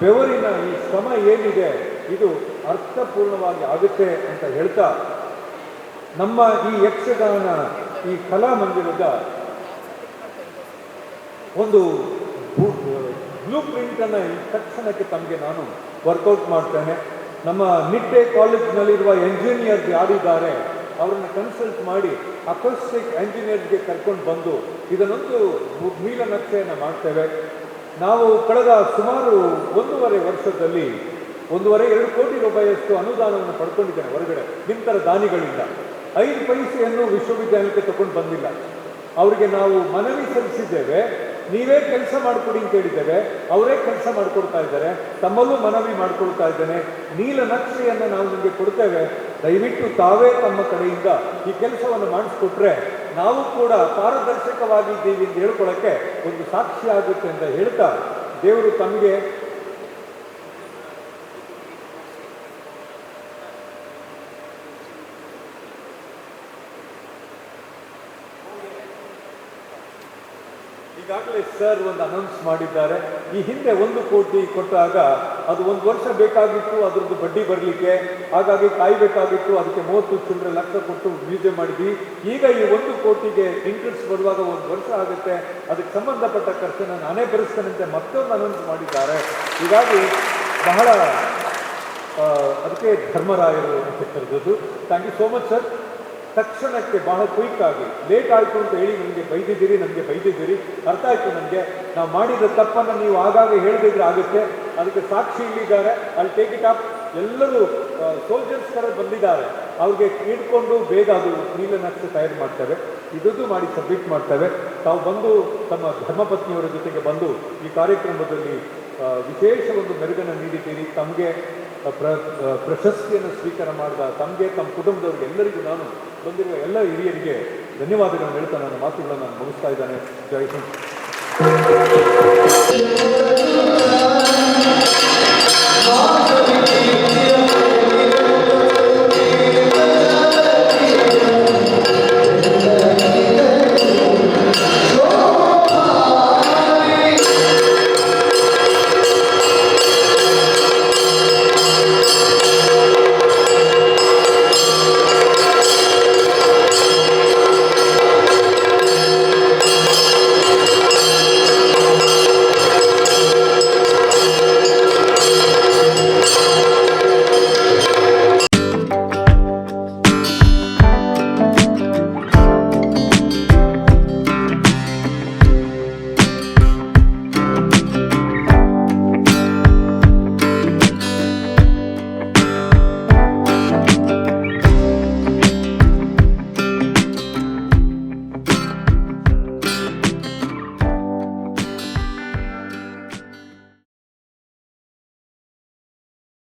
ಬೆವರಿನ ಈ ಶ್ರಮ ಏನಿದೆ ಇದು ಅರ್ಥಪೂರ್ಣವಾಗಿ ಆಗುತ್ತೆ ಅಂತ ಹೇಳ್ತಾ, ನಮ್ಮ ಈ ಯಕ್ಷಗಾನ ಈ ಕಲಾಮಂದಿರದ ಒಂದು ಬ್ಲೂ ಪ್ರಿಂಟನ್ನು ಈ ತಕ್ಷಣಕ್ಕೆ ತಮಗೆ ನಾನು ವರ್ಕೌಟ್ ಮಾಡ್ತೇನೆ. ನಮ್ಮ ನಿಟ್ಟೆ ಕಾಲೇಜಿನಲ್ಲಿರುವ ಎಂಜಿನಿಯರ್ಸ್ ಯಾರಿದ್ದಾರೆ ಅವರನ್ನು ಕನ್ಸಲ್ಟ್ ಮಾಡಿ ಅಕೋಸ್ಟಿಕ್ ಎಂಜಿನಿಯರ್ಸ್ಗೆ ಕರ್ಕೊಂಡು ಬಂದು ಇದನ್ನೊಂದು ನೀಲನಕ್ಷೆಯನ್ನು ಮಾಡ್ತೇವೆ. ನಾವು ಕಳೆದ ಸುಮಾರು 1.5 ವರ್ಷದಲ್ಲಿ 1.5-2 ಕೋಟಿ ರೂಪಾಯಿಯಷ್ಟು ಅನುದಾನವನ್ನು ಪಡ್ಕೊಂಡಿದ್ದೇನೆ ಹೊರಗಡೆ ನಿಂತರ ದಾನಿಗಳಿಂದ. 5 ಪೈಸೆಯನ್ನು ವಿಶ್ವವಿದ್ಯಾಲಯಕ್ಕೆ ತಗೊಂಡು ಬಂದಿಲ್ಲ. ಅವರಿಗೆ ನಾವು ಮನವಿ ಸಲ್ಲಿಸಿದ್ದೇವೆ, ನೀವೇ ಕೆಲಸ ಮಾಡಿಕೊಡಿ ಅಂತ ಹೇಳಿದ್ದೇವೆ, ಅವರೇ ಕೆಲಸ ಮಾಡಿಕೊಡ್ತಾ ಇದ್ದಾರೆ. ತಮ್ಮಲ್ಲೂ ಮನವಿ ಮಾಡಿಕೊಡ್ತಾ ಇದ್ದೇನೆ, ನೀಲನಕ್ಷೆಯನ್ನು ನಾವು ನಿಮಗೆ ಕೊಡ್ತೇವೆ, ದಯವಿಟ್ಟು ತಾವೇ ತಮ್ಮ ಕಡೆಯಿಂದ ಈ ಕೆಲಸವನ್ನು ಮಾಡಿಸ್ಕೊಟ್ರೆ ನಾವು ಕೂಡ ಪಾರದರ್ಶಕವಾಗಿದ್ದೀವಿ ಅಂತ ಹೇಳ್ಕೊಳ್ಳೋಕ್ಕೆ ಒಂದು ಸಾಕ್ಷಿ ಆಗುತ್ತೆ ಅಂತ ಹೇಳ್ತಾ, ದೇವರು ತಮಗೆ ಈಗಾಗಲೇ ಸರ್ ಒಂದು ಅನೌನ್ಸ್ ಮಾಡಿದ್ದಾರೆ. ಈ ಹಿಂದೆ 1 ಕೋಟಿ ಕೊಟ್ಟಾಗ ಅದು 1 ವರ್ಷ ಬೇಕಾಗಿತ್ತು ಅದರದ್ದು ಬಡ್ಡಿ ಬರಲಿಕ್ಕೆ, ಹಾಗಾಗಿ ಕಾಯಬೇಕಾಗಿತ್ತು. ಅದಕ್ಕೆ 30 ಚಿಲ್ಲರೆ ಲಕ್ಷ ಕೊಟ್ಟು ಮ್ಯೂಸಿಯಂ ಮಾಡಿದ್ವಿ. ಈಗ ಈ 1 ಕೋಟಿಗೆ ಇಂಟ್ರೆಸ್ಟ್ ಬರುವಾಗ 1 ವರ್ಷ ಆಗುತ್ತೆ, ಅದಕ್ಕೆ ಸಂಬಂಧಪಟ್ಟ ಖರ್ಚನ್ನು ನಾನೇ ಭರಿಸ್ತೇನೆ ಮತ್ತೊಂದು ಅನೌನ್ಸ್ ಮಾಡಿದ್ದಾರೆ. ಹೀಗಾಗಿ ಬಹಳ ಅದಕ್ಕೆ ಧರ್ಮರಾಯರು ಅಂತ ಕರೆದದ್ದು. Thank you so much sir. ತಕ್ಷಣಕ್ಕೆ ಬಹಳ ಕ್ವಿಕ್ಕಾಗಿ ಲೇಟ್ ಆಯಿತು ಅಂತ ಹೇಳಿ ನಮಗೆ ಬೈದಿದ್ದೀರಿ, ಅರ್ಥ ಆಯಿತು ನನಗೆ. ನಾವು ಮಾಡಿದ ತಪ್ಪನ್ನು ನೀವು ಆಗಾಗ ಹೇಳದಿದ್ರೆ ಆಗುತ್ತೆ. ಅದಕ್ಕೆ ಸಾಕ್ಷಿ ಇಲ್ಲಿದ್ದಾರೆ, ಅಲ್ಲಿ ಟೇಕ್ ಇಟ್ ಅಪ್. ಎಲ್ಲರೂ ಸೋಲ್ಜರ್ಸ್ ಥರ ಬಂದಿದ್ದಾರೆ, ಅವ್ರಿಗೆ ಇಟ್ಕೊಂಡು ಬೇಗ ಅದು ನೀಲನಕ್ಷೆ ತಯಾರು ಮಾಡ್ತೇವೆ, ಇದದ್ದು ಮಾಡಿ ಸಬ್ಮಿಟ್ ಮಾಡ್ತೇವೆ. ತಾವು ಬಂದು ತಮ್ಮ ಧರ್ಮಪತ್ನಿಯವರ ಜೊತೆಗೆ ಬಂದು ಈ ಕಾರ್ಯಕ್ರಮದಲ್ಲಿ ವಿಶೇಷ ಒಂದು ಮೆರುಗನ್ನು ನೀಡಿದ್ದೀರಿ. ತಮಗೆ ಪ್ರಶಸ್ತಿಯನ್ನು ಸ್ವೀಕಾರ ಮಾಡಿದ ತಮಗೆ, ತಮ್ಮ ಕುಟುಂಬದವರಿಗೆ ಎಲ್ಲರಿಗೂ ನಾನು ಬಂದಿರುವ ಎಲ್ಲ ಹಿರಿಯರಿಗೆ ಧನ್ಯವಾದಗಳನ್ನು ಹೇಳ್ತಾ ನನ್ನ ಮಾತುಗಳನ್ನು ನಾನು ಮುಗಿಸ್ತಾ ಇದ್ದಾನೆ. ಜೈ ಹಿಂದ್.